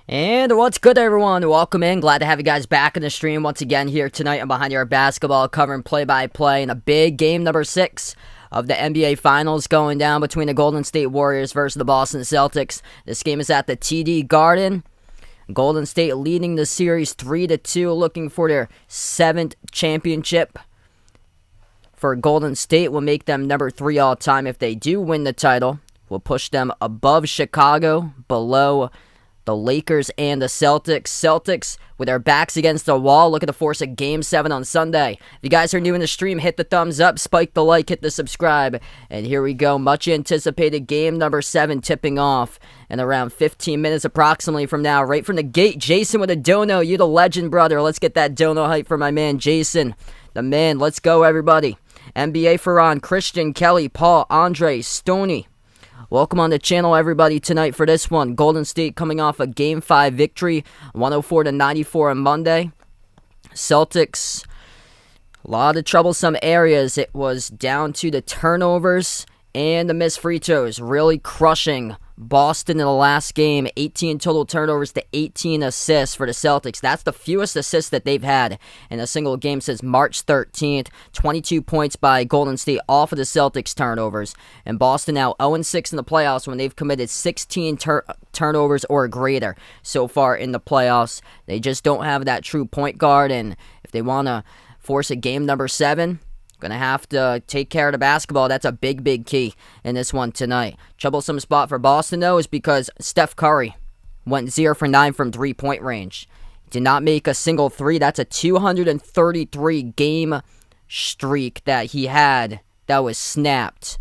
And what's good, everyone? Welcome in. Glad to have you guys back in the stream once again here tonight. I'm behind your basketball covering play-by-play in a big game number 6 of the NBA Finals going down between the Golden State Warriors versus the Boston Celtics. This game is at the TD Garden. Golden State leading the series 3-2, looking for their 7th championship. For Golden State will make them number 3 all-time if they do win the title. Will push them above Chicago, below the Lakers and the Celtics. Celtics, with their backs against the wall, looking to force a Game 7 on Sunday. If you guys are new in the stream, hit the thumbs up, spike the like, hit the subscribe. And here we go. Much anticipated game number 7 tipping off in around 15 minutes approximately from now. Right from the gate, Jason with a dono. You the legend, brother. Let's get that dono hype for my man, Jason. The man. Let's go, everybody. NBA Ferran, Christian, Kelly, Paul, Andre, Stoney. Welcome on the channel, everybody, tonight for this one. Golden State coming off a Game 5 victory, 104-94 on Monday. Celtics, a lot of troublesome areas. It was down to the turnovers and the missed free throws, really crushing Boston in the last game. 18 total turnovers to 18 assists for the Celtics. That's the fewest assists that they've had in a single game since March 13th. 22 points by Golden State off of the Celtics turnovers. And Boston now 0-6 in the playoffs when they've committed 16 turnovers or greater so far in the playoffs. They just don't have that true point guard, and if they want to force a game number 7, going to have to take care of the basketball. That's a big, big key in this one tonight. Troublesome spot for Boston, though, is because Steph Curry went 0 for 9 from three-point range. Did not make a single three. That's a 233-game streak that he had that was snapped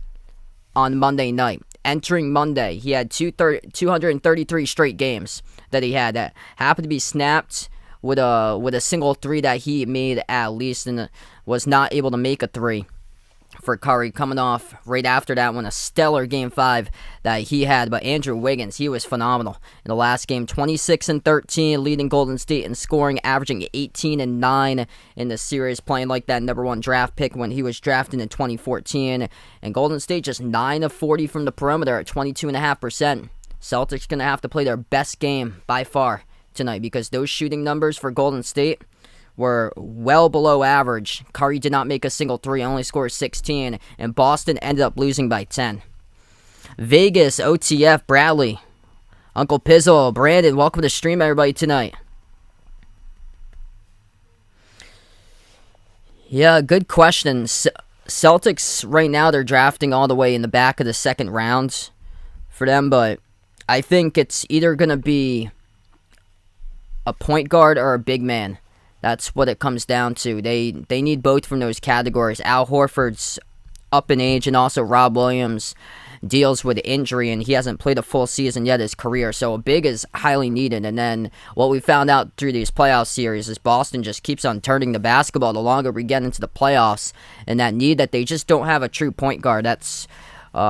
on Monday night. Entering Monday, he had 233 straight games that he had that happened to be snapped with a single three that he made at least, and was not able to make a three for Curry, coming off right after that one, a stellar Game 5 that he had. But Andrew Wiggins, he was phenomenal in the last game. 26-13, leading Golden State in scoring, averaging 18-9 in the series, playing like that number 1 draft pick when he was drafted in 2014. And Golden State just 9 of 40 from the perimeter at 22.5%. Celtics going to have to play their best game by far tonight, because those shooting numbers for Golden State were well below average. Curry did not make a single three, only scored 16, and Boston ended up losing by 10. Vegas, OTF, Bradley, Uncle Pizzle, Brandon, welcome to the stream, everybody, tonight. Yeah, good question. Celtics, right now, they're drafting all the way in the back of the second round for them, but I think it's either going to be a point guard or a big man. That's what it comes down to. They need both from those categories. Al Horford's up in age, and also Rob Williams deals with injury, and he hasn't played a full season yet his career, so a big is highly needed. And then what we found out through these playoff series is Boston just keeps on turning the basketball the longer we get into the playoffs, and that need that they just don't have a true point guard. That's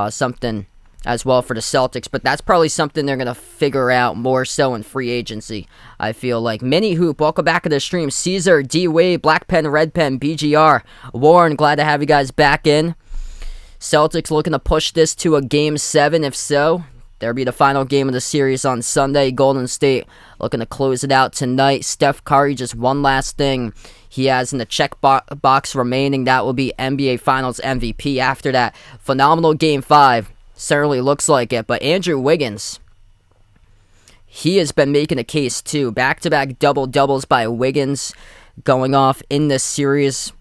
something as well for the Celtics, but that's probably something they're going to figure out more so in free agency, I feel like. Mini Hoop, welcome back to the stream. Caesar, D-Wade, Black Pen, Red Pen, BGR, Warren, glad to have you guys back in. Celtics looking to push this to a Game 7, if so. There'll be the final game of the series on Sunday. Golden State looking to close it out tonight. Steph Curry, just one last thing he has in the check box remaining. That will be NBA Finals MVP after that phenomenal Game 5. Certainly looks like it, but Andrew Wiggins, he has been making a case too. Back-to-back double-doubles by Wiggins going off in this series.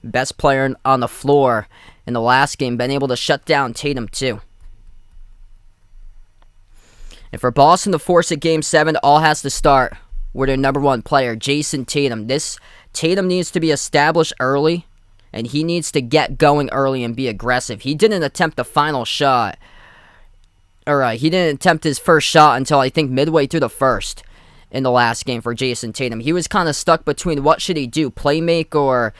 Best player on the floor in the last game, been able to shut down Tatum too. And for Boston to force a Game 7, all has to start with their number 1 player, Jason Tatum. Tatum needs to be established early, and he needs to get going early and be aggressive. He didn't attempt the final shot. He didn't attempt his first shot until I think midway through the first in the last game for Jason Tatum. He was kind of stuck between what should he do, play make or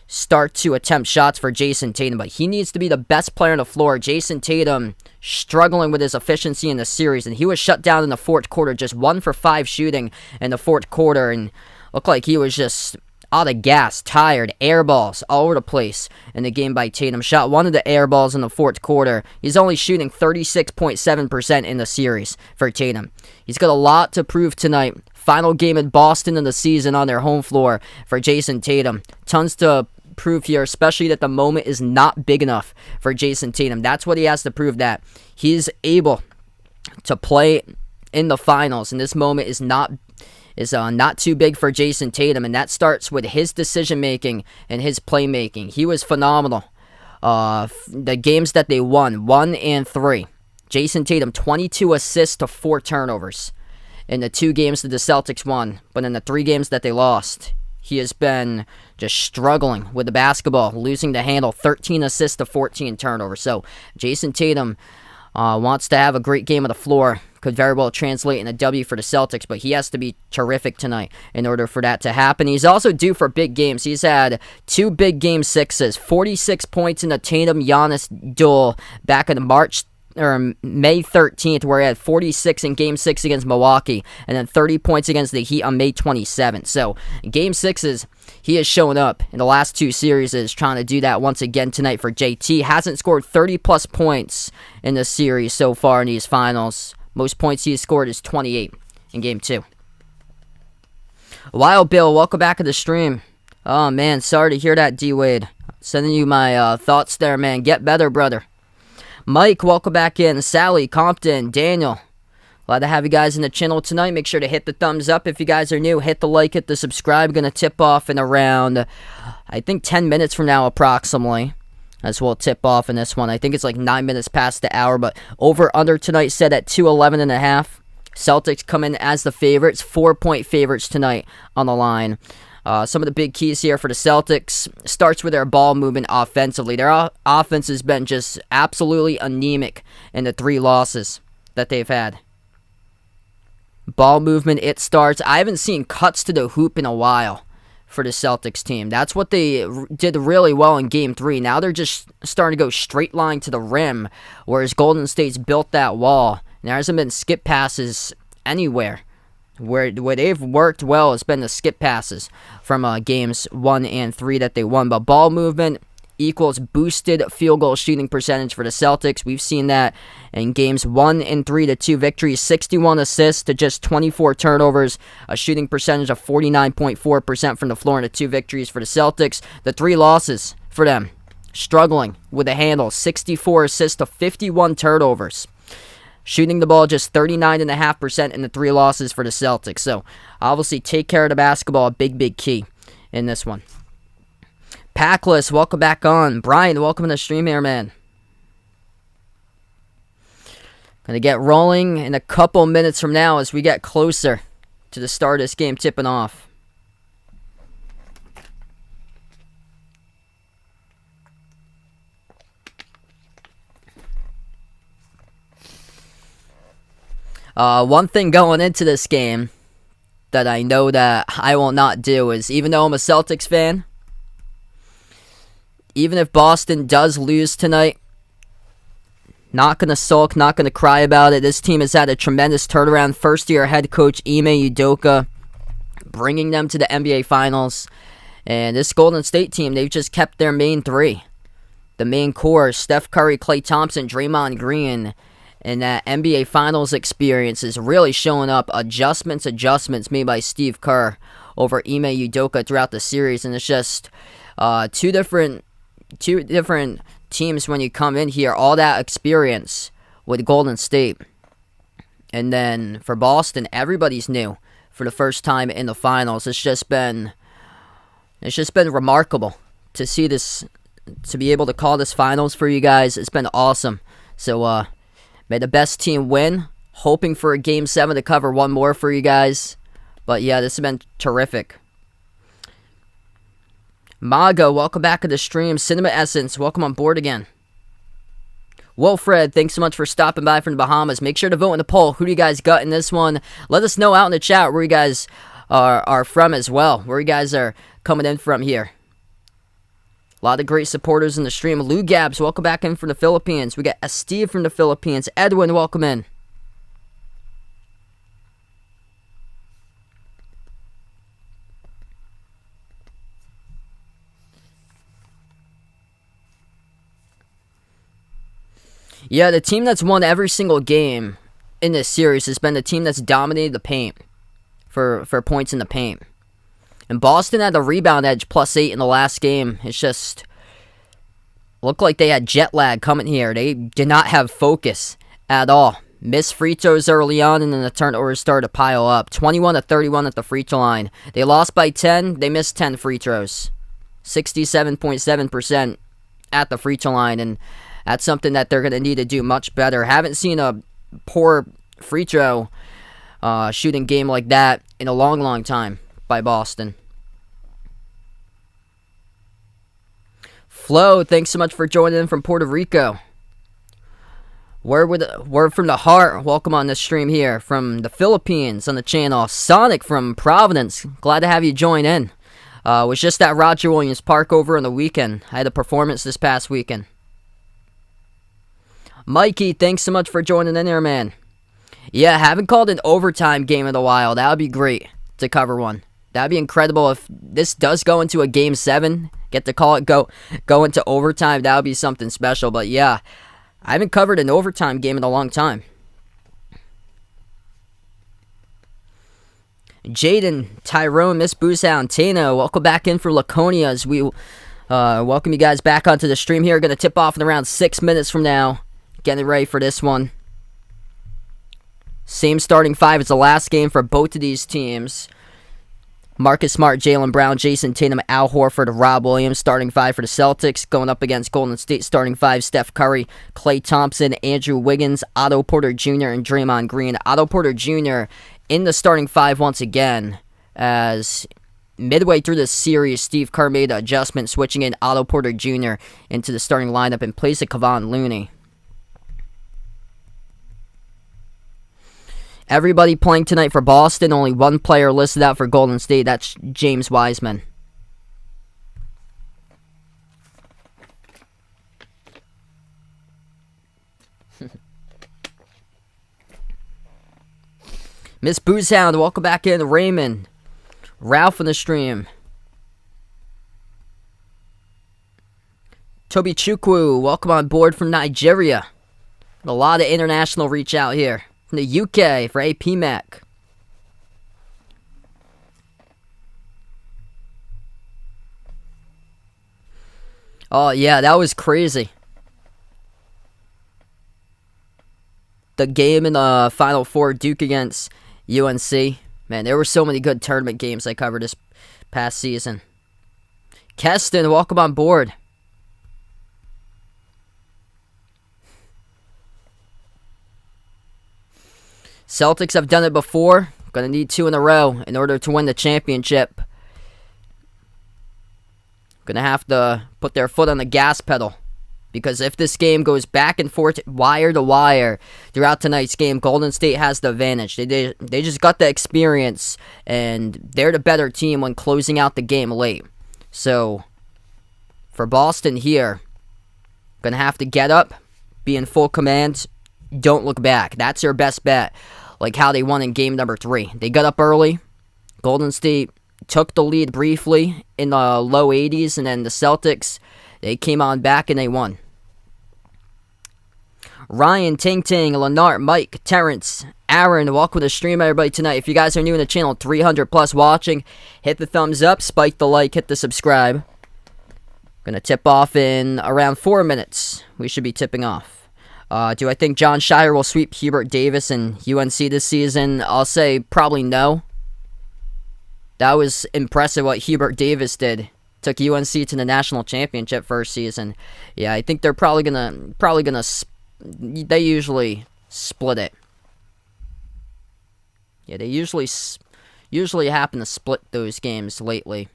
start to attempt shots for Jason Tatum. But he needs to be the best player on the floor. Jason Tatum struggling with his efficiency in the series, and he was shut down in the fourth quarter, just 1 for 5 shooting in the fourth quarter, and looked like he was just out of gas, tired, air balls all over the place in the game by Tatum. Shot one of the air balls in the fourth quarter. He's only shooting 36.7% in the series for Tatum. He's got a lot to prove tonight. Final game in Boston in the season on their home floor for Jason Tatum. Tons to prove here, especially that the moment is not big enough for Jason Tatum. That's what he has to prove, that he's able to play in the finals, and this moment is not too big for Jason Tatum, and that starts with his decision-making and his playmaking. He was phenomenal. The games that they won, 1 and 3, Jason Tatum, 22 assists to 4 turnovers in the 2 games that the Celtics won, but in the 3 games that they lost, he has been just struggling with the basketball, losing the handle, 13 assists to 14 turnovers. So Jason Tatum wants to have a great game on the floor. Could very well translate in a W for the Celtics, but he has to be terrific tonight in order for that to happen. He's also due for big games. He's had 2 big game 6s, 46 points in the Tatum-Giannis duel back in May 13th, where he had 46 in Game 6 against Milwaukee, and then 30 points against the Heat on May 27th. So, in Game 6s, he has shown up in the last 2 series, is trying to do that once again tonight for JT. Hasn't scored 30-plus points in the series so far in these finals. Most points he has scored is 28 in Game 2. Wild Bill, welcome back to the stream. Oh, man, sorry to hear that, D-Wade. Sending you my thoughts there, man. Get better, brother. Mike, welcome back in. Sally, Compton, Daniel. Glad to have you guys in the channel tonight. Make sure to hit the thumbs up if you guys are new. Hit the like, hit the subscribe. Going to tip off in around, I think, 10 minutes from now approximately. As we'll tip off in this one. I think it's like 9 minutes past the hour, but over-under tonight set at 211.5. Celtics come in as the favorites. 4-point favorites tonight on the line. Some of the big keys here for the Celtics starts with their ball movement offensively. Their offense has been just absolutely anemic in the 3 losses that they've had. Ball movement, it starts. I haven't seen cuts to the hoop in a while for the Celtics team. That's what they did really well in Game 3. Now they're just starting to go straight line to the rim, whereas Golden State's built that wall. And there hasn't been skip passes anywhere. Where they've worked well has been the skip passes from games 1 and 3 that they won. But ball movement equals boosted field goal shooting percentage for the Celtics. We've seen that in games 1 and 3, the 2 victories, 61 assists to just 24 turnovers, a shooting percentage of 49.4% from the floor in the 2 victories for the Celtics. The 3 losses for them, struggling with the handle, 64 assists to 51 turnovers. Shooting the ball just 39.5% in the 3 losses for the Celtics. So, obviously, take care of the basketball, a big key in this one. Packless, welcome back on. Brian, welcome to the stream here, man. Gonna get rolling in a couple minutes from now as we get closer to the start of this game tipping off. One thing going into this game that I know that I will not do is, even though I'm a Celtics fan, even if Boston does lose tonight, not going to sulk, not going to cry about it. This team has had a tremendous turnaround. First-year head coach Ime Udoka bringing them to the NBA Finals. And this Golden State team, they've just kept their main 3. The main core, Steph Curry, Klay Thompson, Draymond Green. And that NBA Finals experience is really showing up. Adjustments made by Steve Kerr over Ime Udoka throughout the series. And it's just two different teams when you come in here. All that experience with Golden State. And then for Boston, everybody's new for the first time in the finals. It's just been remarkable to see this, to be able to call this finals for you guys. It's been awesome. So, may the best team win. Hoping for a Game 7 to cover one more for you guys. But yeah, this has been terrific. Mago, welcome back to the stream. Cinema Essence, welcome on board again. Wilfred, thanks so much for stopping by from the Bahamas. Make sure to vote in the poll. Who do you guys got in this one? Let us know out in the chat where you guys are from as well. Where you guys are coming in from here. A lot of great supporters in the stream. Lou Gabs, welcome back in from the Philippines. We got Steve from the Philippines. Edwin, welcome in. Yeah, the team that's won every single game in this series has been the team that's dominated the paint for points in the paint. And Boston had the rebound edge +8 in the last game. It's just looked like they had jet lag coming here. They did not have focus at all. Missed free throws early on, and then the turnovers started to pile up. 21-31 at the free throw line. They lost by 10. They missed 10 free throws. 67.7% at the free throw line, and that's something that they're going to need to do much better. Haven't seen a poor free throw shooting game like that in a long, long time by Boston. Flo, thanks so much for joining in from Puerto Rico. Word from the heart. Welcome on this stream here from the Philippines on the channel. Sonic from Providence. Glad to have you join in. Was just at Roger Williams Park over on the weekend. I had a performance this past weekend. Mikey, thanks so much for joining in there, man. Yeah, haven't called an overtime game in a while. That would be great to cover one. That would be incredible if this does go into a Game 7. Get to call it go into overtime. That would be something special. But yeah, I haven't covered an overtime game in a long time. Jaden, Tyrone, Miss Boozehound, Tano, welcome back in for Laconia as we welcome you guys back onto the stream here. Going to tip off in around 6 minutes from now. Getting ready for this one. Same starting five as the last game for both of these teams. Marcus Smart, Jaylen Brown, Jason Tatum, Al Horford, Rob Williams, starting five for the Celtics. Going up against Golden State, starting five, Steph Curry, Klay Thompson, Andrew Wiggins, Otto Porter Jr., and Draymond Green. Otto Porter Jr. in the starting five once again, as midway through the series, Steve Kerr made an adjustment, switching in Otto Porter Jr. into the starting lineup in place of Kevon Looney. Everybody playing tonight for Boston. Only one player listed out for Golden State. That's James Wiseman. Miss Boozehound, welcome back in. Raymond. Ralph on the stream. Toby Chukwu, welcome on board from Nigeria. A lot of international reach out here. From the UK for AP Mac. Oh, yeah, that was crazy. The game in the Final Four, Duke against UNC. Man, there were so many good tournament games I covered this past season. Keston, welcome on board. Celtics have done it before. Going to need 2 in a row in order to win the championship. Going to have to put their foot on the gas pedal. Because if this game goes back and forth, wire to wire, throughout tonight's game, Golden State has the advantage. They just got the experience, and they're the better team when closing out the game late. So, for Boston here, going to have to get up, be in full command, don't look back. That's their best bet. Like how they won in game number 3. They got up early. Golden State took the lead briefly in the low 80s, and then the Celtics, they came on back and they won. Ryan, Ting Ting, Lenart, Mike, Terrence, Aaron, welcome to the stream, everybody, tonight. If you guys are new in the channel, 300 plus watching, hit the thumbs up, spike the like, hit the subscribe. Gonna tip off in around 4 minutes. We should be tipping off. Do I think John Shire will sweep Hubert Davis and UNC this season? I'll say probably no. That was impressive what Hubert Davis did. Took UNC to the national championship first season. Yeah, I think they're probably gonna they usually split it. Yeah, they usually happen to split those games lately.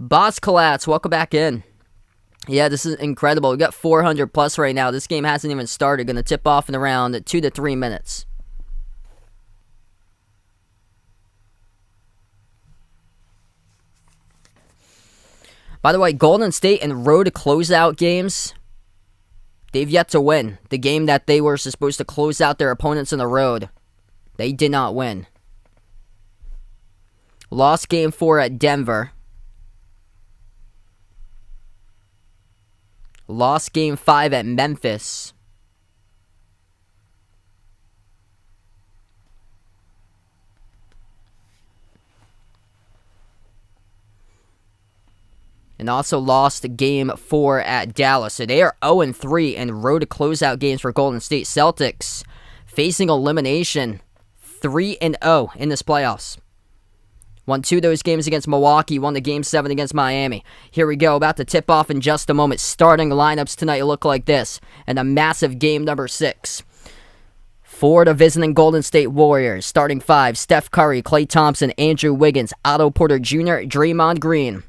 Boss Colats, welcome back in. Yeah, this is incredible. We got 400 plus right now. This game hasn't even started. Going to tip off in around 2 to 3 minutes. By the way, Golden State and road closeout games, they've yet to win. The game that they were supposed to close out their opponents on the road, they did not win. Lost game 4 at Denver. Lost Game 5 at Memphis. And also lost Game 4 at Dallas. So they are 0-3 in road to closeout games for Golden State. Celtics facing elimination, 3-0 in this playoffs. Won 2 of those games against Milwaukee, won the Game 7 against Miami. Here we go, about to tip off in just a moment. Starting lineups tonight look like this, and a massive game number 6. For the visiting Golden State Warriors, starting 5, Steph Curry, Klay Thompson, Andrew Wiggins, Otto Porter Jr., Draymond Green.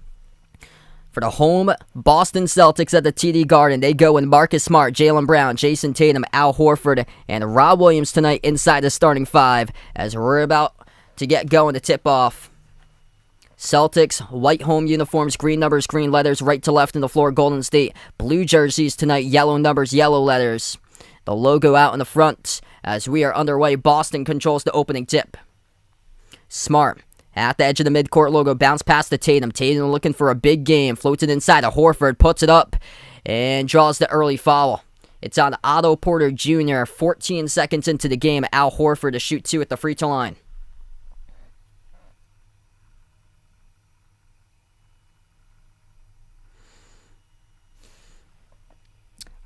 For the home Boston Celtics at the TD Garden, they go with Marcus Smart, Jaylen Brown, Jason Tatum, Al Horford, and Rob Williams tonight inside the starting 5 as we're about to get going to tip off. Celtics, white home uniforms, green numbers, green letters, right to left in the floor. Golden State, blue jerseys tonight, yellow numbers, yellow letters. The logo out in the front as we are underway. Boston controls the opening tip. Smart. At the edge of the midcourt logo, bounce past to Tatum. Tatum looking for a big game. Floats it inside to Horford, puts it up, and draws the early foul. It's on Otto Porter Jr. 14 seconds into the game. Al Horford to shoot 2 at the free throw line.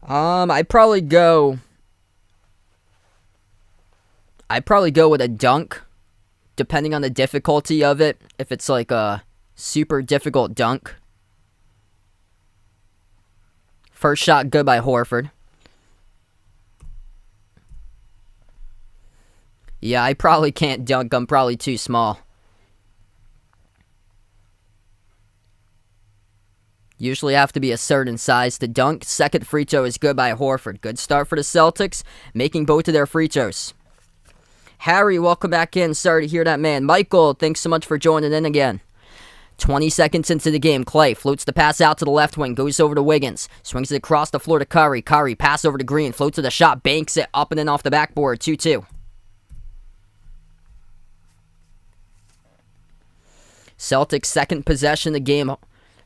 I'd probably go with a dunk. Depending on the difficulty of it, if it's like a super difficult dunk. First shot good by Horford. Yeah, I probably can't dunk. I'm probably too small. Usually have to be a certain size to dunk. Second free throw is good by Horford. Good start for the Celtics, making both of their free throws. Harry, welcome back in. Sorry to hear that, man. Michael, thanks so much for joining in again. 20 seconds into the game, Klay floats the pass out to the left wing, goes over to Wiggins, swings it across the floor to Curry. Curry, pass over to Green, floats to the shot, banks it up and in off the backboard, 2-2. Celtics second possession of the game.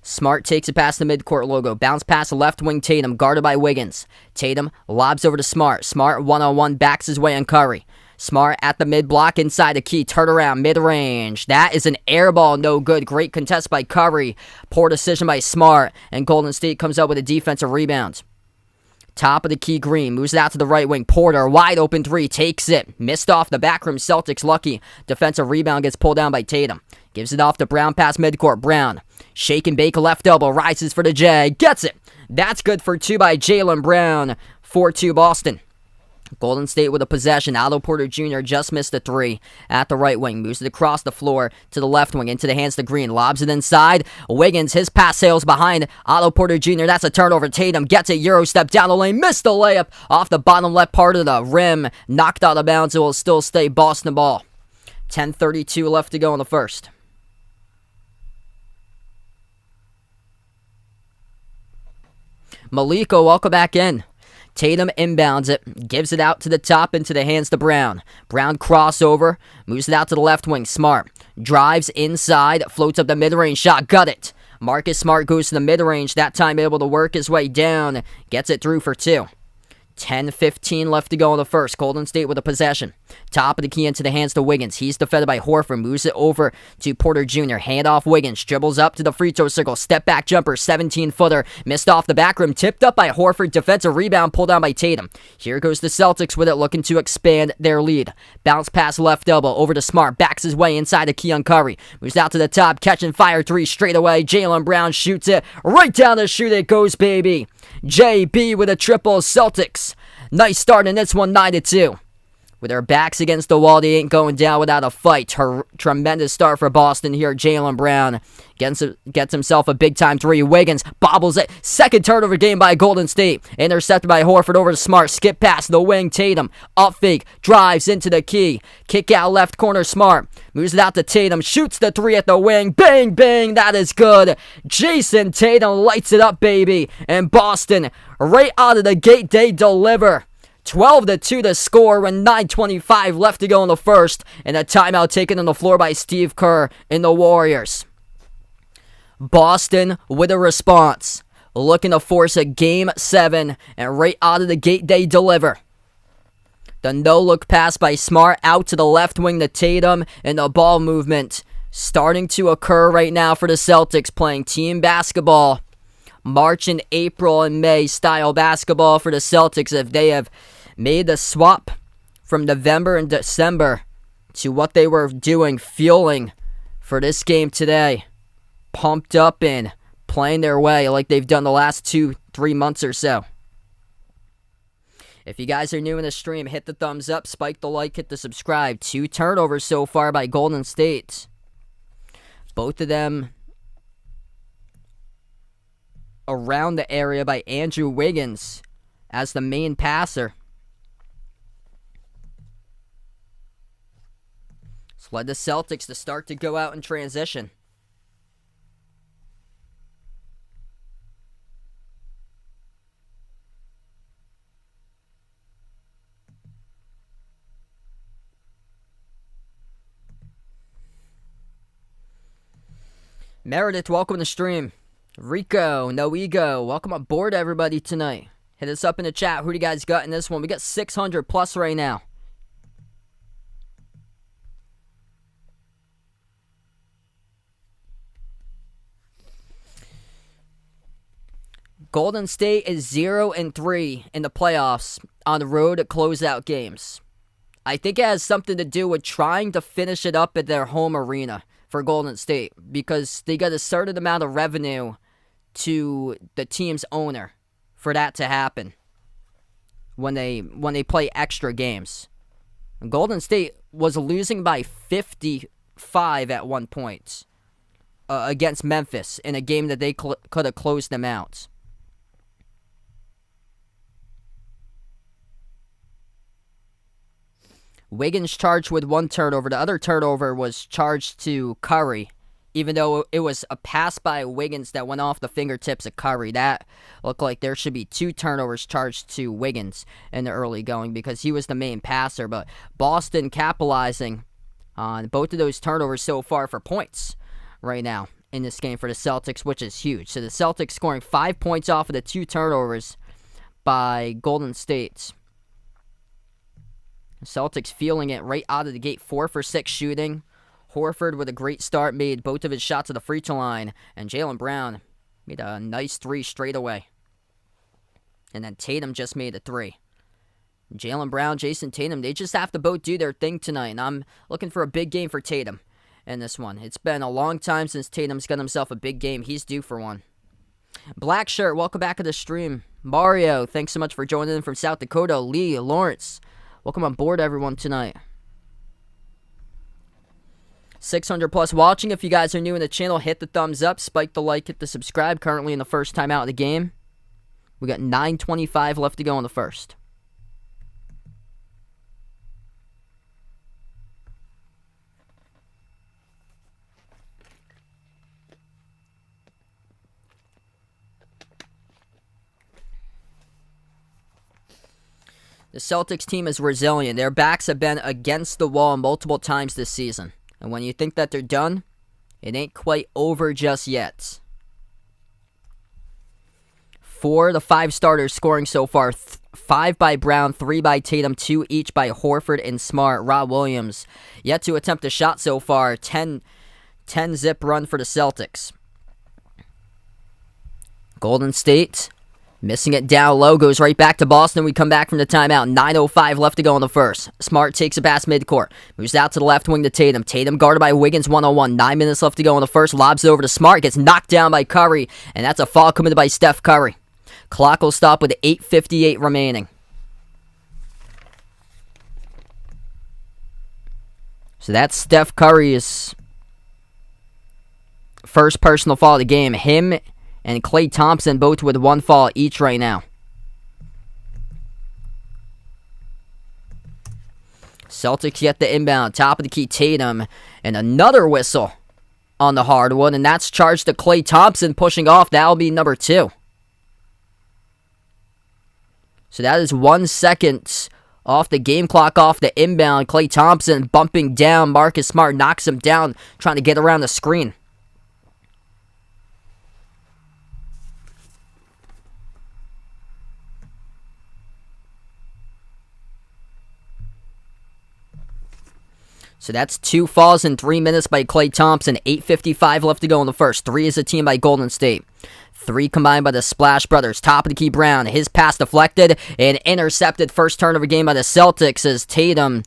Smart takes it past the midcourt logo. Bounce pass left wing Tatum, guarded by Wiggins. Tatum lobs over to Smart. Smart one-on-one, backs his way on Curry. Smart at the mid-block inside the key. Turn around, mid-range. That is an air ball, no good. Great contest by Curry. Poor decision by Smart. And Golden State comes up with a defensive rebound. Top of the key, Green. Moves it out to the right wing. Porter, wide open 3. Takes it. Missed off the back rim. Celtics lucky. Defensive rebound gets pulled down by Tatum. Gives it off to Brown past midcourt. Brown. Shake and bake left elbow. Rises for the J. Gets it. That's good for 2 by Jaylen Brown. 4-2 Boston. Golden State with a possession. Otto Porter Jr. just missed a 3 at the right wing. Moves it across the floor to the left wing into the hands of Green. Lobs it inside. Wiggins, his pass sails behind Otto Porter Jr. That's a turnover. Tatum gets a Euro step down the lane. Missed the layup off the bottom left part of the rim. Knocked out of bounds. It will still stay Boston ball. 10:32 left to go in the first. Maliko, welcome back in. Tatum inbounds it, gives it out to the top into the hands to Brown. Brown crossover, moves it out to the left wing. Smart drives inside, floats up the mid-range shot, got it. Marcus Smart goes to the mid-range, that time able to work his way down, gets it through for 2. 10:15 left to go in the first. Golden State with a possession. Top of the key into the hands to Wiggins. He's defended by Horford. Moves it over to Porter Jr. Hand off Wiggins. Dribbles up to the free throw circle. Step back jumper. 17-footer. Missed off the back rim. Tipped up by Horford. Defensive rebound pulled down by Tatum. Here goes the Celtics with it, looking to expand their lead. Bounce pass left elbow over to Smart. Backs his way inside the key on Curry. Moves out to the top. Catching fire 3 straight away. Jaylen Brown shoots it. Right down the chute it goes, baby. JB with a triple. Celtics. Nice start in this one, 9-2. With their backs against the wall, they ain't going down without a fight. Tremendous start for Boston here. Jaylen Brown gets himself a big-time 3. Wiggins bobbles it. Second turnover game by Golden State. Intercepted by Horford over to Smart. Skip past the wing. Tatum up fake. Drives into the key. Kick out left corner. Smart. Moves it out to Tatum. Shoots the 3 at the wing. Bang, bang. That is good. Jason Tatum lights it up, baby. And Boston, right out of the gate, they deliver. 12-2 to score with 9:25 left to go in the first, and a timeout taken on the floor by Steve Kerr in the Warriors. Boston with a response. looking to force a Game 7, and right out of the gate they deliver. The no-look pass by Smart out to the left wing to Tatum, and the ball movement starting to occur right now for the Celtics, playing team basketball. March and April and May style basketball for the Celtics, if they have made the swap from November and December to what they were doing, fueling for this game today. Pumped up and playing their way like they've done the last 2-3 months or so. If you guys are new in the stream, hit the thumbs up, spike the like, hit the subscribe. 2 turnovers so far by Golden State. Both of them around the area by Andrew Wiggins as the main passer. This led the Celtics to start to go out in transition. Meredith, welcome to the stream. Rico, no ego, welcome aboard everybody tonight. Hit us up in the chat. Who do you guys got in this one? We got 600 plus right now. Golden State is 0-3 in the playoffs on the road to close out games. I think it has something to do with trying to finish it up at their home arena for Golden State, because they got a certain amount of revenue to the team's owner for that to happen when they play extra games. Golden State was losing by 55 at one point against Memphis in a game that they could have closed them out. Wiggins charged with 1 turnover. The other turnover was charged to Curry, even though it was a pass by Wiggins that went off the fingertips of Curry. That looked like there should be 2 turnovers charged to Wiggins in the early going because he was the main passer. But Boston capitalizing on both of those turnovers so far for points right now in this game for the Celtics, which is huge. So the Celtics scoring 5 points off of the 2 turnovers by Golden State. Celtics feeling it right out of the gate, 4 for 6 shooting. Horford with a great start, made both of his shots at the free throw line. And Jaylen Brown made a nice 3 straight away. And then Tatum just made a 3. Jaylen Brown, Jason Tatum, they just have to both do their thing tonight. And I'm looking for a big game for Tatum in this one. It's been a long time since Tatum's got himself a big game. He's due for one. Black Shirt, welcome back to the stream. Mario, thanks so much for joining in from South Dakota. Lee, Lawrence, welcome on board, everyone, tonight. 600 plus watching. If you guys are new in the channel, hit the thumbs up, spike the like, hit the subscribe. Currently in the first time out of the game. We got 9:25 left to go in the first. The Celtics team is resilient. Their backs have been against the wall multiple times this season. And when you think that they're done, it ain't quite over just yet. 4 of the 5 starters scoring so far. 5 by Brown, 3 by Tatum, 2 each by Horford and Smart. Rob Williams yet to attempt a shot so far. 10-zip run for the Celtics. Golden State missing it down low, goes right back to Boston. We come back from the timeout. 9:05 left to go in the first. Smart takes a pass midcourt. Moves out to the left wing to Tatum. Tatum guarded by Wiggins 1-on-1. 9 minutes left to go in the first. Lobs it over to Smart. Gets knocked down by Curry. And that's a foul committed by Steph Curry. Clock will stop with 8:58 remaining. So that's Steph Curry's first personal foul of the game. Him and Klay Thompson both with 1 foul each right now. Celtics get the inbound. Top of the key, Tatum. And another whistle on the hardwood. And that's charged to Klay Thompson pushing off. That'll be number 2. So that is 1 second off the game clock, off the inbound. Klay Thompson bumping down. Marcus Smart knocks him down, trying to get around the screen. So that's 2 falls in 3 minutes by Klay Thompson. 8:55 left to go in the first. 3 as a team by Golden State. 3 combined by the Splash Brothers. Top of the key, Brown. His pass deflected and intercepted. First turnover game by the Celtics as Tatum,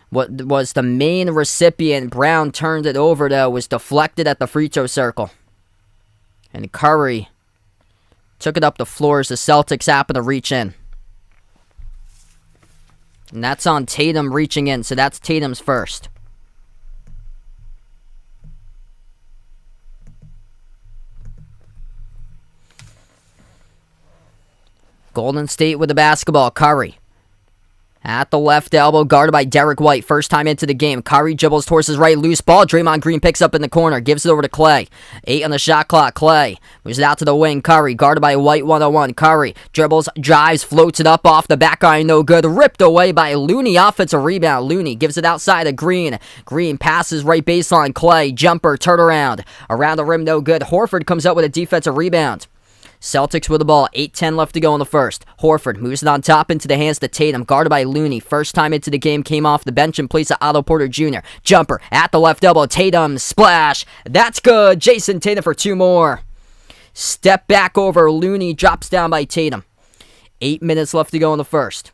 what was the main recipient. Brown turned it over, though. Was deflected at the free throw circle. And Curry took it up the floor as the Celtics happened to reach in. And that's on Tatum reaching in, so that's Tatum's first. Golden State with the basketball. Curry at the left elbow, guarded by Derek White. First time into the game. Curry dribbles towards his right, loose ball. Draymond Green picks up in the corner, gives it over to Klay. 8 on the shot clock. Klay moves it out to the wing. Curry, guarded by White, 1-on-1. Curry dribbles, drives, floats it up off the back iron, no good. Ripped away by Looney. Offensive rebound. Looney gives it outside to Green. Green passes right baseline. Klay, jumper, turnaround. Around the rim, no good. Horford comes up with a defensive rebound. Celtics with the ball, 8:10 left to go in the first. Horford moves it on top into the hands to Tatum, guarded by Looney. First time into the game, came off the bench in place of Otto Porter Jr. Jumper at the left elbow, Tatum, splash. That's good. Jason Tatum for 2 more. Step back over, Looney drops down by Tatum. 8 minutes left to go in the first.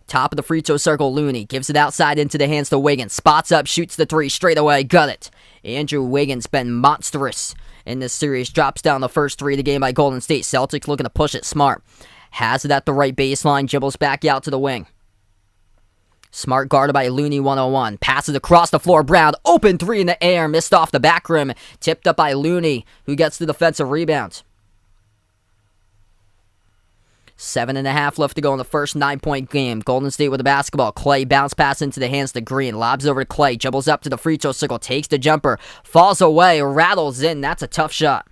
Top of the free throw circle, Looney gives it outside into the hands to Wiggins. Spots up, shoots the 3 straight away, got it. Andrew Wiggins been monstrous in this series. Drops down the first 3 of the game by Golden State. Celtics looking to push it smart. Has it at the right baseline. Dribbles back out to the wing. Smart guarded by Looney, 1-on-1. Passes across the floor. Brown, open 3 in the air. Missed off the back rim. Tipped up by Looney, who gets the defensive rebound. 7.5 left to go in the first 9-point game. Golden State with the basketball. Klay bounce pass into the hands to Green. Lobs over to Klay. Dribbles up to the free throw circle. Takes the jumper. Falls away. Rattles in. That's a tough shot.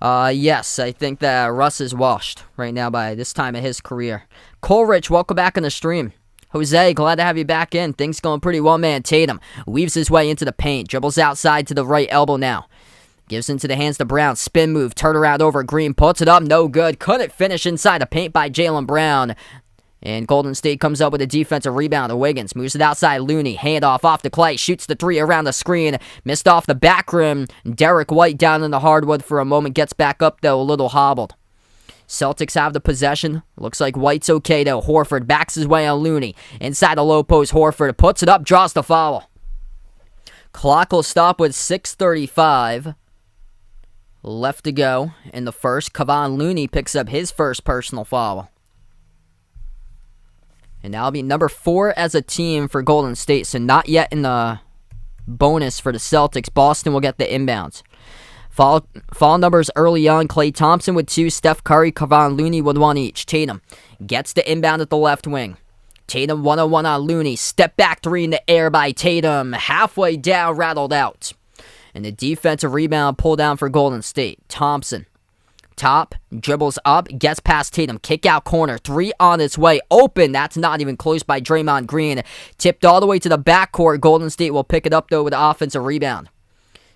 Yes, I think that Russ is washed right now by this time of his career. Coleridge, welcome back on the stream. Jose, glad to have you back in. Things going pretty well, man. Tatum weaves his way into the paint. Dribbles outside to the right elbow now. Gives into the hands to Brown. Spin move. Turn around over Green. Puts it up. No good. Couldn't finish inside the paint by Jaylen Brown. And Golden State comes up with a defensive rebound to Wiggins. Moves it outside. Looney. Handoff off to Klay. Shoots the 3 around the screen. Missed off the back rim. Derek White down in the hardwood for a moment. Gets back up, though, a little hobbled. Celtics have the possession. Looks like White's okay, though. Horford backs his way on Looney. Inside the low post. Horford puts it up. Draws the foul. Clock will stop with 6:35 left to go in the first. Kevon Looney picks up his first personal foul. And that'll be number 4 as a team for Golden State. So not yet in the bonus for the Celtics. Boston will get the inbounds. Foul numbers early on. Klay Thompson with 2. Steph Curry, Kevon Looney with 1 each. Tatum gets the inbound at the left wing. Tatum 1-on-1 on Looney. Step back 3 in the air by Tatum. Halfway down, rattled out. And the defensive rebound pull down for Golden State. Thompson. Top, dribbles up, gets past Tatum. Kick out corner. 3 on its way. Open. That's not even close by Draymond Green. Tipped all the way to the backcourt. Golden State will pick it up, though, with the offensive rebound.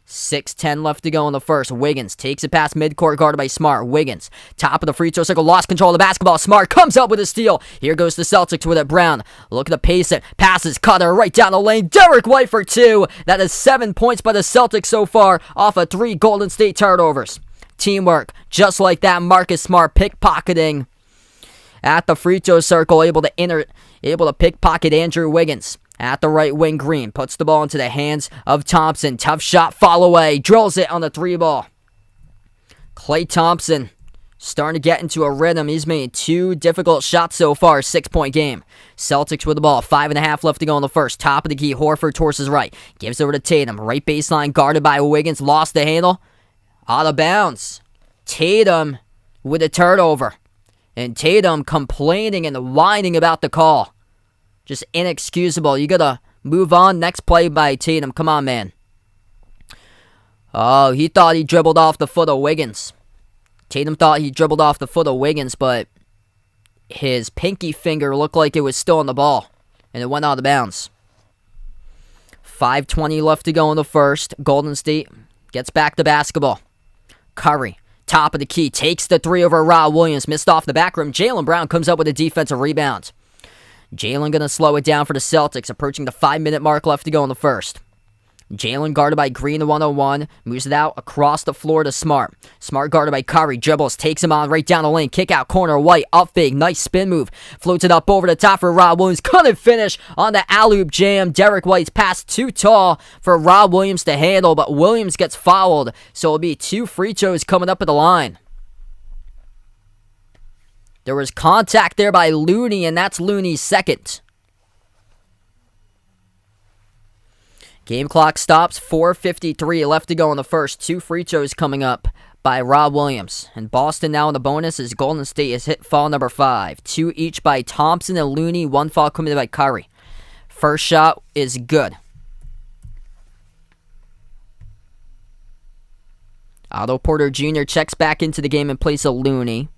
6:10 left to go in the first. Wiggins takes it past midcourt, guarded by Smart. Wiggins, top of the free throw circle, lost control of the basketball. Smart comes up with a steal. Here goes the Celtics with it. Brown, look at the pace it. Passes, cutter, right down the lane. Derek White for 2. That is 7 points by the Celtics so far, off of 3 Golden State turnovers. Teamwork, just like that. Marcus Smart pickpocketing at the free throw circle, able to pickpocket Andrew Wiggins. At the right wing, Green puts the ball into the hands of Thompson. Tough shot, fall away. Drills it on the 3 ball. Klay Thompson starting to get into a rhythm. He's made 2 difficult shots so far. 6-point game. Celtics with the ball. 5.5 left to go in the first. Top of the key. Horford towards his right. Gives over to Tatum. Right baseline guarded by Wiggins. Lost the handle. Out of bounds. Tatum with a turnover. And Tatum complaining and whining about the call. Just inexcusable. You gotta move on. Next play by Tatum. Come on, man. Oh, he thought he dribbled off the foot of Wiggins. Tatum thought he dribbled off the foot of Wiggins, but his pinky finger looked like it was still on the ball, and it went out of bounds. 5:20 left to go in the first. Golden State gets back to basketball. Curry, top of the key, takes the 3 over Rob Williams. Missed off the back rim. Jaylen Brown comes up with a defensive rebound. Jalen going to slow it down for the Celtics, approaching the 5-minute mark left to go in the first. Jalen guarded by Green, the 101, moves it out across the floor to Smart. Smart guarded by Curry, dribbles, takes him on right down the lane, kick out corner, White, up fake, nice spin move, floats it up over the top for Rob Williams, couldn't finish on the alley-oop jam. Derek White's pass too tall for Rob Williams to handle, but Williams gets fouled, so it'll be 2 free throws coming up at the line. There was contact there by Looney, and that's Looney's second. Game clock stops, 4:53 left to go in the first. 2 free throws coming up by Rob Williams. And Boston now in the bonus as Golden State has hit foul number 5. 2 each by Thompson and Looney, 1 foul committed by Curry. First shot is good. Otto Porter Jr. checks back into the game in place of Looney.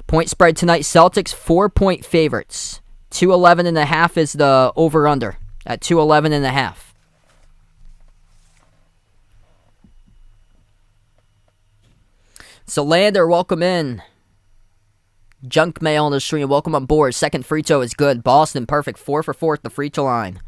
Point spread tonight, Celtics 4-point favorites. 211.5 is the over-under at 211.5. So Lander, welcome in. Junk mail on the stream, welcome on board. Second free throw is good. Boston, perfect. 4 for 4 at the free throw line.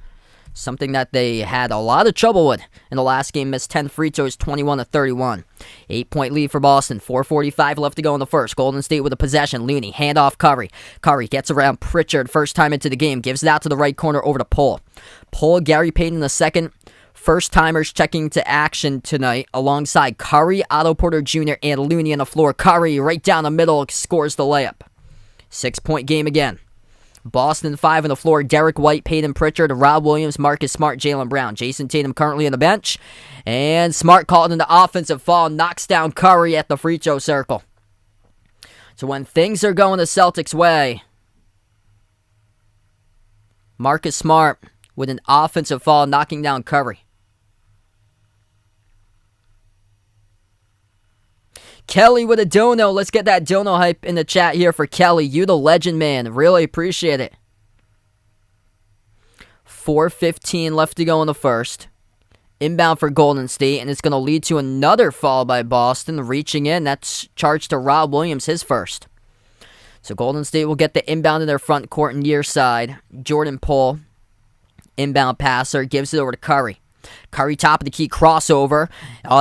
Something that they had a lot of trouble with in the last game. Missed 10 free throws, 21-31. 8-point lead for Boston. 4:45 left to go in the first. Golden State with a possession. Looney, handoff Curry. Curry gets around Pritchard first time into the game. Gives it out to the right corner over to Poole. Poole, Gary Payton in the second. First-timers checking to action tonight alongside Curry, Otto Porter Jr., and Looney on the floor. Curry right down the middle scores the layup. 6-point game again. Boston 5 on the floor. Derek White, Payton Pritchard, Rob Williams, Marcus Smart, Jaylen Brown. Jason Tatum currently on the bench. And Smart called in the offensive foul. Knocks down Curry at the free throw circle. So when things are going the Celtics' way, Marcus Smart with an offensive foul knocking down Curry. Kelly with a dono. Let's get that dono hype in the chat here for Kelly. You the legend, man. Really appreciate it. 4:15 left to go in the first. Inbound for Golden State, and it's going to lead to another foul by Boston. Reaching in, that's charged to Rob Williams, his first. So Golden State will get the inbound in their front court near side. Jordan Poole, inbound passer, gives it over to Curry. Curry top of the key crossover.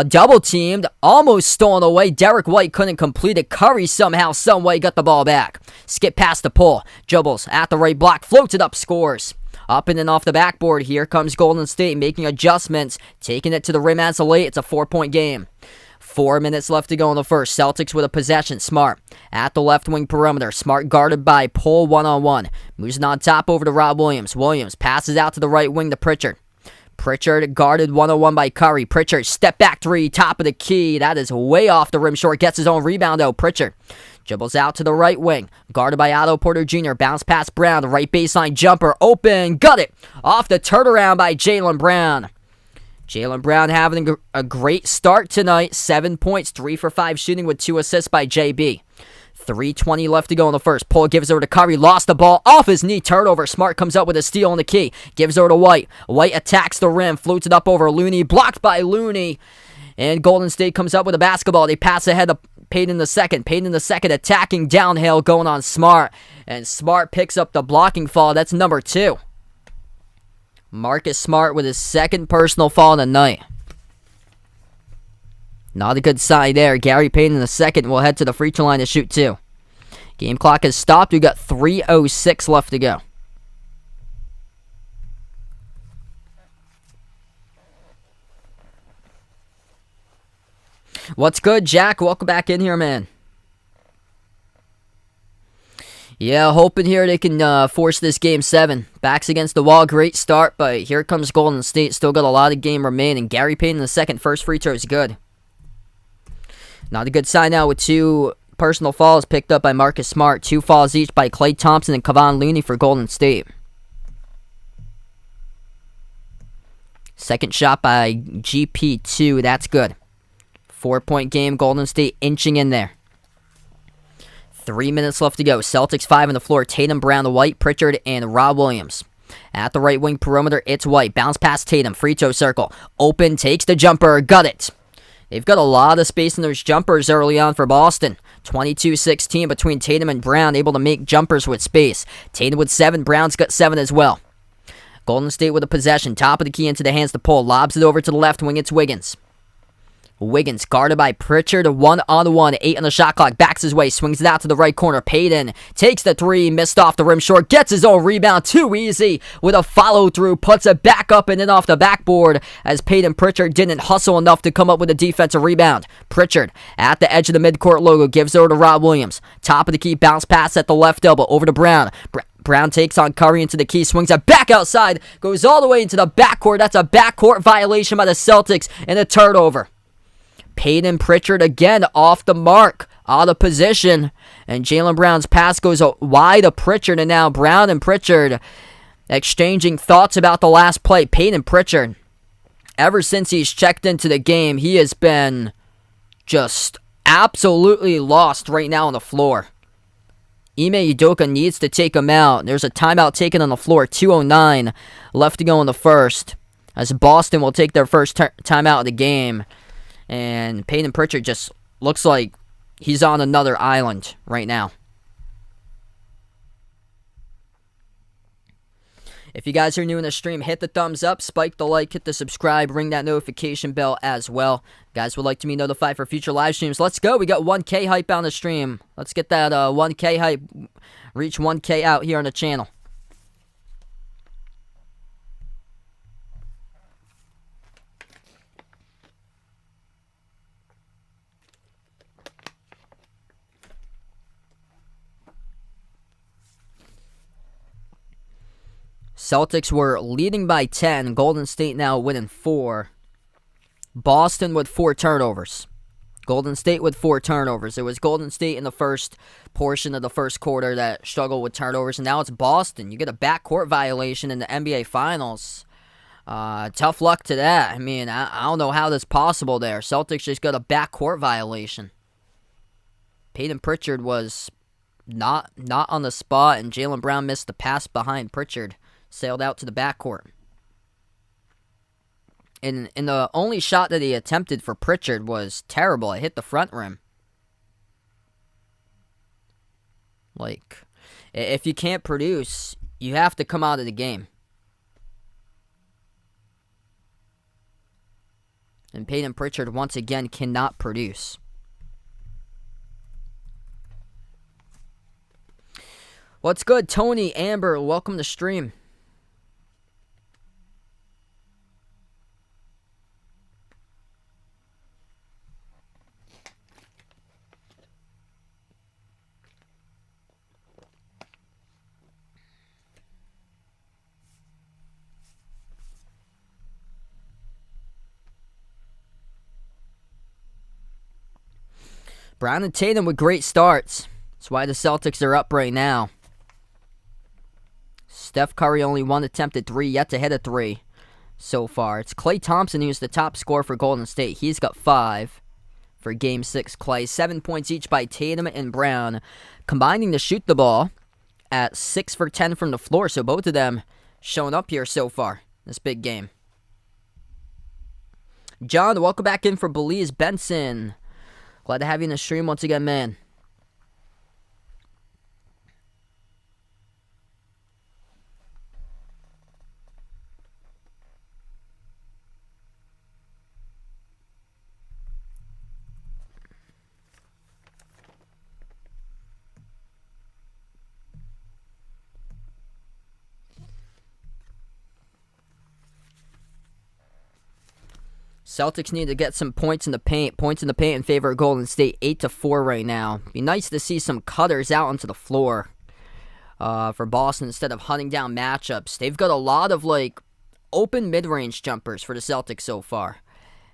Double teamed. Almost stolen away. Derek White couldn't complete it. Curry somehow, someway got the ball back. Skip past the Poole. Dribbles at the right block. Floats it up. Scores. Up and then off the backboard. Here comes Golden State making adjustments. Taking it to the rim as of late. It's a 4-point game. 4 minutes left to go in the first. Celtics with a possession. Smart at the left wing perimeter. Smart guarded by Poole 1-on-1. Moves it on top over to Rob Williams. Williams passes out to the right wing to Pritchard. Pritchard guarded 1-on-1 by Curry. Pritchard step back 3, top of the key. That is way off the rim short. Gets his own rebound though. Pritchard dribbles out to the right wing. Guarded by Otto Porter Jr. Bounce pass Brown. The right baseline jumper. Open. Got it. Off the turnaround by Jaylen Brown. Jaylen Brown having a great start tonight. 7 points. 3 for 5 shooting with 2 assists by JB. 3:20 left to go in the first. Poole gives over to Curry. Lost the ball off his knee. Turnover. Smart comes up with a steal on the key. Gives over to White. White attacks the rim. Floats it up over Looney. Blocked by Looney. And Golden State comes up with a basketball. They pass ahead to Payton in the second. Payton in the second attacking downhill going on Smart. And Smart picks up the blocking foul. That's number 2. Marcus Smart with his second personal foul of the night. Not a good sign there. Gary Payton in the second will head to the free throw line to shoot 2. Game clock has stopped. We've got 3:06 left to go. What's good, Jack? Welcome back in here, man. Yeah, hoping here they can force this game 7. Backs against the wall. Great start, but here comes Golden State. Still got a lot of game remaining. Gary Payton in the second. First free throw is good. Not a good sign now with 2 personal fouls picked up by Marcus Smart. 2 fouls each by Klay Thompson and Kevon Looney for Golden State. Second shot by GP2. That's good. 4-point game. Golden State inching in there. 3 minutes left to go. Celtics 5 on the floor. Tatum, Brown, White, Pritchard, and Rob Williams. At the right wing perimeter, it's White. Bounce past Tatum. Free throw circle. Open. Takes the jumper. Got it. They've got a lot of space in those jumpers early on for Boston. 22-16 between Tatum and Brown, able to make jumpers with space. Tatum with 7, Brown's got 7 as well. Golden State with a possession, top of the key into the hands to pull, lobs it over to the left wing, it's Wiggins. Wiggins guarded by Pritchard, 1-on-1, 8 on the shot clock, backs his way, swings it out to the right corner. Payton takes the 3, missed off the rim short, gets his own rebound, too easy with a follow through, puts it back up and in off the backboard as Payton Pritchard didn't hustle enough to come up with a defensive rebound. Pritchard at the edge of the midcourt logo, gives over to Rob Williams. Top of the key, bounce pass at the left elbow, over to Brown. Brown takes on Curry into the key, swings it back outside, goes all the way into the backcourt. That's a backcourt violation by the Celtics and a turnover. Payton Pritchard again off the mark, out of position, and Jaylen Brown's pass goes wide to Pritchard, and now Brown and Pritchard exchanging thoughts about the last play. Payton Pritchard, ever since he's checked into the game, he has been just absolutely lost right now on the floor. Ime Udoka needs to take him out. There's a timeout taken on the floor, 2:09 left to go in the first, as Boston will take their first timeout of the game. And Payton Pritchard just looks like he's on another island right now. If you guys are new in the stream, hit the thumbs up, spike the like, hit the subscribe, ring that notification bell as well. Guys would like to be notified for future live streams. Let's go. We got 1K hype on the stream. Let's get that 1K hype. Reach 1K out here on the channel. Celtics were leading by 10. Golden State now winning 4. Boston with 4 turnovers. Golden State with 4 turnovers. It was Golden State in the first portion of the first quarter that struggled with turnovers, and now it's Boston. You get a backcourt violation in the NBA Finals. Tough luck to that. I mean, I don't know how that's possible there. Celtics just got a backcourt violation. Payton Pritchard was not on the spot, and Jaylen Brown missed the pass behind Pritchard. Sailed out to the backcourt. And the only shot that he attempted for Pritchard was terrible. It hit the front rim. Like, if you can't produce, you have to come out of the game. And Payton Pritchard, once again, cannot produce. What's good, Tony, Amber? Welcome to stream. Brown and Tatum with great starts. That's why the Celtics are up right now. Steph Curry only 1 attempted 3, yet to hit a 3 so far. It's Klay Thompson who's the top scorer for Golden State. He's got 5 for Game 6. Klay, 7 points each by Tatum and Brown, combining to shoot the ball at 6 for 10 from the floor. So both of them showing up here so far, this big game. John, welcome back in for Belize Benson. Glad to have you in the stream once again, man. Celtics need to get some points in the paint. Points in the paint in favor of Golden State, 8-4 right now. Be nice to see some cutters out onto the floor for Boston instead of hunting down matchups. They've got a lot of open mid-range jumpers for the Celtics so far.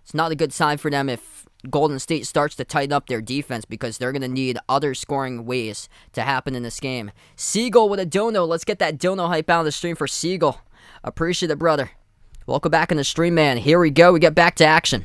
It's not a good sign for them if Golden State starts to tighten up their defense, because they're going to need other scoring ways to happen in this game. Siegel with a dono. Let's get that dono hype out on the stream for Siegel. Appreciate it, brother. Welcome back in the stream, man. Here we go. We get back to action.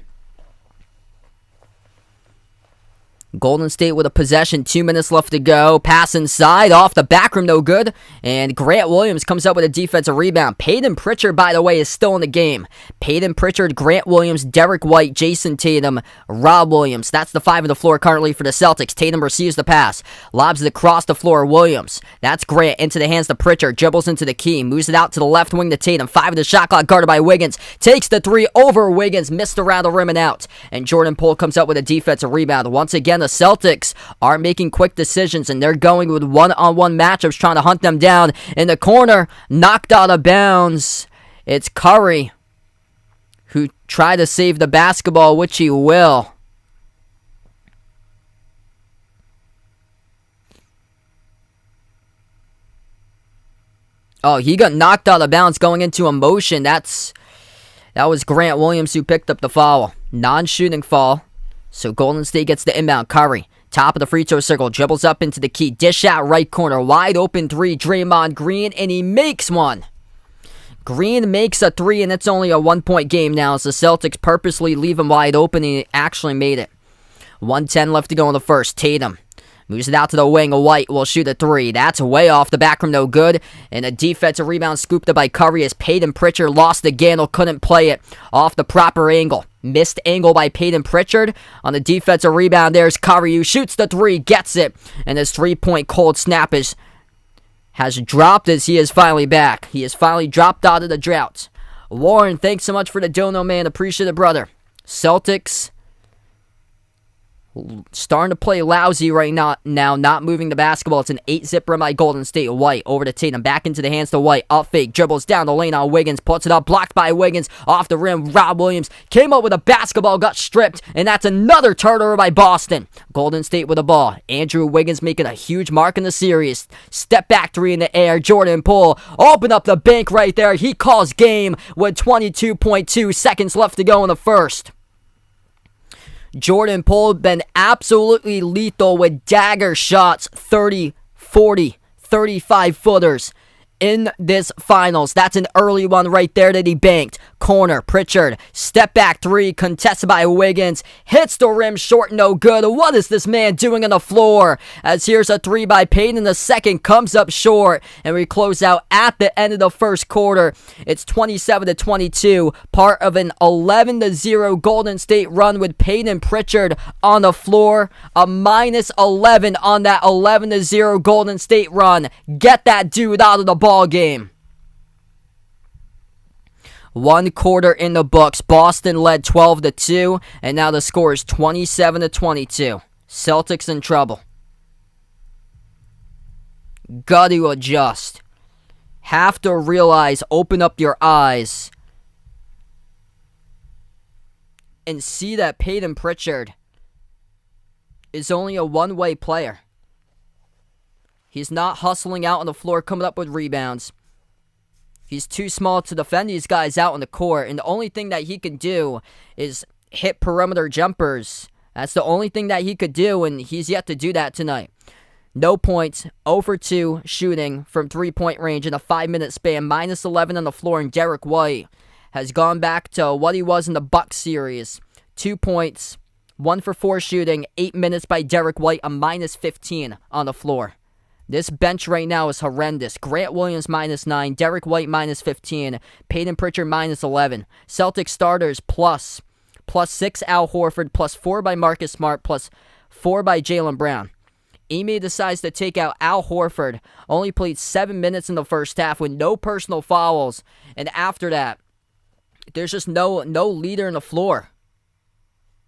Golden State with a possession, 2 minutes left to go. Pass inside, off the back rim, no good. And Grant Williams comes up with a defensive rebound. Peyton Pritchard, by the way, is still in the game. Peyton Pritchard, Grant Williams, Derek White, Jason Tatum, Rob Williams. That's the 5 on the floor currently for the Celtics. Tatum receives the pass, lobs it across the floor. Williams, that's Grant, into the hands of Pritchard, dribbles into the key, moves it out to the left wing to Tatum. 5 of the shot clock, guarded by Wiggins. Takes the 3 over Wiggins, missed around the rim and out. And Jordan Poole comes up with a defensive rebound. Once again, the Celtics are making quick decisions, and they're going with one-on-one matchups, trying to hunt them down. In the corner, knocked out of bounds. It's Curry, who tried to save the basketball, which he will. Oh, he got knocked out of bounds going into a motion. That was Grant Williams who picked up the foul. Non-shooting foul. So Golden State gets the inbound. Curry, top of the free throw circle, dribbles up into the key, dish out right corner, wide open 3, Draymond Green, and he makes one. Green makes a 3, and it's only a 1-point game now, as the Celtics purposely leave him wide open, and he actually made it. 1:10 left to go in the first. Tatum moves it out to the wing. White will shoot a 3. That's way off the back rim, no good. And a defensive rebound scooped up by Curry as Peyton Pritchard lost the handle, couldn't play it off the proper angle. Missed angle by Peyton Pritchard. On the defensive rebound, there's Curry, who shoots the 3, gets it. And his 3-point cold snap has dropped as he is finally back. He has finally dropped out of the drought. Warren, thanks so much for the dono, man. Appreciate it, brother. Celtics starting to play lousy right now, not moving the basketball. It's an 8-zip run by Golden State. White over to Tatum, back into the hands to White. Up fake, dribbles down the lane on Wiggins, puts it up, blocked by Wiggins, off the rim. Rob Williams came up with a basketball, got stripped, and that's another turnover by Boston. Golden State with the ball. Andrew Wiggins making a huge mark in the series. Step back 3 in the air. Jordan Poole open up the bank right there. He calls game with 22.2 seconds left to go in the first. Jordan Poole been absolutely lethal with dagger shots, 30, 40, 35 footers in this finals. That's an early one right there that he banked. Corner, Pritchard, step back 3, contested by Wiggins, hits the rim short, no good. What is this man doing on the floor? As here's a 3 by Payton, the second comes up short, and we close out at the end of the first quarter. It's 27-22, part of an 11-0 Golden State run with Payton Pritchard on the floor. A -11 on that 11-0 Golden State run. Get that dude out of the ball game. 1 quarter in the books. Boston led 12-2, and now the score is 27-22. Celtics in trouble. Got to adjust. Have to realize, open up your eyes, and see that Peyton Pritchard is only a one-way player. He's not hustling out on the floor, coming up with rebounds. He's too small to defend these guys out on the court, and the only thing that he can do is hit perimeter jumpers. That's the only thing that he could do, and he's yet to do that tonight. No points, 0 for 2 shooting from 3-point range in a 5-minute span, -11 on the floor, and Derek White has gone back to what he was in the Bucks series. 2 points, 1 for 4 shooting, 8 minutes by Derek White, a -15 on the floor. This bench right now is horrendous. Grant Williams -9, Derek White -15, Peyton Pritchard -11. Celtics starters plus 6 Al Horford, +4 by Marcus Smart, +4 by Jaylen Brown. Ime decides to take out Al Horford. Only played 7 minutes in the first half with no personal fouls. And after that, there's just no leader on the floor.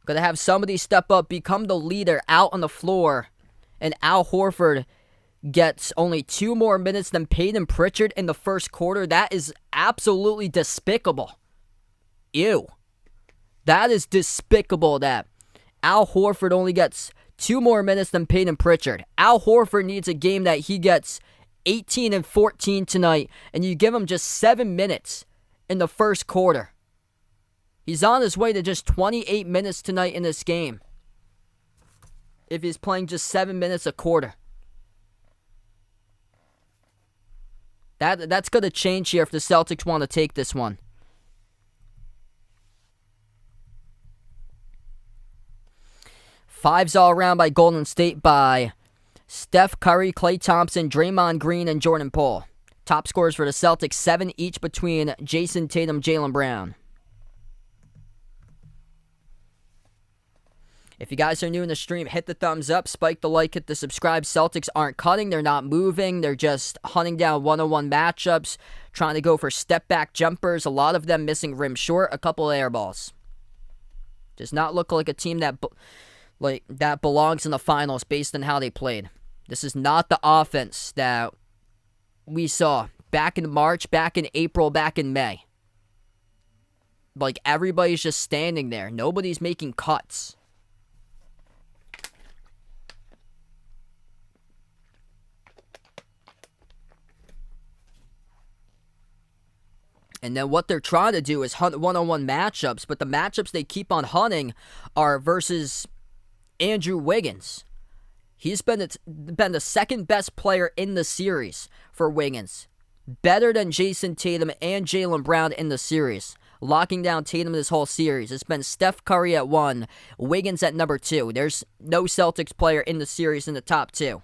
Gotta have somebody step up, become the leader out on the floor. And Al Horford gets only 2 more minutes than Peyton Pritchard in the first quarter. That is absolutely despicable. Ew. That is despicable that Al Horford only gets 2 more minutes than Peyton Pritchard. Al Horford needs a game that he gets 18 and 14 tonight, and you give him just 7 minutes in the first quarter. He's on his way to just 28 minutes tonight in this game, if he's playing just 7 minutes a quarter. That's going to change here if the Celtics want to take this one. Fives all around by Golden State by Steph Curry, Klay Thompson, Draymond Green, and Jordan Poole. Top scorers for the Celtics, 7 each between Jason Tatum, Jaylen Brown. If you guys are new in the stream, hit the thumbs up, spike the like, hit the subscribe. Celtics aren't cutting. They're not moving. They're just hunting down one-on-one matchups, trying to go for step-back jumpers. A lot of them missing rim short, a couple of air balls. Does not look like a team that belongs in the finals based on how they played. This is not the offense that we saw back in March, back in April, back in May. Like, everybody's just standing there. Nobody's making cuts. And then what they're trying to do is hunt one-on-one matchups, but the matchups they keep on hunting are versus Andrew Wiggins. He's been the second best player in the series for Wiggins. Better than Jason Tatum and Jaylen Brown in the series. Locking down Tatum this whole series. It's been Steph Curry at 1, Wiggins at number 2. There's no Celtics player in the series in the top 2.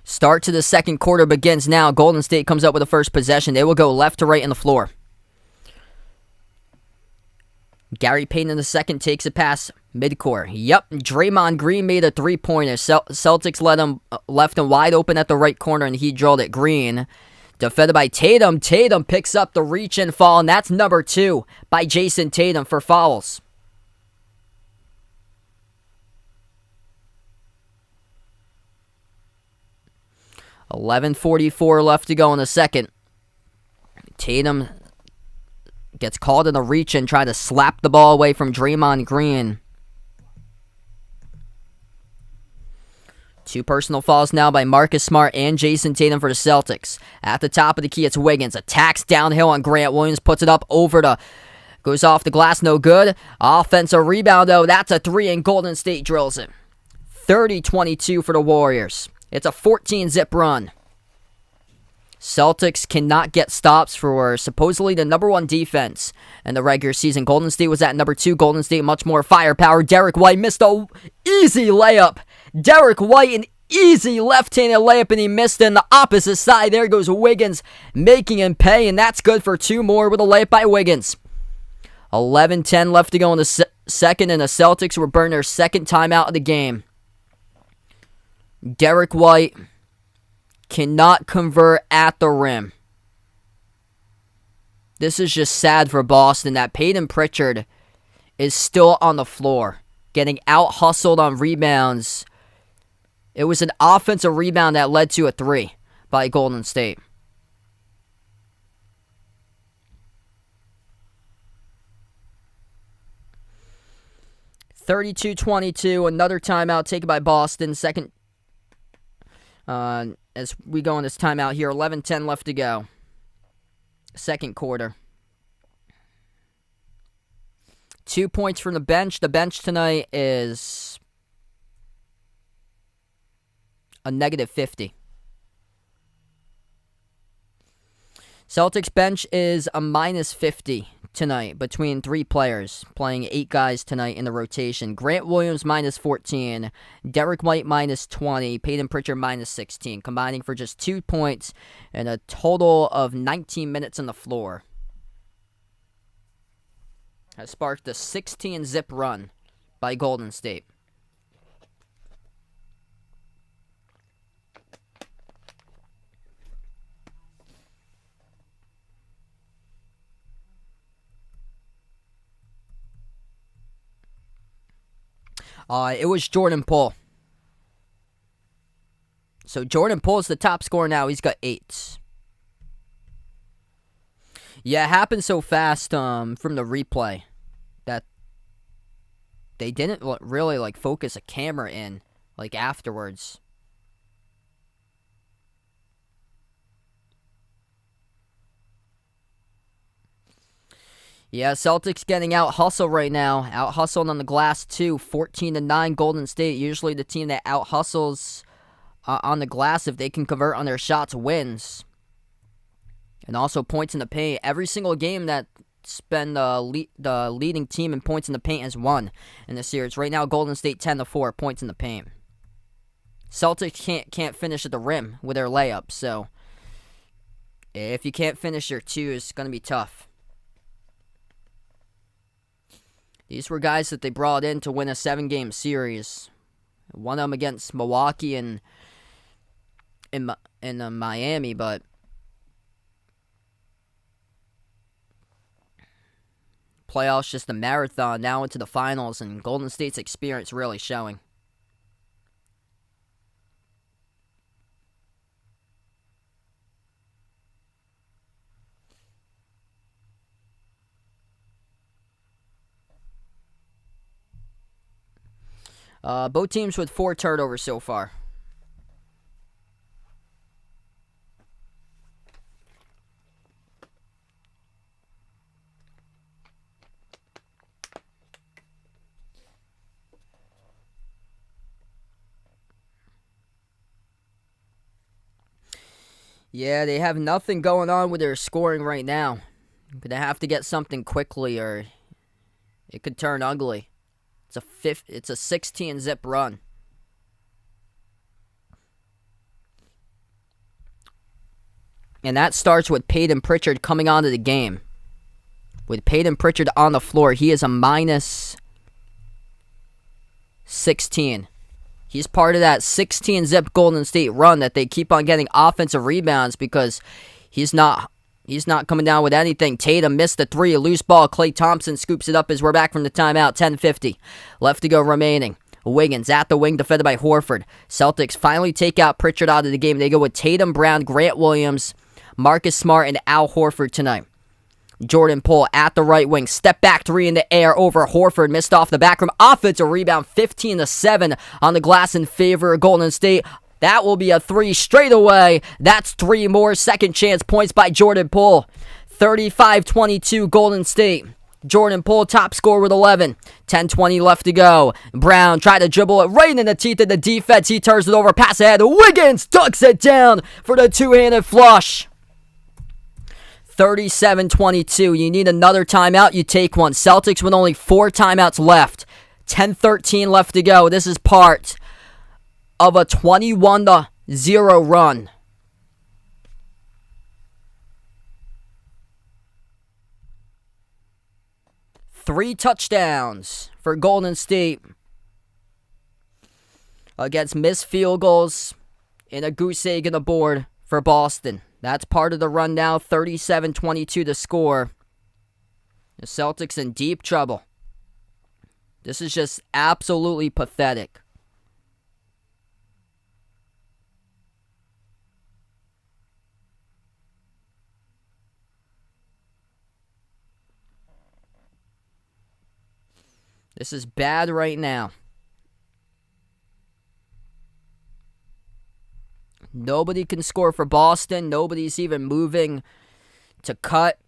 Start to the second quarter begins now. Golden State comes up with the first possession. They will go left to right in the floor. Gary Payton in the second takes a pass midcourt. Yep, Draymond Green made a three-pointer. Celtics left him wide open at the right corner, and he drilled it. Green, defended by Tatum. Tatum picks up the reach and fall, and that's number 2 by Jason Tatum for fouls. $11:44 left to go in the second. Tatum gets called in the reach and tried to slap the ball away from Draymond Green. 2 personal fouls now by Marcus Smart and Jason Tatum for the Celtics. At the top of the key, it's Wiggins. Attacks downhill on Grant Williams. Puts it up goes off the glass, no good. Offensive rebound, though. That's a 3, and Golden State drills it. 30-22 for the Warriors. It's a 14-zip run. Celtics cannot get stops for supposedly the number 1 defense in the regular season. Golden State was at number 2. Golden State much more firepower. Derek White missed a easy layup. Derek White, an easy left-handed layup, and he missed it in the opposite side. There goes Wiggins, making him pay, and that's good for 2 more with a layup by Wiggins. 11:10 left to go in the second, and the Celtics will burn their second timeout of the game. Derek White cannot convert at the rim. This is just sad for Boston that Peyton Pritchard is still on the floor, getting out-hustled on rebounds. It was an offensive rebound that led to a 3 by Golden State. (32-22), another timeout taken by Boston. Second, as we go on this timeout here, 11:10 left to go. Second quarter. 2 points from the bench. The bench tonight is a -50. Celtics bench is a -50 tonight between 3 players, playing 8 guys tonight in the rotation. Grant Williams -14, Derek White -20, Peyton Pritchard -16, combining for just 2 points and a total of 19 minutes on the floor. Has sparked a 16-zip run by Golden State. It was Jordan Poole. So Jordan Poole is the top scorer now. He's got 8. Yeah, it happened so fast from the replay that they didn't really focus a camera in afterwards. Yeah, Celtics getting out-hustled right now. Out-hustled on the glass, too. 14-9 Golden State. Usually the team that out-hustles on the glass, if they can convert on their shots, wins. And also points in the paint. Every single game that's been the leading team in points in the paint has won in the series. Right now, Golden State 10-4 points in the paint. Celtics can't finish at the rim with their layups, so if you can't finish your two, it's going to be tough. These were guys that they brought in to win a 7-game series. One of them against Milwaukee and in Miami, but playoffs just a marathon now into the finals, and Golden State's experience really showing. Both teams with 4 turnovers so far. Yeah, they have nothing going on with their scoring right now. Gonna have to get something quickly, or it could turn ugly. It's a 16-zip run. And that starts with Tatum Pritchard coming onto the game. With Tatum Pritchard on the floor, he is a minus 16. He's part of that 16-zip Golden State run that they keep on getting offensive rebounds because he's not coming down with anything. Tatum missed the 3, a loose ball. Klay Thompson scoops it up as we're back from the timeout. 10:50 left to go remaining. Wiggins at the wing, defended by Horford. Celtics finally take out Pritchard out of the game. They go with Tatum, Brown, Grant Williams, Marcus Smart, and Al Horford tonight. Jordan Poole at the right wing. Step back 3 in the air over Horford. Missed off the back rim. Offensive rebound 15-7 on the glass in favor of Golden State. That will be a 3 straight away. That's 3 more second chance points by Jordan Poole. 35-22 Golden State. Jordan Poole top scorer with 11. 10:20 left to go. Brown tried to dribble it right in the teeth of the defense. He turns it over. Pass ahead. Wiggins ducks it down for the two-handed flush. 37-22. You need another timeout, you take one. Celtics with only 4 timeouts left. 10:13 left to go. This is part of a 21-0 run. Three touchdowns for Golden State against missed field goals and a goose egg on the board for Boston. That's part of the run now. 37-22 to score. The Celtics in deep trouble. This is just absolutely pathetic. This is bad right now. Nobody can score for Boston. Nobody's even moving to cut.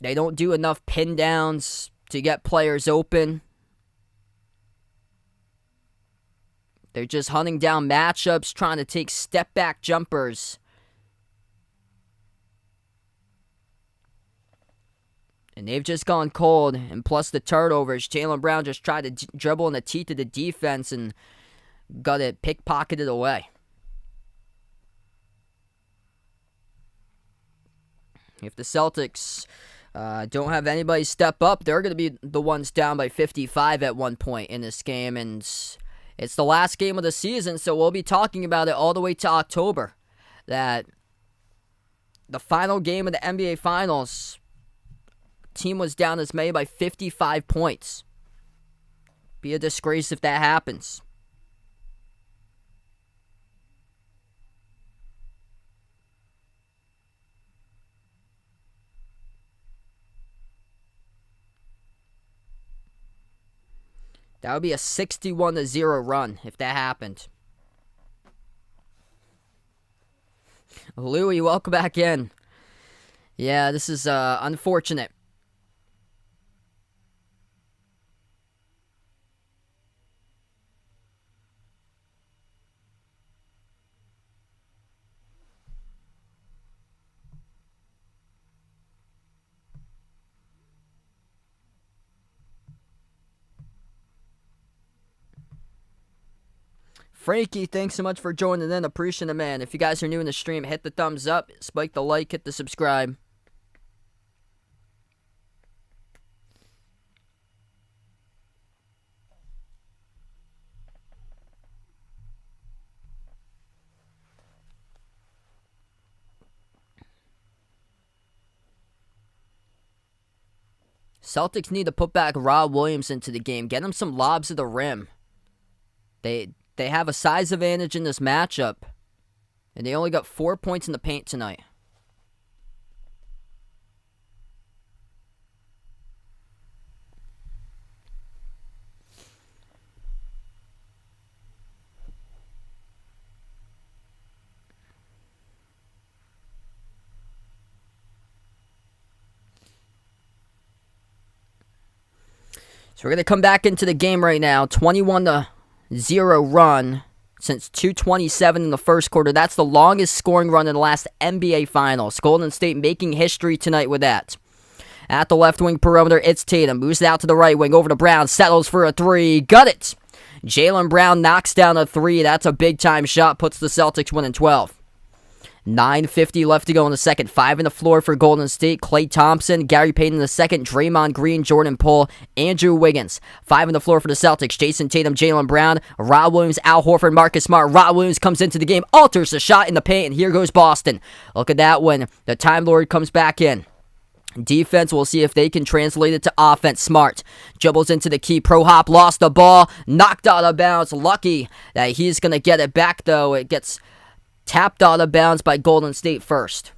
They don't do enough pin downs to get players open. They're just hunting down matchups, trying to take step-back jumpers. And they've just gone cold. And plus the turnovers. Jaylen Brown just tried to dribble in the teeth of the defense and got it pickpocketed away. If the Celtics don't have anybody step up, they're going to be the ones down by 55 at one point in this game. And it's the last game of the season, so we'll be talking about it all the way to October. That the final game of the NBA Finals, team was down as many by 55 points. Be a disgrace if that happens. That would be a 61-0 run if that happened. Louie, welcome back in. Yeah, this is unfortunate. Frankie, thanks so much for joining in. Appreciate it, man. If you guys are new in the stream, hit the thumbs up, spike the like, hit the subscribe. Celtics need to put back Rob Williams into the game. Get him some lobs at the rim. They have a size advantage in this matchup. And they only got 4 points in the paint tonight. So we're going to come back into the game right now. 21-0 run since 2:27 in the first quarter. That's the longest scoring run in the last NBA Finals. Golden State making history tonight with that. At the left wing perimeter, it's Tatum. Moves it out to the right wing, over to Brown. Settles for a three. Got it! Jaylen Brown knocks down a three. That's a big-time shot. Puts the Celtics winning 12. 9:50 left to go in the second. 5 in the floor for Golden State. Klay Thompson, Gary Payton in the second. Draymond Green, Jordan Poole, Andrew Wiggins. 5 in the floor for the Celtics. Jason Tatum, Jaylen Brown, Rob Williams, Al Horford, Marcus Smart. Rob Williams comes into the game, alters the shot in the paint, and here goes Boston. Look at that when the Time Lord comes back in. Defense, we'll see if they can translate it to offense. Smart dribbles into the key. Pro hop, lost the ball, knocked out of bounds. Lucky that he's going to get it back, though. It gets tapped out of bounds by Golden State first.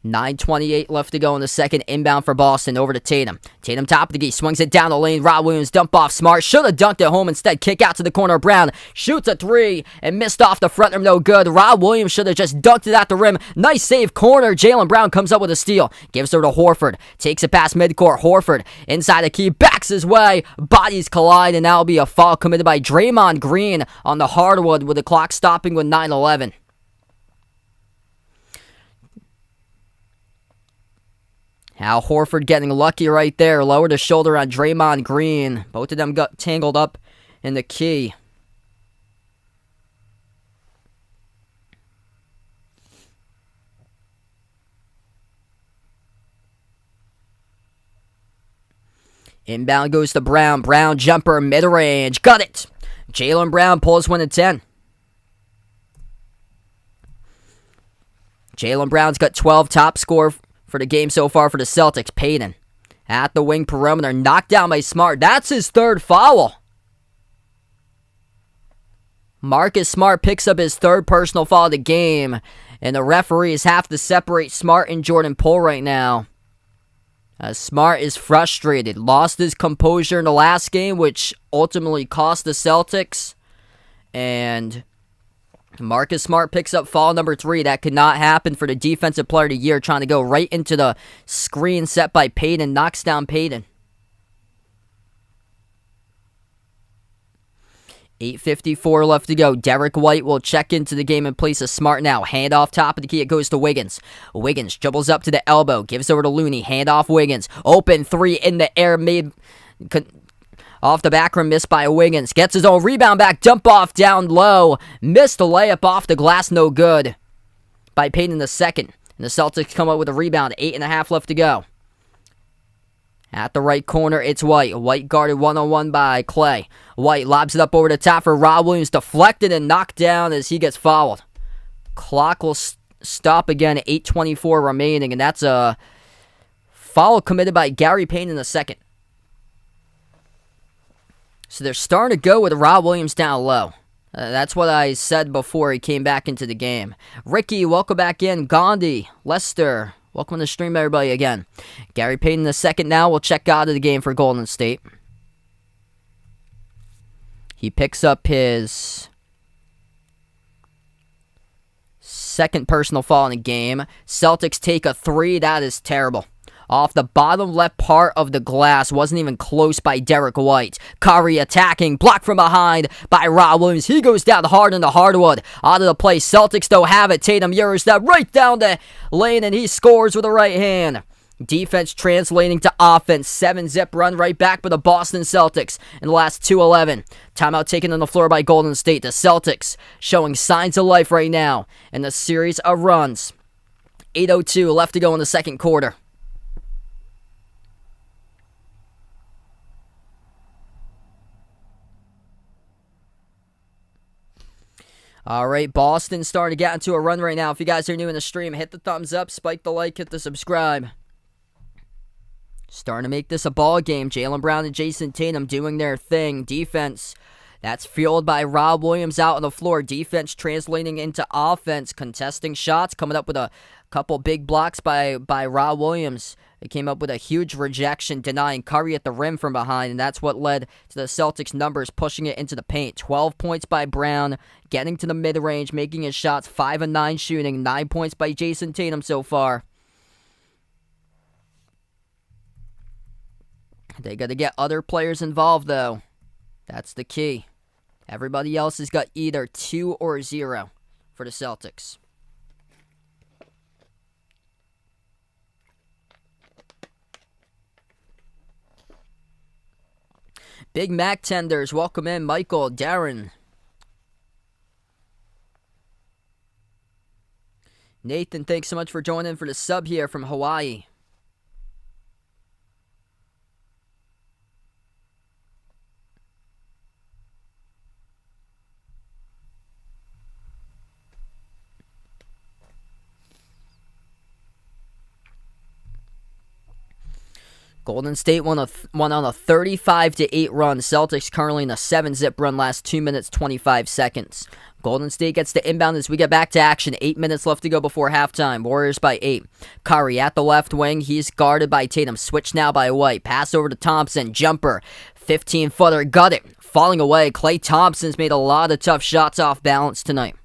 9:28 left to go in the second. Inbound for Boston. Over to Tatum. Tatum top of the key. Swings it down the lane. Rob Williams dump off Smart. Should have dunked it home instead. Kick out to the corner. Brown shoots a three and missed off the front rim. No good. Rob Williams should have just dunked it at the rim. Nice save. Corner. Jaylen Brown comes up with a steal. Gives her to Horford. Takes it past midcourt. Horford inside the key. Backs his way. Bodies collide. And that'll be a foul committed by Draymond Green on the hardwood with the clock stopping with 9:11. Al Horford getting lucky right there. Lowered his shoulder on Draymond Green. Both of them got tangled up in the key. Inbound goes to Brown. Brown jumper, mid-range. Got it! Jaylen Brown pulls one at 10. Jaylen Brown's got 12, top score for the game so far for the Celtics. Payton at the wing perimeter, knocked down by Smart. That's his third foul. Marcus Smart picks up his third personal foul of the game, and the referees have to separate Smart and Jordan Poole right now. Smart is frustrated. Lost his composure in the last game, which ultimately cost the Celtics. And Marcus Smart picks up foul number 3. That could not happen for the defensive player of the year, trying to go right into the screen set by Payton. Knocks down Payton. 8:54 left to go. Derek White will check into the game in place of Smart now. Hand off top of the key. It goes to Wiggins. Wiggins dribbles up to the elbow. Gives over to Looney. Hand off Wiggins. Open 3 in the air. Made off the back rim, missed by Wiggins. Gets his own rebound back. Dump off down low. Missed a layup off the glass. No good by Payton in the second. And the Celtics come up with a rebound. 8.5 left to go. At the right corner, it's White. White guarded one-on-one by Klay. White lobs it up over the top for Rob Williams. Deflected and knocked down as he gets fouled. Clock will stop again at 8:24 remaining. And that's a foul committed by Gary Payton in the second. So they're starting to go with Rob Williams down low. That's what I said before he came back into the game. Ricky, welcome back in. Gandhi, Lester, welcome to the stream, everybody, again. Gary Payton in the second now will check out of the game for Golden State. He picks up his second personal foul in the game. Celtics take a 3. That is terrible. Off the bottom left part of the glass. Wasn't even close by Derek White. Curry attacking. Blocked from behind by Rob Williams. He goes down hard in the hardwood. Out of the play. Celtics don't have it. Tatum Eurostep right down the lane, and he scores with the right hand. Defense translating to offense. 7-zip run right back by the Boston Celtics in the last 2:11. Timeout taken on the floor by Golden State. The Celtics showing signs of life right now in the series of runs. 8:02 left to go in the second quarter. All right, Boston starting to get into a run right now. If you guys are new in the stream, hit the thumbs up, spike the like, hit the subscribe. Starting to make this a ball game. Jaylen Brown and Jason Tatum doing their thing. Defense, that's fueled by Rob Williams out on the floor. Defense translating into offense, contesting shots, coming up with a couple big blocks by Rob Williams. They came up with a huge rejection, denying Curry at the rim from behind, and that's what led to the Celtics' numbers pushing it into the paint. 12 points by Brown, getting to the mid-range, making his shots, 5 of 9 shooting, 9 points by Jason Tatum so far. They got to get other players involved, though. That's the key. Everybody else has got either 2 or 0 for the Celtics. Big Mac tenders, welcome in, Michael, Darren. Nathan, thanks so much for joining for the sub here from Hawaii. Golden State won on a 35-8 run. Celtics currently in a 7-zip run, last 2 minutes, 25 seconds. Golden State gets the inbound as we get back to action. 8 minutes left to go before halftime. Warriors by 8. Curry at the left wing. He's guarded by Tatum. Switch now by White. Pass over to Thompson. Jumper. 15-footer. Got it. Falling away. Klay Thompson's made a lot of tough shots off balance tonight.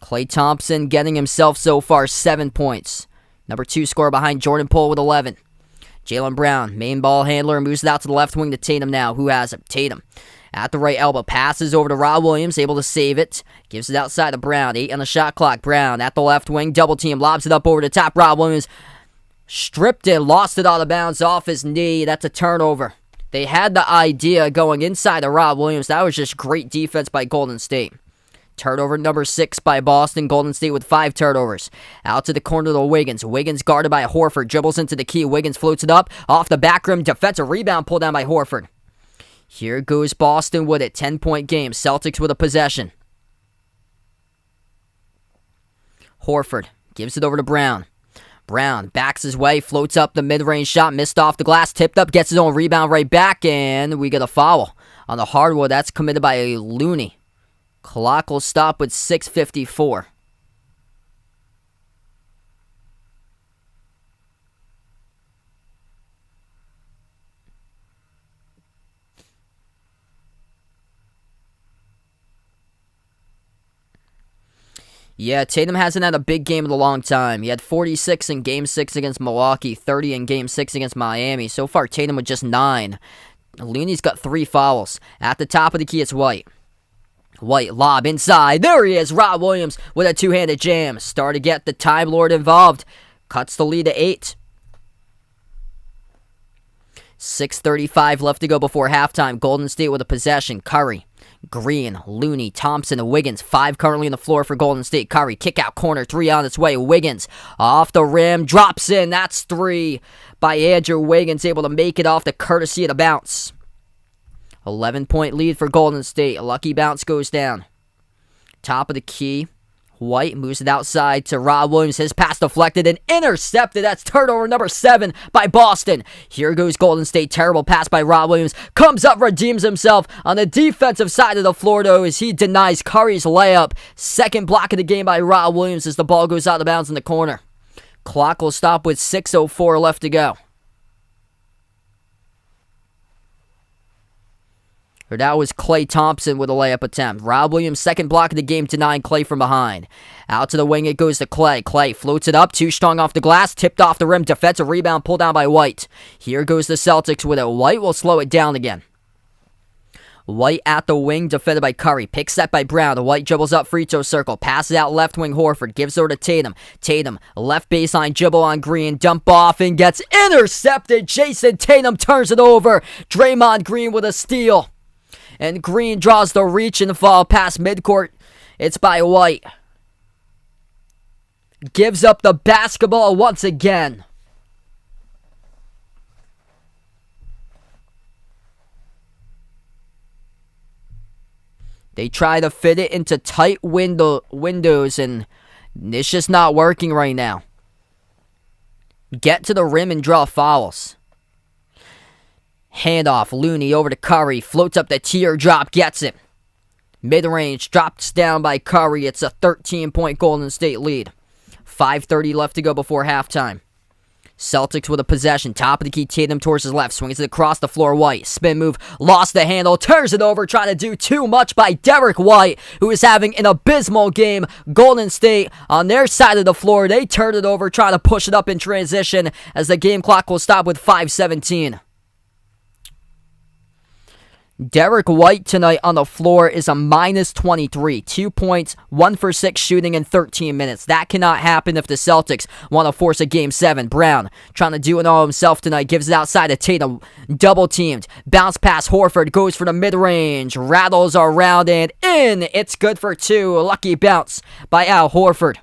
Klay Thompson getting himself so far 7 points. Number 2 scorer behind Jordan Poole with 11. Jaylen Brown, main ball handler, moves it out to the left wing to Tatum now. Who has it? Tatum. At the right elbow, passes over to Rob Williams, able to save it. Gives it outside to Brown. 8 on the shot clock. Brown at the left wing, double team, lobs it up over the top. Rob Williams stripped it, lost it out of bounds off his knee. That's a turnover. They had the idea going inside of Rob Williams. That was just great defense by Golden State. Turnover number 6 by Boston. Golden State with 5 turnovers. Out to the corner to Wiggins. Wiggins guarded by Horford. Dribbles into the key. Wiggins floats it up. Off the back rim. Defensive rebound pulled down by Horford. Here goes Boston with it. 10-point game. Celtics with a possession. Horford gives it over to Brown. Brown backs his way. Floats up the mid-range shot. Missed off the glass. Tipped up. Gets his own rebound right back. And we get a foul on the hardwood. That's committed by Looney. Clock will stop with 6:54. Yeah, Tatum hasn't had a big game in a long time. He had 46 in Game 6 against Milwaukee, 30 in Game 6 against Miami. So far, Tatum with just 9. Looney's got 3 fouls. At the top of the key, it's White. White lob inside. There he is. Rob Williams with a two-handed jam. Start to get the Time Lord involved. Cuts the lead to 8. 6:35 left to go before halftime. Golden State with a possession. Curry, Green, Looney, Thompson, and Wiggins. 5 currently on the floor for Golden State. Curry, kick out corner. 3 on its way. Wiggins off the rim. Drops in. That's 3 by Andrew Wiggins. Able to make it off the courtesy of the bounce. 11-point lead for Golden State. A lucky bounce goes down. Top of the key. White moves it outside to Rob Williams. His pass deflected and intercepted. That's turnover number 7 by Boston. Here goes Golden State. Terrible pass by Rob Williams. Comes up, redeems himself on the defensive side of the floor, though, as he denies Curry's layup. Second block of the game by Rob Williams as the ball goes out of bounds in the corner. Clock will stop with 6:04 left to go. That was Klay Thompson with a layup attempt. Rob Williams' second block of the game, denying Klay from behind. Out to the wing it goes to Klay. Klay floats it up, too strong off the glass, tipped off the rim, defensive rebound pulled down by White. Here goes the Celtics with it. White will slow it down again. White at the wing, defended by Curry. Pick set by Brown. White dribbles up free throw circle. Passes out left wing Horford. Gives over to Tatum. Tatum, left baseline dribble on Green. Dump off and gets intercepted. Jason Tatum turns it over. Draymond Green with a steal. And Green draws the reach and fall past midcourt. It's by White. Gives up the basketball once again. They try to fit it into tight windows, and it's just not working right now. Get to the rim and draw fouls. Handoff, Looney over to Curry. Floats up the teardrop, gets it. Mid-range, drops down by Curry. It's a 13-point Golden State lead. 5:30 left to go before halftime. Celtics with a possession. Top of the key, Tatum towards his left. Swings it across the floor, White. Spin move, lost the handle, turns it over, trying to do too much by Derek White, who is having an abysmal game. Golden State on their side of the floor. They turn it over, trying to push it up in transition as the game clock will stop with 5:17. Derek White tonight on the floor is a minus 23. 2 points, 1 for 6 shooting in 13 minutes. That cannot happen if the Celtics want to force a Game 7. Brown trying to do it all himself tonight. Gives it outside to Tatum. Double teamed. Bounce pass Horford. Goes for the mid-range. Rattles around and in. It's good for 2. A lucky bounce by Al Horford.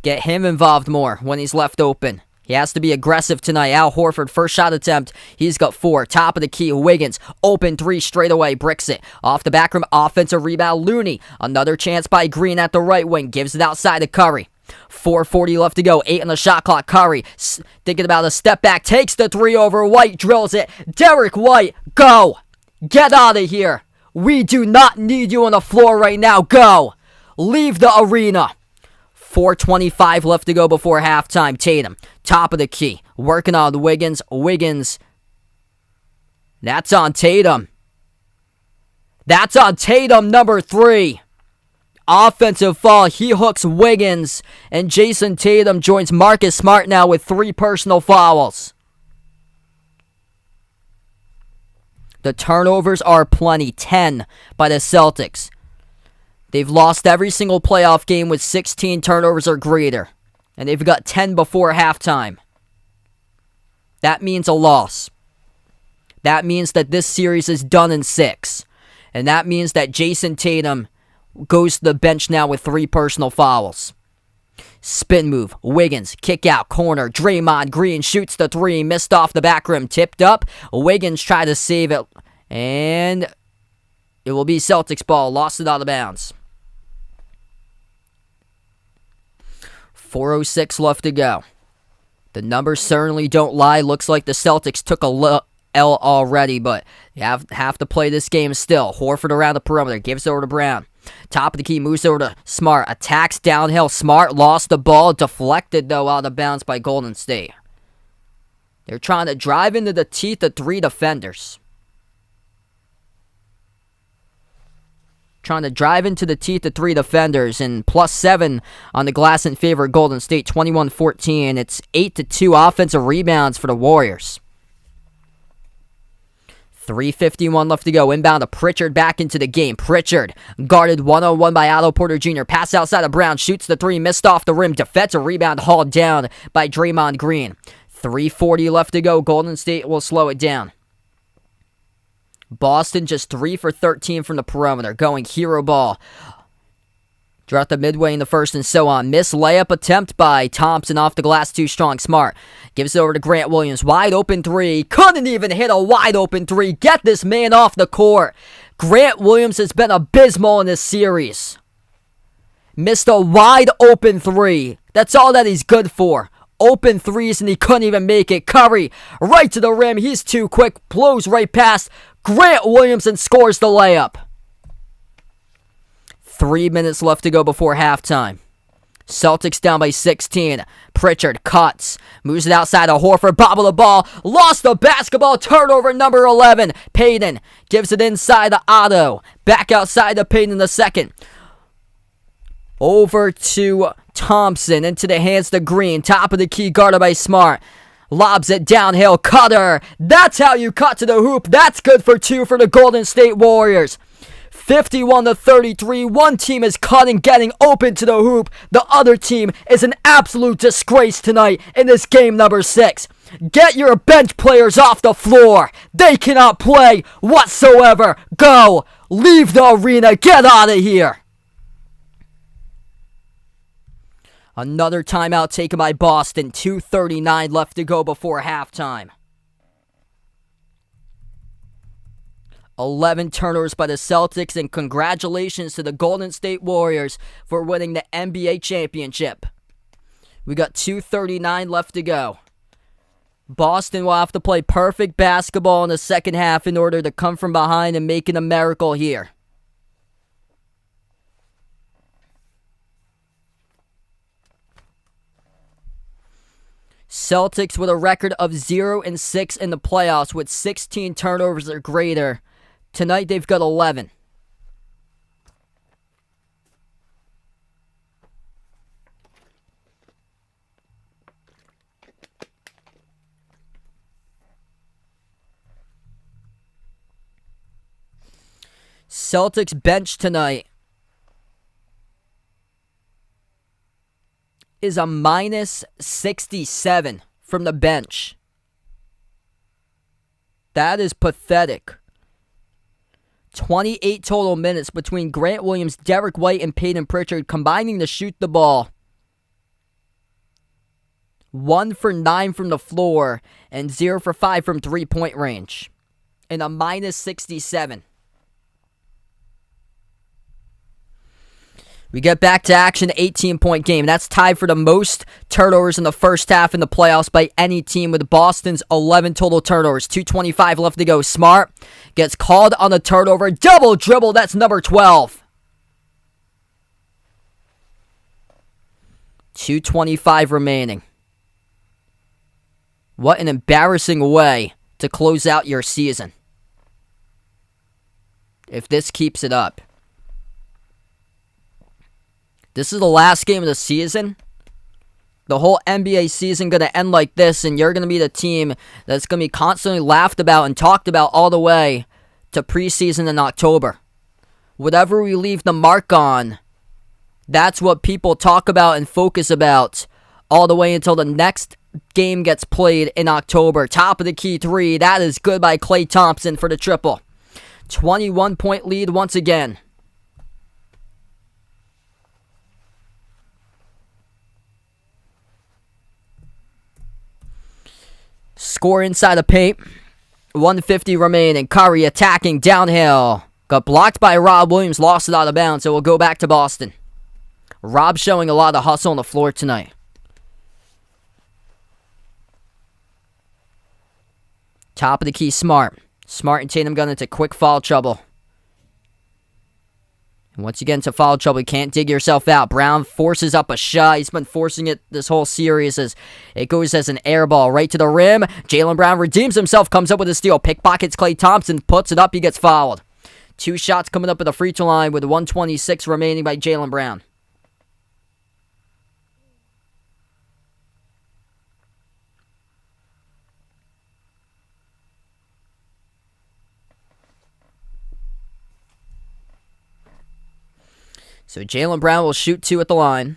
Get him involved more when he's left open. He has to be aggressive tonight. Al Horford, first shot attempt. He's got 4. Top of the key, Wiggins. Open 3 straight away. Bricks it. Off the back rim, offensive rebound, Looney. Another chance by Green at the right wing. Gives it outside to Curry. 4:40 left to go. 8 on the shot clock. Curry thinking about a step back. Takes the 3 over. White drills it. Derek White, go. Get out of here. We do not need you on the floor right now. Go. Leave the arena. 4:25 left to go before halftime. Tatum, top of the key, working on Wiggins. Wiggins, that's on Tatum. That's on Tatum, number 3. Offensive foul. He hooks Wiggins, and Jason Tatum joins Marcus Smart now with 3 personal fouls. The turnovers are plenty. 10 by the Celtics. They've lost every single playoff game with 16 turnovers or greater. And they've got 10 before halftime. That means a loss. That means that this series is done in 6. And that means that Jason Tatum goes to the bench now with 3 personal fouls. Spin move. Wiggins, kick out, corner. Draymond Green shoots the 3. Missed off the back rim. Tipped up. Wiggins tried to save it. And it will be Celtics ball. Lost it out of bounds. 4:06 left to go. The numbers certainly don't lie. Looks like the Celtics took a L already, but you have to play this game still. Horford around the perimeter. Gives it over to Brown. Top of the key. Moves over to Smart. Attacks downhill. Smart lost the ball. Deflected, though, out of bounds by Golden State. They're trying to drive into the teeth of 3 defenders. Trying to drive into the teeth of 3 defenders, and +7 on the glass in favor of Golden State, 21-14. It's 8-2 offensive rebounds for the Warriors. 3:51 left to go. Inbound to Pritchard back into the game. Pritchard guarded 1-on-1 by Otto Porter Jr. Pass outside of Brown. Shoots the 3. Missed off the rim. Defensive rebound hauled down by Draymond Green. 3:40 left to go. Golden State will slow it down. Boston just 3 for 13 from the perimeter. Going hero ball. Throughout the midway in the first and so on. Missed layup attempt by Thompson off the glass. Too strong. Smart gives it over to Grant Williams. Wide open 3. Couldn't even hit a wide open 3. Get this man off the court. Grant Williams has been abysmal in this series. Missed a wide open 3. That's all that he's good for. Open 3s and he couldn't even make it. Curry right to the rim. He's too quick. Blows right past Grant Williams and scores the layup. 3 minutes left to go before halftime. Celtics down by 16. Pritchard cuts. Moves it outside of Horford. Bobble the ball. Lost the basketball. Turnover number 11. Payton gives it inside to Otto. Back outside to Payton in the second. Over to Thompson. Into the hands to Green. Top of the key guarded by Smart. Lobs it downhill. Cutter. That's how you cut to the hoop. That's good for 2 for the Golden State Warriors. 51-33. One team is cutting, getting open to the hoop. The other team is an absolute disgrace tonight in this game number 6. Get your bench players off the floor. They cannot play whatsoever. Go. Leave the arena. Get out of here. Another timeout taken by Boston. 2:39 left to go before halftime. 11 turnovers by the Celtics, and congratulations to the Golden State Warriors for winning the NBA championship. We got 2:39 left to go. Boston will have to play perfect basketball in the second half in order to come from behind and make it a miracle here. Celtics with a record of 0-6 in the playoffs with 16 turnovers or greater. Tonight they've got 11. Celtics bench tonight is a minus 67 from the bench. That is pathetic. 28 total minutes between Grant Williams, Derek White, and Peyton Pritchard combining to shoot the ball. 1 for 9 from the floor and 0 for 5 from three-point range. And a minus 67. We get back to action, 18-point game. That's tied for the most turnovers in the first half in the playoffs by any team with Boston's 11 total turnovers. 2:25 left to go. Smart gets called on the turnover. Double dribble, that's number 12. 2:25 remaining. What an embarrassing way to close out your season. If this keeps it up. This is the last game of the season. The whole NBA season going to end like this, and you're going to be the team that's going to be constantly laughed about and talked about all the way to preseason in October. Whatever we leave the mark on, that's what people talk about and focus about all the way until the next game gets played in October. Top of the key 3. That is good by Klay Thompson for the triple. 21-point lead once again. Score inside the paint. 1:50 remaining. Curry attacking downhill. Got blocked by Rob Williams. Lost it out of bounds. So we'll go back to Boston. Rob showing a lot of hustle on the floor tonight. Top of the key, Smart. Smart and Tatum got into quick foul trouble. And once you get into foul trouble, you can't dig yourself out. Brown forces up a shot. He's been forcing it this whole series as it goes as an air ball right to the rim. Jaylen Brown redeems himself, comes up with a steal. Pickpockets Klay Thompson, puts it up, he gets fouled. 2 shots coming up at the free throw line with 1:26 remaining by Jaylen Brown. So Jaylen Brown will shoot 2 at the line.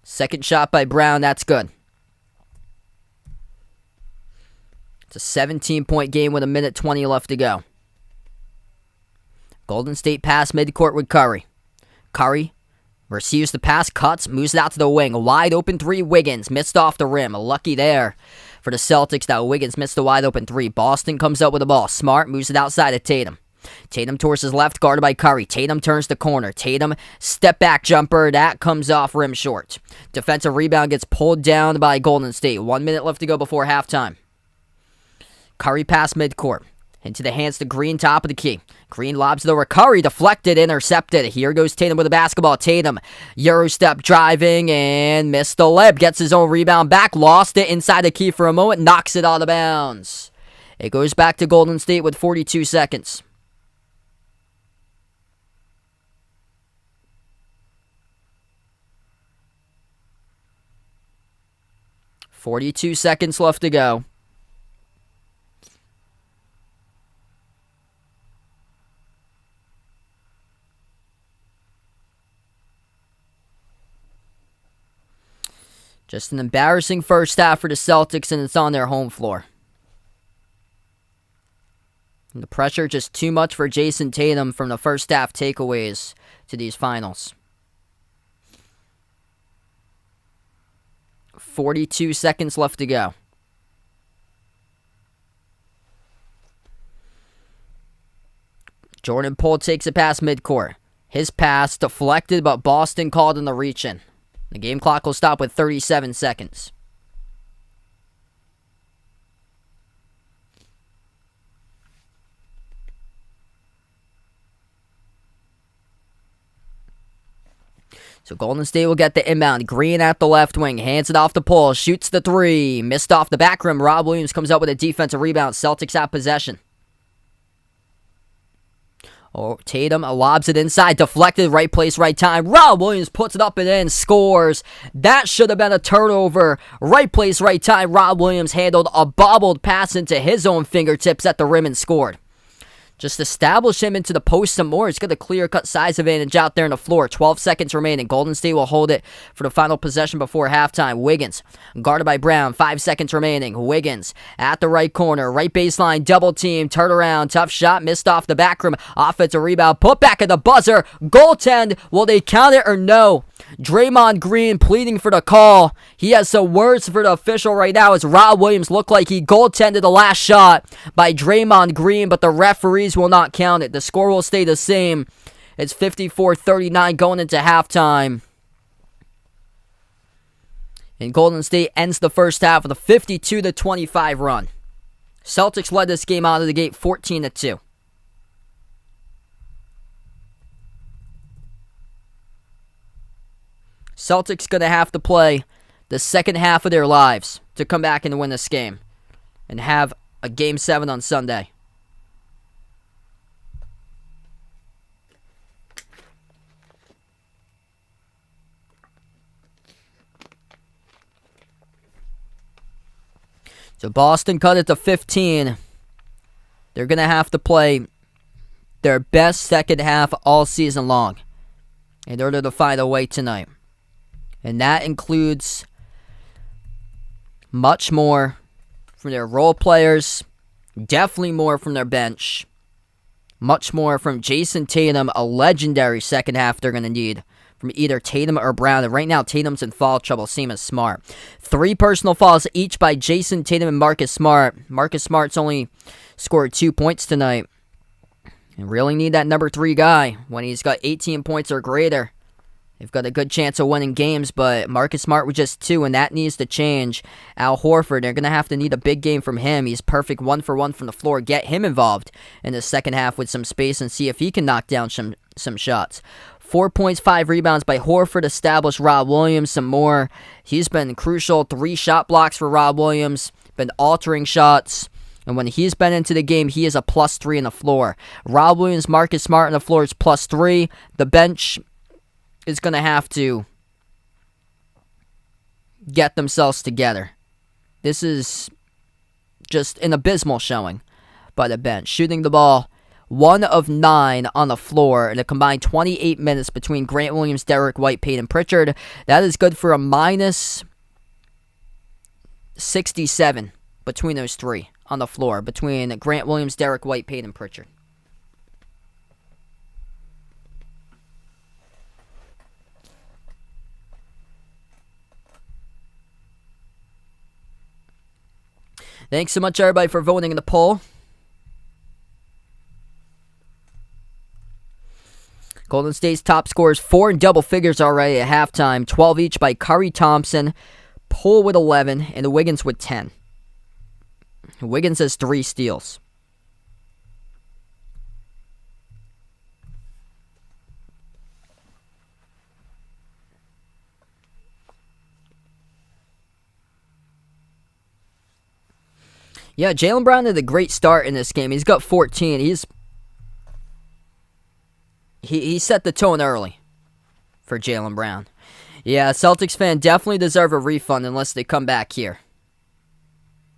Second shot by Brown, that's good. It's a 17-point game with 1:20 left to go. Golden State pass midcourt with Curry. Curry receives the pass, cuts, moves it out to the wing. Wide open 3, Wiggins. Missed off the rim. Lucky there for the Celtics that Wiggins missed the wide open 3. Boston comes up with the ball. Smart moves it outside of Tatum. Tatum towards his left, guarded by Curry. Tatum turns the corner. Tatum, step back jumper. That comes off rim short. Defensive rebound gets pulled down by Golden State. 1 minute left to go before halftime. Curry pass midcourt. Into the hands to Green, top of the key. Green lobs the recovery, deflected, intercepted. Here goes Tatum with the basketball. Tatum, Euro step driving and missed the lip. Gets his own rebound back, lost it inside the key for a moment, knocks it out of bounds. It goes back to Golden State with 42 seconds. .42 seconds left to go. Just an embarrassing first half for the Celtics, and it's on their home floor. And the pressure just too much for Jason Tatum from the first half takeaways to these finals. 42 seconds left to go. Jordan Poole takes it past midcourt. His pass deflected, but Boston called in the reach-in. The game clock will stop with 37 seconds. So Golden State will get the inbound. Green at the left wing. Hands it off to Poole. Shoots the three. Missed off the back rim. Rob Williams comes up with a defensive rebound. Celtics have possession. Oh, Tatum lobs it inside. Deflected. Right place, right time. Rob Williams puts it up and in. Scores. That should have been a turnover. Right place, right time. Rob Williams handled a bobbled pass into his own fingertips at the rim and scored. Just establish him into the post some more. He's got a clear-cut size advantage out there on the floor. 12 seconds remaining. Golden State will hold it for the final possession before halftime. Wiggins, guarded by Brown. 5 seconds remaining. Wiggins at the right corner. Right baseline, double team. Turn around. Tough shot. Missed off the back rim. Offensive rebound. Put back at the buzzer. Goaltend. Will they count it or no? Draymond Green pleading for the call. He has some words for the official right now as Rob Williams looked like he goaltended the last shot by Draymond Green, but the referees will not count it. The score will stay the same. It's 54-39 going into halftime. And Golden State ends the first half with a 52-25 run. Celtics led this game out of the gate 14-2. Celtics going to have to play the second half of their lives to come back and win this game and have a Game 7 on Sunday. So Boston cut it to 15. They're going to have to play their best second half all season long in order to find a way tonight. And that includes much more from their role players, definitely more from their bench, much more from Jason Tatum, a legendary second half they're going to need from either Tatum or Brown. And right now, Tatum's in foul trouble, same as Smart. 3 personal fouls each by Jason Tatum and Marcus Smart. Marcus Smart's only scored 2 points tonight. And really need that number 3 guy when he's got 18 points or greater. They've got a good chance of winning games, but Marcus Smart with just 2, and that needs to change. Al Horford, they're going to have to need a big game from him. He's perfect 1-for-1 from the floor. Get him involved in the second half with some space and see if he can knock down some shots. 4 points, 5 rebounds by Horford. Establish Rob Williams some more. He's been crucial. 3 shot blocks for Rob Williams. Been altering shots. And when he's been into the game, he is a +3 on the floor. Rob Williams, Marcus Smart on the floor is +3. The bench is going to have to get themselves together. This is just an abysmal showing by the bench. Shooting the ball 1 of 9 on the floor in a combined 28 minutes between Grant Williams, Derek White, Peyton Pritchard. That is good for a -67 between those 3 on the floor, between Grant Williams, Derek White, Peyton Pritchard. Thanks so much, everybody, for voting in the poll. Golden State's top scorers, 4 in double figures already at halftime. 12 each by Curry, Thompson, Poole with 11, and Wiggins with 10. Wiggins has 3 steals. Yeah, Jaylen Brown had a great start in this game. He's got 14. He set the tone early for Jaylen Brown. Yeah, Celtics fan definitely deserve a refund unless they come back here.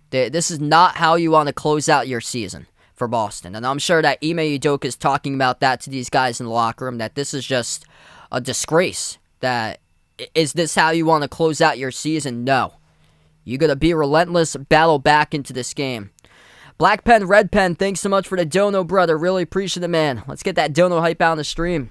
This is not how you want to close out your season for Boston. And I'm sure that Ime Udoka is talking about that to these guys in the locker room, that this is just a disgrace. That is this how you want to close out your season? No. You got to be relentless, battle back into this game. Black Pen, Red Pen, thanks so much for the dono, brother. Really appreciate it, man. Let's get that dono hype out on the stream.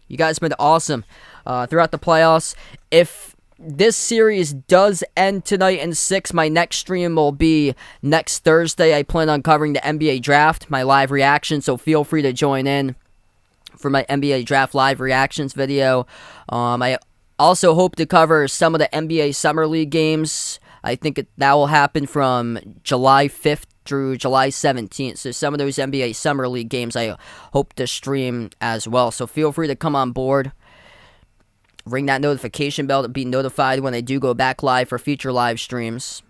You guys have been awesome throughout the playoffs. If this series does end tonight in 6, my next stream will be next Thursday. I plan on covering the NBA draft, my live reaction, so feel free to join in for my NBA draft live reactions video. I also hope to cover some of the NBA Summer League games. I think that will happen from July 5th through July 17th. So some of those NBA Summer League games I hope to stream as well. So feel free to come on board. Ring that notification bell to be notified when I do go back live for future live streams.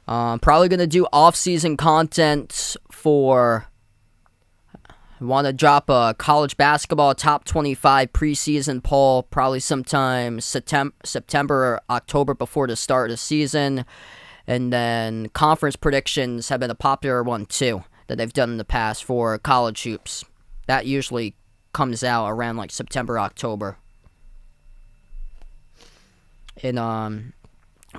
Probably going to do off-season content for... I want to drop a college basketball top 25 preseason poll probably sometime September or October before the start of the season. And then conference predictions have been a popular one too that I've done in the past for college hoops. That usually comes out around like September, October. And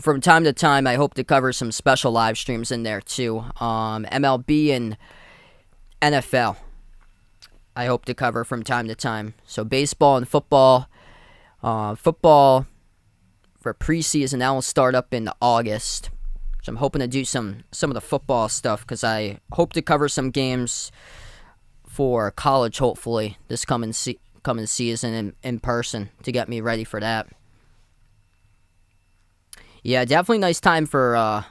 from time to time, I hope to cover some special live streams in there too. MLB and NFL. I hope to cover from time to time. So baseball and football. Football for preseason, that will start up in August. So I'm hoping to do some of the football stuff because I hope to cover some games for college, hopefully, this coming season in person to get me ready for that. Yeah, definitely nice time for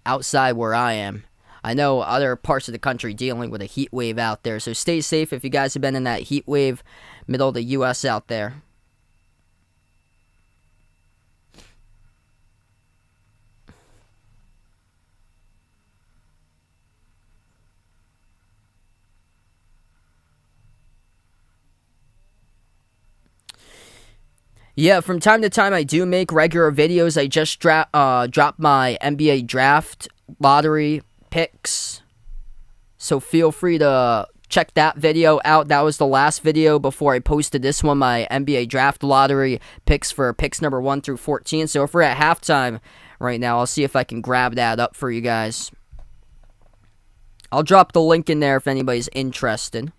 outside where I am. I know other parts of the country dealing with a heat wave out there, so stay safe if you guys have been in that heat wave, middle of the U.S. out there. Yeah, from time to time I do make regular videos. I just dropped my NBA draft lottery picks, so feel free to check that video out. That was the last video before I posted this one, my NBA draft lottery picks for picks number 1 through 14. So if we're at halftime right now, I'll see if I can grab that up for you guys. I'll drop the link in there if anybody's interested.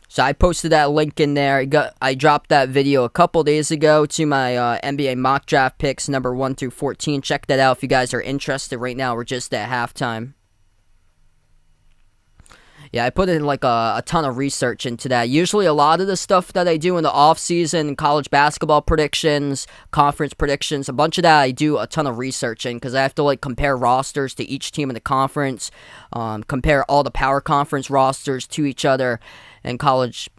So I posted that link in there. I dropped that video a couple days ago to my NBA mock draft picks, number 1 through 14. Check that out if you guys are interested. Right now, we're just at halftime. Yeah, I put in like a ton of research into that. Usually a lot of the stuff that I do in the off-season, college basketball predictions, conference predictions, a bunch of that I do a ton of research in because I have to like compare rosters to each team in the conference, compare all the power conference rosters to each other in college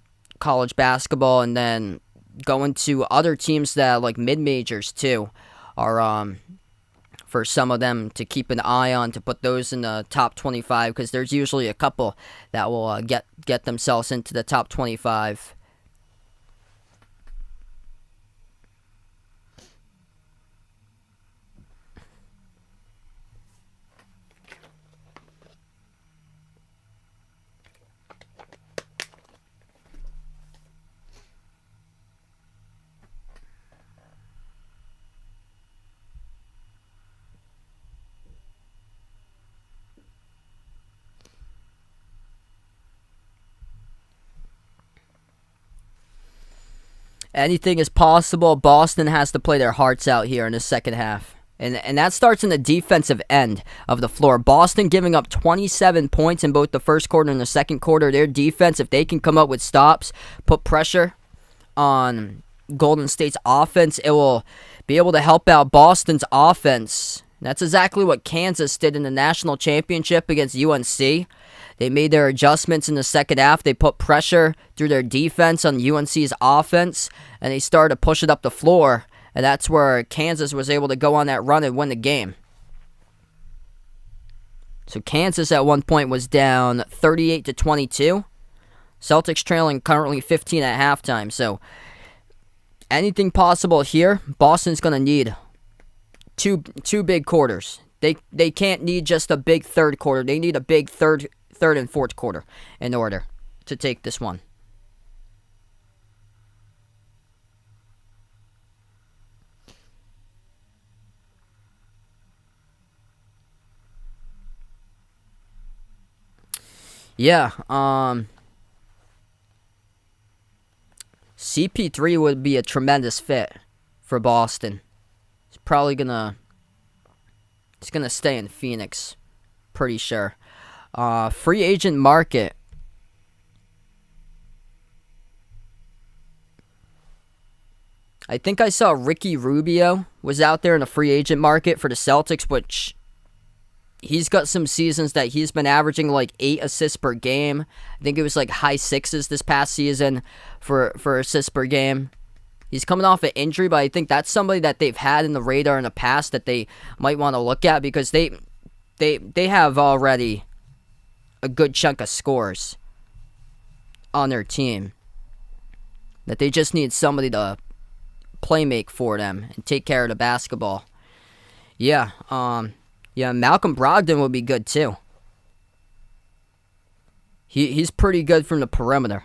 basketball, and then go into other teams that like mid-majors too are for some of them to keep an eye on, to put those in the top 25, because there's usually a couple that will get themselves into the top 25. Anything is possible. Boston has to play their hearts out here in the second half. And that starts in the defensive end of the floor. Boston giving up 27 points in both the first quarter and the second quarter. Their defense, if they can come up with stops, put pressure on Golden State's offense, it will be able to help out Boston's offense. That's exactly what Kansas did in the national championship against UNC. They made their adjustments in the second half. They put pressure through their defense on UNC's offense, and they started to push it up the floor. And that's where Kansas was able to go on that run and win the game. So Kansas at one point was down 38-22. Celtics trailing currently 15 at halftime. So anything possible here. Boston's going to need two big quarters. They can't need just a big third quarter. They need a big third and fourth quarter in order to take this one. Yeah, CP3 would be a tremendous fit for Boston. He's probably gonna stay in Phoenix, pretty sure. Free agent market. I think I saw Ricky Rubio was out there in the free agent market for the Celtics, which he's got some seasons that he's been averaging like 8 assists per game. I think it was like high 6s this past season for assists per game. He's coming off an injury, but I think that's somebody that they've had in the radar in the past that they might want to look at because they have already a good chunk of scores on their team. That they just need somebody to play make for them and take care of the basketball. Yeah, Malcolm Brogdon would be good too. He's pretty good from the perimeter.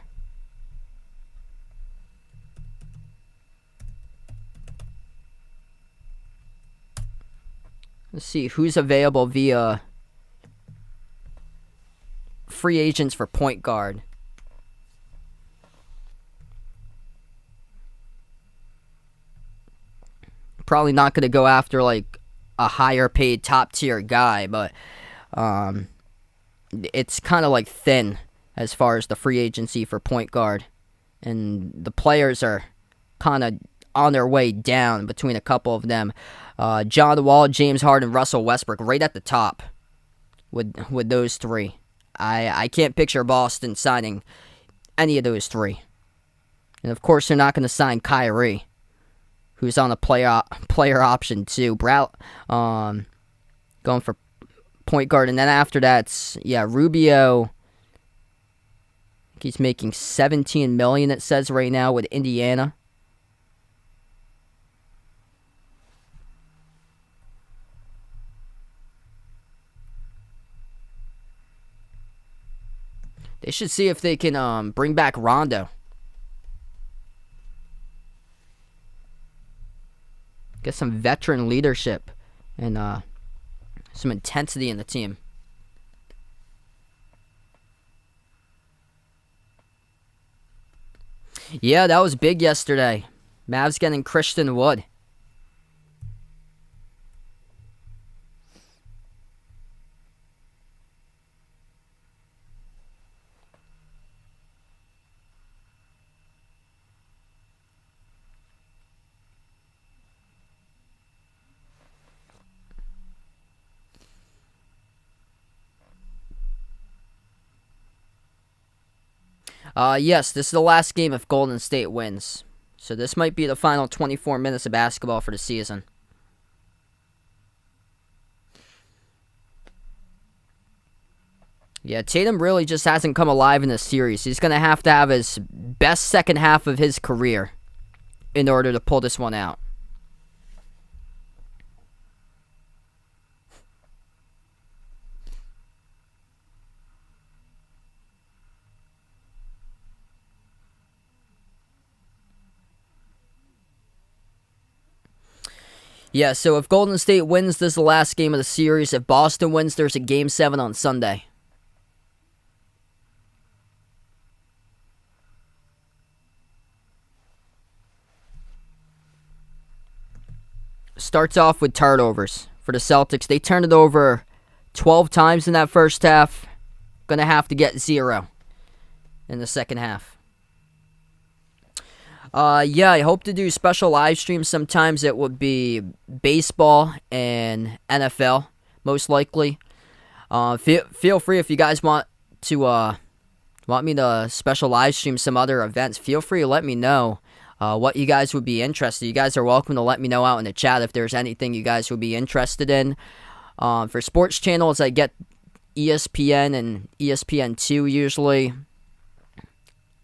Let's see who's available via free agents for point guard. Probably not going to go after like a higher paid top tier guy, but it's kind of like thin as far as the free agency for point guard, and the players are kind of on their way down between a couple of them. John Wall, James Harden, Russell Westbrook, right at the top with those three. I can't picture Boston signing any of those three, and of course they're not going to sign Kyrie, who's on a player option too. Going for point guard, and then after that, Rubio. He's making $17 million. It says right now with Indiana. They should see if they can bring back Rondo. Get some veteran leadership and some intensity in the team. Yeah, that was big yesterday. Mavs getting Christian Wood. Yes, this is the last game if Golden State wins. So this might be the final 24 minutes of basketball for the season. Yeah, Tatum really just hasn't come alive in this series. He's going to have his best second half of his career in order to pull this one out. Yeah, so if Golden State wins, this is the last game of the series. If Boston wins, there's a Game 7 on Sunday. starts off with turnovers for the Celtics. They turned it over 12 times in that first half. Gonna have to get 0 in the second half. I hope to do special live streams. Sometimes it would be baseball and NFL, most likely. Feel free if you guys want me to special live stream some other events. Feel free to let me know what you guys would be interested. You guys are welcome to let me know out in the chat if there's anything you guys would be interested in. For sports channels, I get ESPN and ESPN2 usually.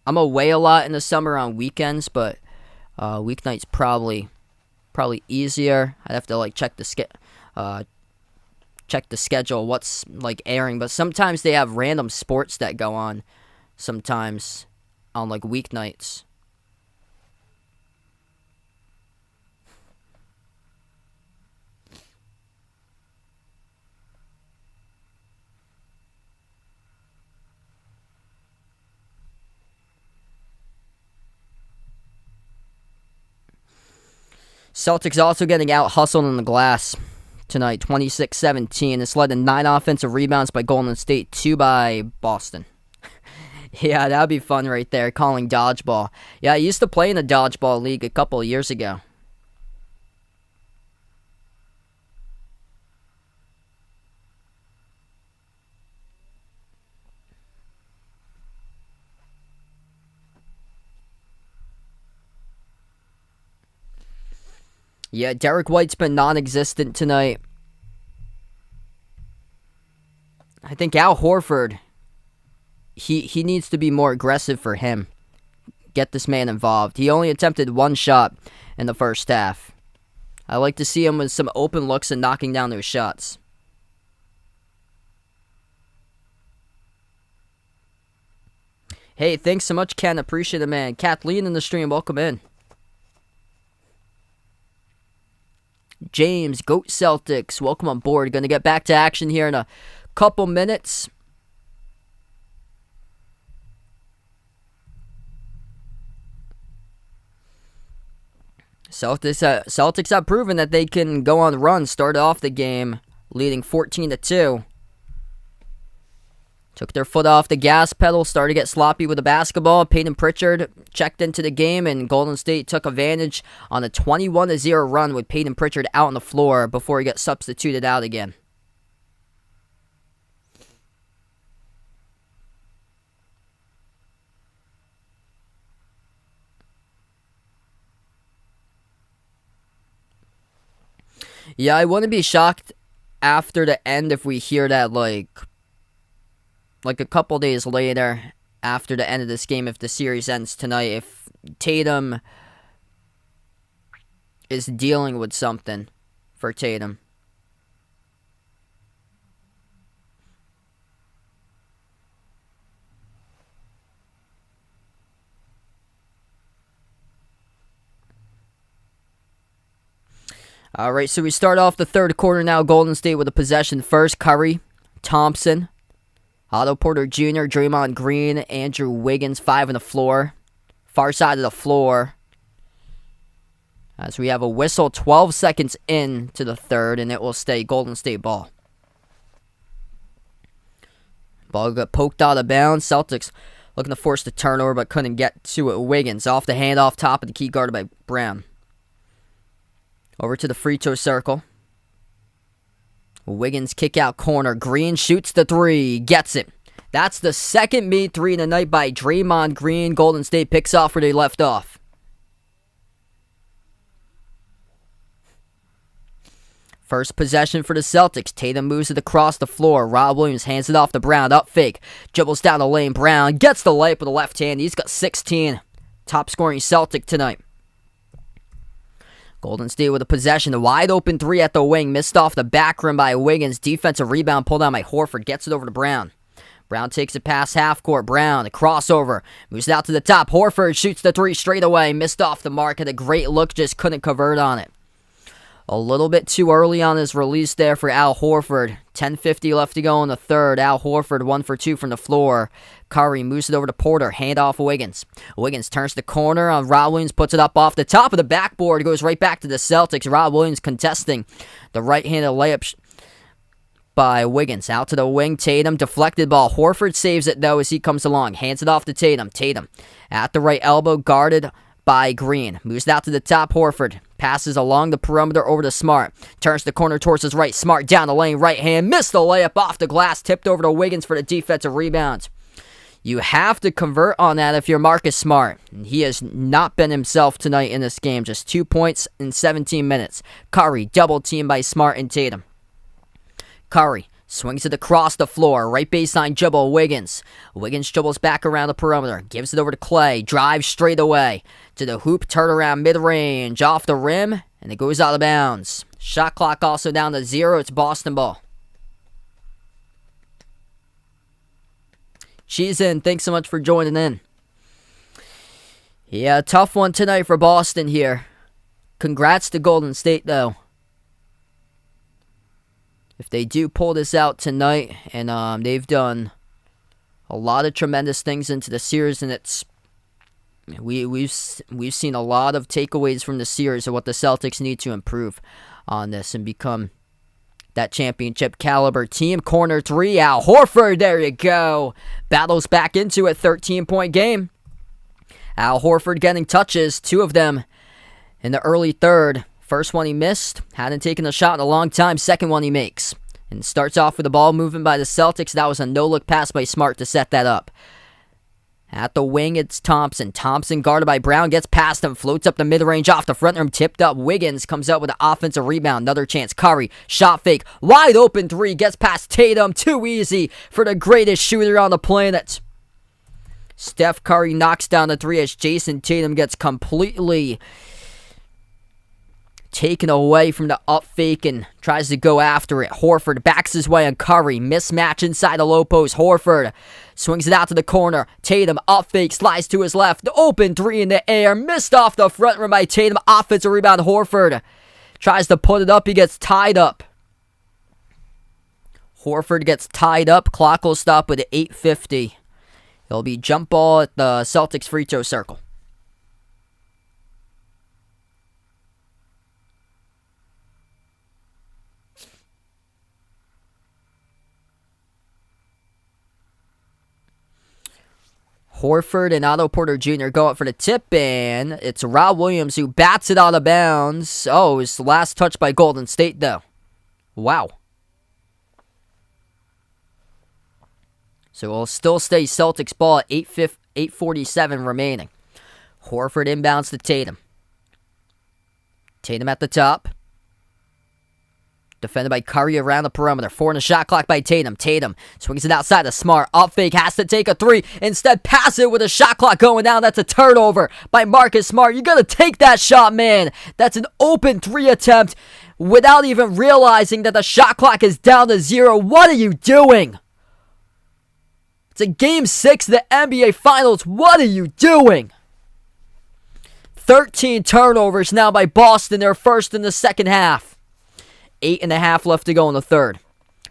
I'm away a lot in the summer on weekends, but weeknights probably easier. I'd have to check the schedule, what's airing. But sometimes they have random sports that go on. Sometimes on weeknights. Celtics also getting out-hustled on the glass tonight, 26-17. It's led to 9 offensive rebounds by Golden State, 2 by Boston. Yeah, that'd be fun right there, calling dodgeball. Yeah, I used to play in the dodgeball league a couple of years ago. Yeah, Derek White's been non-existent tonight. I think Al Horford, he needs to be more aggressive for him. Get this man involved. He only attempted 1 shot in the first half. I like to see him with some open looks and knocking down those shots. Hey, thanks so much, Ken. Appreciate it, man. Kathleen in the stream, welcome in. James, Goat Celtics, welcome on board. Going to get back to action here in a couple minutes. Celtics have proven that they can go on the run. Started off the game leading 14-2. Took their foot off the gas pedal, started to get sloppy with the basketball. Peyton Pritchard checked into the game, and Golden State took advantage on a 21-0 run with Peyton Pritchard out on the floor before he got substituted out again. Yeah, I wouldn't be shocked after the end if we hear that a couple days later after the end of this game, if the series ends tonight, if Tatum is dealing with something for Tatum. All right, so we start off the third quarter now. Golden State with a possession first. Curry, Thompson, Otto Porter Jr., Draymond Green, Andrew Wiggins, 5 on the floor. Far side of the floor. As we have a whistle 12 seconds into the third, and it will stay Golden State ball. Ball got poked out of bounds. Celtics looking to force the turnover, but couldn't get to it. Wiggins off the handoff, top of the key, guarded by Brown. Over to the free throw circle. Wiggins kick out corner. Green shoots the 3. Gets it. That's the second made 3 in the night by Draymond Green. Golden State picks off where they left off. First possession for the Celtics. Tatum moves it across the floor. Rob Williams hands it off to Brown. Up fake. Dribbles down the lane. Brown gets the layup with the left hand. He's got 16. Top scoring Celtic tonight. Golden State with a possession. A wide open 3 at the wing. Missed off the back rim by Wiggins. Defensive rebound pulled down by Horford. Gets it over to Brown. Brown takes it past half court. Brown, a crossover. Moves it out to the top. Horford shoots the 3 straight away. Missed off the mark. Had a great look. Just couldn't convert on it. A little bit too early on his release there for Al Horford. 10:50 left to go in the third. Al Horford 1 for 2 from the floor. Curry moves it over to Porter. Hand off Wiggins. Wiggins turns the corner on Rod Williams. Puts it up off the top of the backboard. Goes right back to the Celtics. Rod Williams contesting the right-handed layup by Wiggins. Out to the wing. Tatum deflected ball. Horford saves it though as he comes along. Hands it off to Tatum. Tatum at the right elbow. Guarded by Green. Moves it out to the top. Horford passes along the perimeter over to Smart. Turns the corner towards his right. Smart down the lane. Right hand. Missed the layup off the glass. Tipped over to Wiggins for the defensive rebound. You have to convert on that if you're Marcus Smart. He has not been himself tonight in this game. Just 2 points in 17 minutes. Curry double teamed by Smart and Tatum. Curry swings it across the floor. Right baseline dribble. Wiggins. Wiggins dribbles back around the perimeter. Gives it over to Clay. Drives straight away to the hoop. Turn around mid-range. Off the rim. And it goes out of bounds. Shot clock also down to 0. It's Boston ball. Cheesin, thanks so much for joining in. Yeah, tough one tonight for Boston here. Congrats to Golden State, though. If they do pull this out tonight, and they've done a lot of tremendous things into the series, and we've seen a lot of takeaways from the series of what the Celtics need to improve on this and become that championship caliber team. Corner 3, Al Horford, there you go. Battles back into a 13-point game. Al Horford getting touches, 2 of them in the early third. First one he missed, hadn't taken a shot in a long time. Second one he makes. And starts off with the ball moving by the Celtics. That was a no-look pass by Smart to set that up. At the wing, it's Thompson. Thompson guarded by Brown, gets past him, floats up the mid-range off the front rim, tipped up. Wiggins comes out with an offensive rebound. Another chance. Curry, shot fake, wide open 3, gets past Tatum. Too easy for the greatest shooter on the planet. Steph Curry knocks down the 3 as Jason Tatum gets completely taken away from the up fake and tries to go after it. Horford backs his way on Curry. Mismatch inside the low post. Horford swings it out to the corner. Tatum up fake, slides to his left. Open 3 in the air. Missed off the front rim by Tatum. Offensive rebound. Horford tries to put it up. He gets tied up. Horford gets tied up. Clock will stop with 8:50. It'll be jump ball at the Celtics free throw circle. Horford and Otto Porter Jr. go up for the tip, and it's Rod Williams who bats it out of bounds. Oh, it's the last touch by Golden State, though. Wow. So it'll still stay Celtics ball at 8:47 remaining. Horford inbounds to Tatum. Tatum at the top. Defended by Curry around the perimeter. 4 in the shot clock by Tatum. Tatum swings it outside to Smart. Up fake, has to take a 3. Instead, pass it with a shot clock going down. That's a turnover by Marcus Smart. You gotta take that shot, man. That's an open 3 attempt without even realizing that the shot clock is down to 0. What are you doing? It's a Game 6 of the NBA Finals. What are you doing? 13 turnovers now by Boston. They're first in the second half. 8.5 left to go in the third.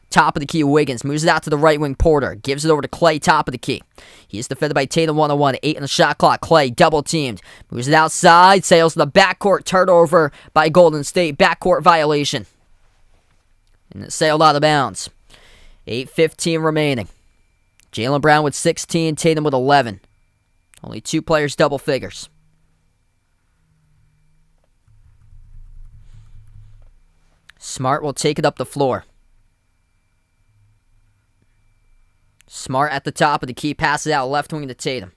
Top of the key, Wiggins moves it out to the right wing. Porter gives it over to Clay, top of the key. He's defended by Tatum 1-on-1. 8 in the shot clock. Clay double teamed. Moves it outside. Sails to the backcourt. Turnover by Golden State. Backcourt violation. And it sailed out of bounds. 8:15 remaining. Jaylen Brown with 16. Tatum with 11. Only 2 players double figures. Smart will take it up the floor. Smart at the top of the key, passes out left wing to Tatum.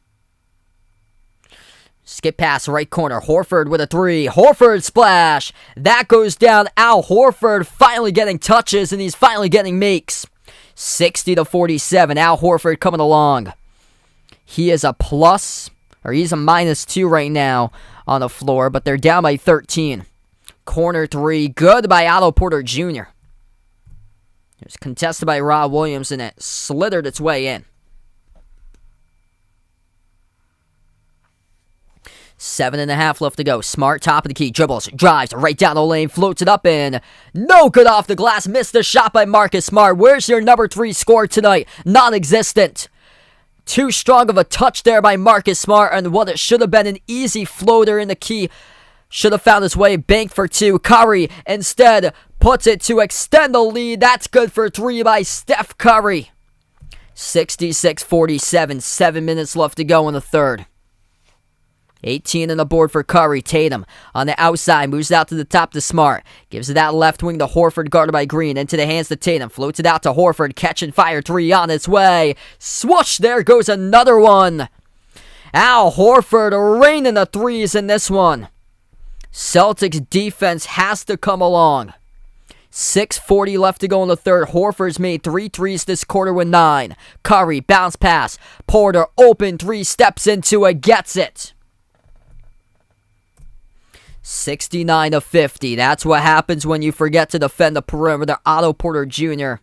Skip pass, right corner. Horford with a 3. Horford splash. That goes down. Al Horford finally getting touches, and he's finally getting makes. 60-47. Al Horford coming along. He is a plus, or he's a -2 right now on the floor, but they're down by 13. Corner 3, good by Otto Porter Jr. It was contested by Rod Williams, and it slithered its way in. 7.5 left to go. Smart, top of the key, dribbles, drives right down the lane, floats it up in. No good off the glass. Missed the shot by Marcus Smart. Where's your number 3 score tonight? Non-existent. Too strong of a touch there by Marcus Smart, and what it should have been an easy floater in the key. Should have found his way, banked for 2. Curry instead puts it to extend the lead. That's good for 3 by Steph Curry. 66-47, 7 minutes left to go in the third. 18 on the board for Curry. Tatum on the outside, moves out to the top to Smart. Gives it that left wing to Horford, guarded by Green. Into the hands to Tatum. Floats it out to Horford. Catch and fire 3 on its way. Swoosh, there goes another one. Al Horford raining the threes in this one. Celtics defense has to come along. 6:40 left to go in the third. Horford's made 3 threes this quarter with 9. Curry, bounce pass. Porter, open 3, steps into it, gets it. 69-50. That's what happens when you forget to defend the perimeter. Otto Porter Jr.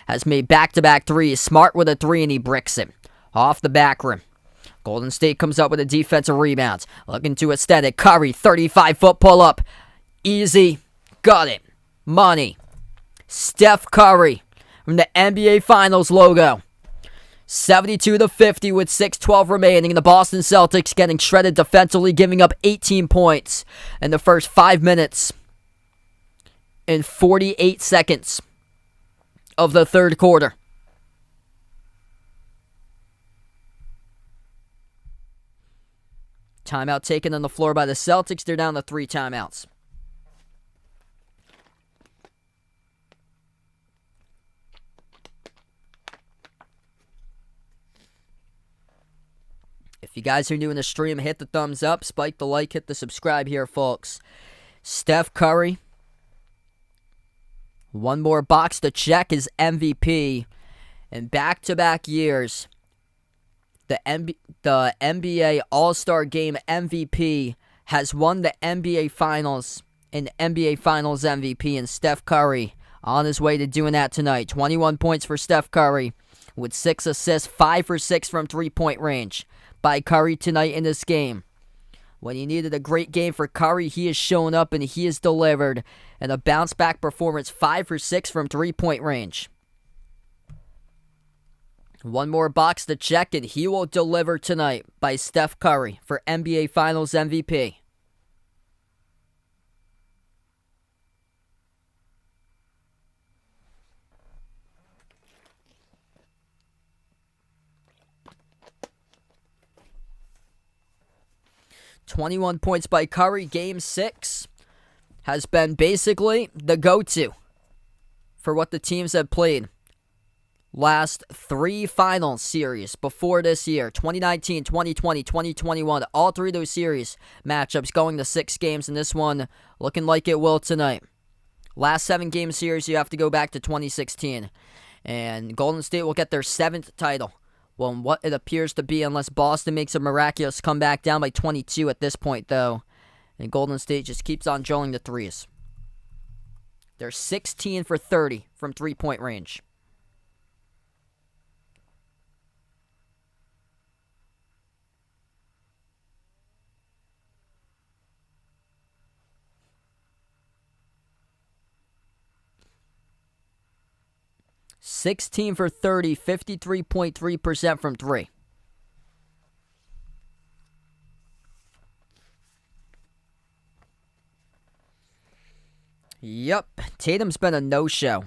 has made back-to-back threes. Smart with a 3, and he bricks it. Off the back rim. Golden State comes up with a defensive rebound. Looking to extend it. Curry, 35-foot pull-up. Easy. Got it. Money. Steph Curry from the NBA Finals logo. 72-50 with 6:12 remaining. The Boston Celtics getting shredded defensively, giving up 18 points in the first 5 minutes and 48 seconds of the third quarter. Timeout taken on the floor by the Celtics. They're down to 3 timeouts. If you guys are new in the stream, hit the thumbs up, spike the like, hit the subscribe here, folks. Steph Curry, one more box to check, is MVP. In back-to-back years, the NBA All-Star Game MVP has won the NBA Finals and NBA Finals MVP, and Steph Curry on his way to doing that tonight. 21 points for Steph Curry with 6 assists, 5 for 6 from three-point range by Curry tonight in this game. When you needed a great game for Curry, he has shown up and he has delivered. And a bounce-back performance, 5 for 6 from three-point range. One more box to check, and he will deliver tonight by Steph Curry for NBA Finals MVP. .21 points by Curry. Game 6 has been basically the go-to for what the teams have played last 3 finals series before this year. 2019, 2020, 2021. All 3 of those series matchups going to 6 games, and this one looking like it will tonight. Last 7-game series, you have to go back to 2016. And Golden State will get their 7th title. Well, what it appears to be, unless Boston makes a miraculous comeback, down by 22 at this point, though. And Golden State just keeps on drilling the threes. They're 16 for 30 from three-point range. $16 for 30, 53.3% from 3. Yep, Tatum's been a no-show.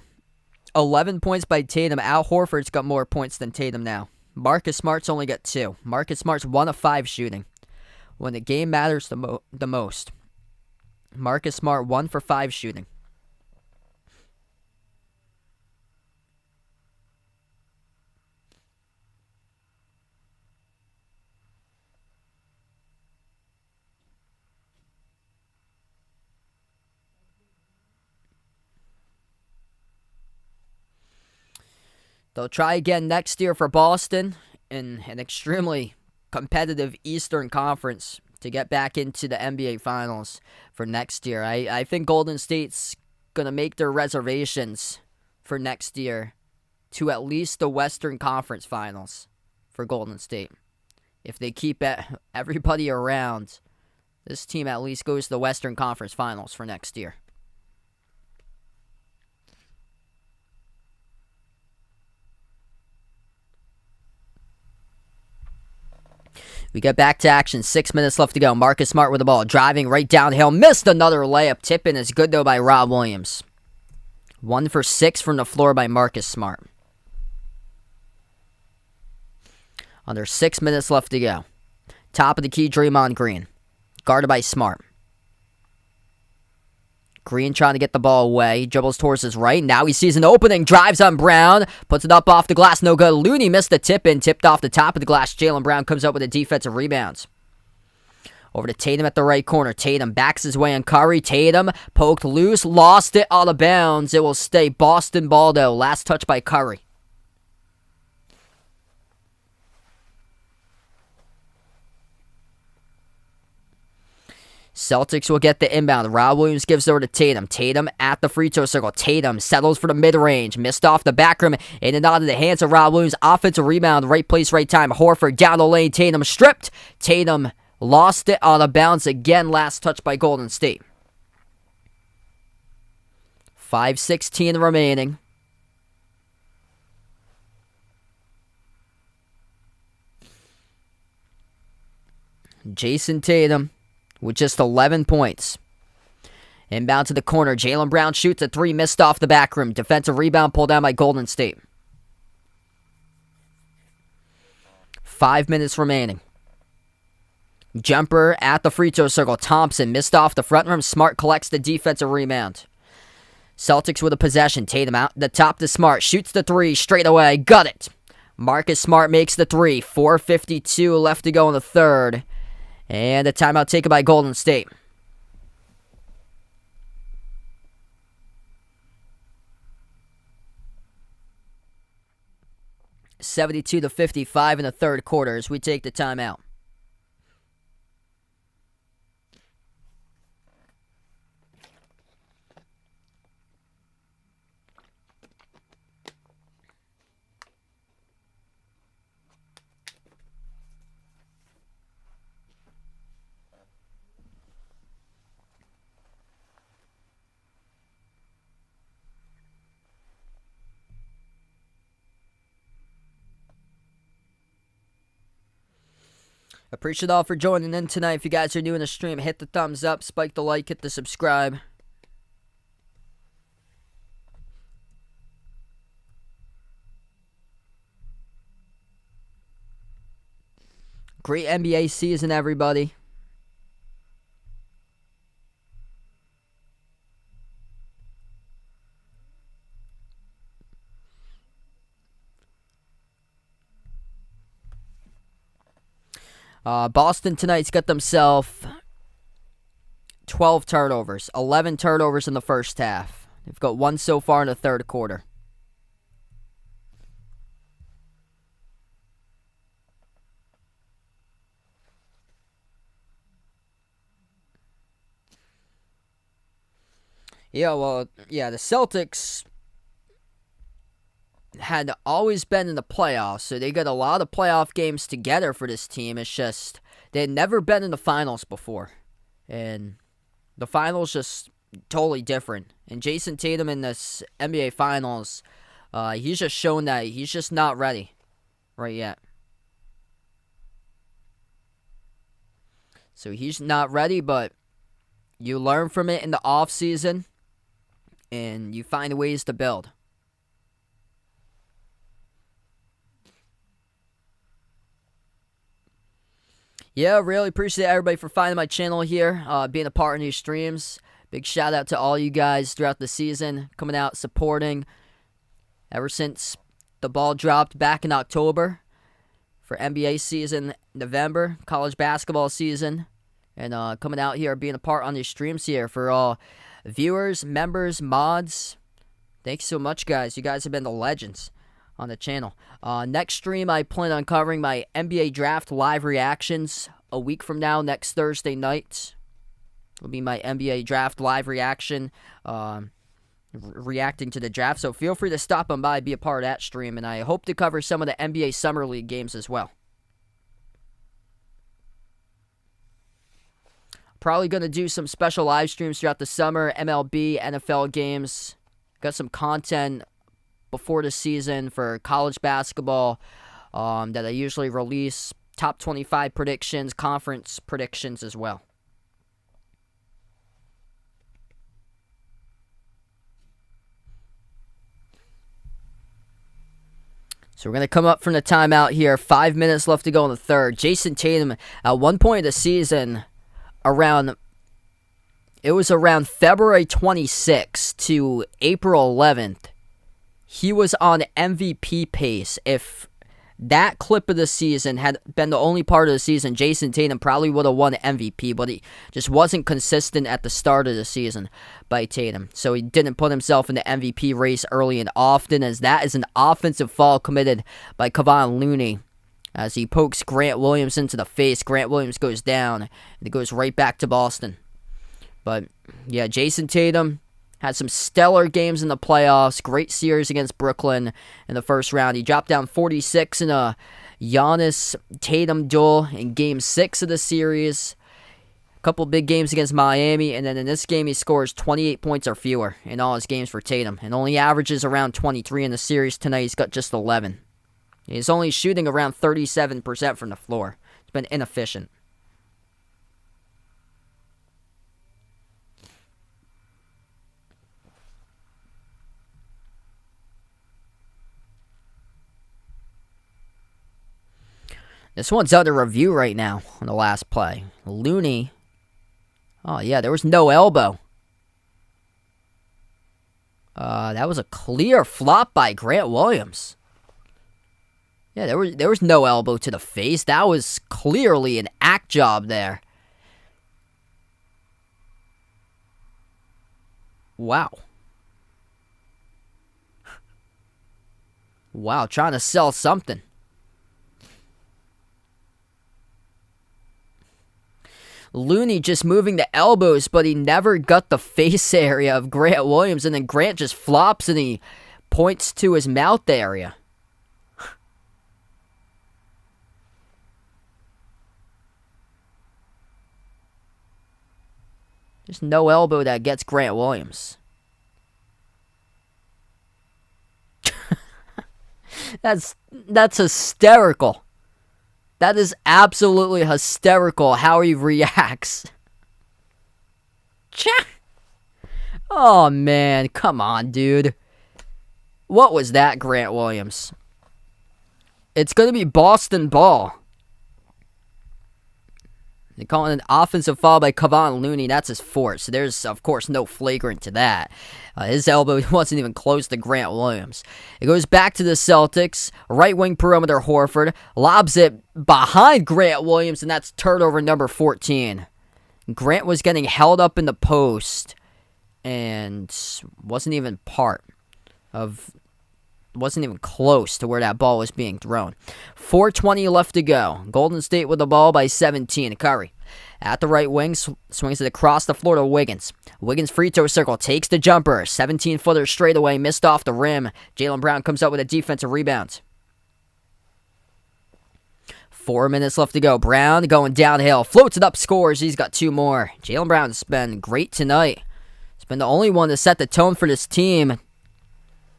11 points by Tatum. Al Horford's got more points than Tatum now. Marcus Smart's only got 2. Marcus Smart's 1 of 5 shooting when the game matters the most. Marcus Smart 1 for 5 shooting. They'll try again next year for Boston in an extremely competitive Eastern Conference to get back into the NBA Finals for next year. I think Golden State's going to make their reservations for next year to at least the Western Conference Finals for Golden State. If they keep everybody around This team at least goes to the Western Conference Finals for next year. We get back to action. 6 minutes left to go. Marcus Smart with the ball. Driving right downhill. Missed another layup. Tip-in is good, though, by Rob Williams. 1 for 6 from the floor by Marcus Smart. Under 6 minutes left to go. Top of the key, Draymond Green. Guarded by Smart. Green trying to get the ball away. Dribbles towards his right. Now he sees an opening. Drives on Brown. Puts it up off the glass. No good. Looney missed the tip-in. Tipped off the top of the glass. Jaylen Brown comes up with a defensive rebound. Over to Tatum at the right corner. Tatum backs his way on Curry. Tatum poked loose. Lost it out of bounds. It will stay Boston ball, though. Last touch by Curry. Celtics will get the inbound. Rob Williams gives it over to Tatum. Tatum at the free throw circle. Tatum settles for the mid-range. Missed off the back rim. In and out of the hands of Rob Williams. Offensive rebound. Right place, right time. Horford down the lane. Tatum stripped. Tatum lost it out of bounds again. Last touch by Golden State. 5:16 remaining. Jason Tatum with just 11 points. Inbound to the corner. Jaylen Brown shoots a 3, missed off the back rim. Defensive rebound pulled down by Golden State. 5 minutes remaining. Jumper at the free throw circle. Thompson missed off the front rim. Smart collects the defensive rebound. Celtics with a possession. Tatum out the top to Smart. Shoots the 3 straight away. Got it. Marcus Smart makes the 3. 4:52 left to go in the third. And a timeout taken by Golden State. $72-55 in the third quarter as we take the timeout. Appreciate all for joining in tonight. If you guys are new in the stream, hit the thumbs up, spike the like, hit the subscribe. Great NBA season, everybody. Boston tonight's got themselves 12 turnovers. 11 turnovers in the first half. They've got 1 so far in the third quarter. The Celtics had always been in the playoffs, so they got a lot of playoff games together for this team. It's just they had never been in the finals before, and the finals just totally different. And Jason Tatum in this NBA Finals, he's just shown that he's just not ready right yet. So he's not ready, but you learn from it in the off season, and you find ways to build. Yeah, really appreciate everybody for finding my channel here, being a part of these streams. Big shout out to all you guys throughout the season, coming out, supporting. Ever since the ball dropped back in October for NBA season, November, college basketball season, and coming out here, being a part on these streams here for all viewers, members, mods. Thanks so much, guys. You guys have been the legends on the channel. Next stream, I plan on covering my NBA draft live reactions a week from now. Next Thursday night will be my NBA draft live reaction, reacting to the draft. So feel free to stop on by, be a part of that stream, and I hope to cover some of the NBA Summer League games as well. Probably going to do some special live streams throughout the summer, MLB, NFL games. Got some content before the season for college basketball that I usually release. Top 25 predictions, conference predictions as well. So we're going to come up from the timeout here. 5 minutes left to go in the third. Jason Tatum, at one point of the season, around February 26th to April 11th, he was on MVP pace. If that clip of the season had been the only part of the season, Jason Tatum probably would have won MVP, but he just wasn't consistent at the start of the season by Tatum. So he didn't put himself in the MVP race early and often, as that is an offensive foul committed by Kevon Looney. As he pokes Grant Williams into the face, Grant Williams goes down, and it goes right back to Boston. But, yeah, Jason Tatum had some stellar games in the playoffs. Great series against Brooklyn in the first round. He dropped down 46 in a Giannis-Tatum duel in Game 6 of the series. A couple big games against Miami. And then in this game, he scores 28 points or fewer in all his games for Tatum. And only averages around 23 in the series. Tonight, he's got just 11. He's only shooting around 37% from the floor. It's been inefficient. This one's under review right now on the last play. Looney. Oh, yeah, there was no elbow. That was a clear flop by Grant Williams. Yeah, there was no elbow to the face. That was clearly an act job there. Wow. Wow, trying to sell something. Looney just moving the elbows, but he never got the face area of Grant Williams, and then Grant just flops and he points to his mouth area. There's no elbow that gets Grant Williams. That's hysterical. That is absolutely hysterical how he reacts. Oh, man. Come on, dude. What was that, Grant Williams? It's going to be Boston ball. They call it an offensive foul by Kevon Looney. That's his fourth. So there's, of course, no flagrant to that. His elbow wasn't even close to Grant Williams. It goes back to the Celtics. Right wing perimeter Horford lobs it behind Grant Williams, and that's turnover number 14. Grant was getting held up in the post and wasn't even close to where that ball was being thrown. 4:20 left to go. Golden State with the ball by 17. Curry at the right wing, swings it across the floor to Wiggins. Wiggins free throw circle, takes the jumper. 17-footer straight away, missed off the rim. Jaylen Brown comes up with a defensive rebound. 4 minutes left to go. Brown going downhill, floats it up, scores. He's got two more. Jaylen Brown's been great tonight. He's been the only one to set the tone for this team.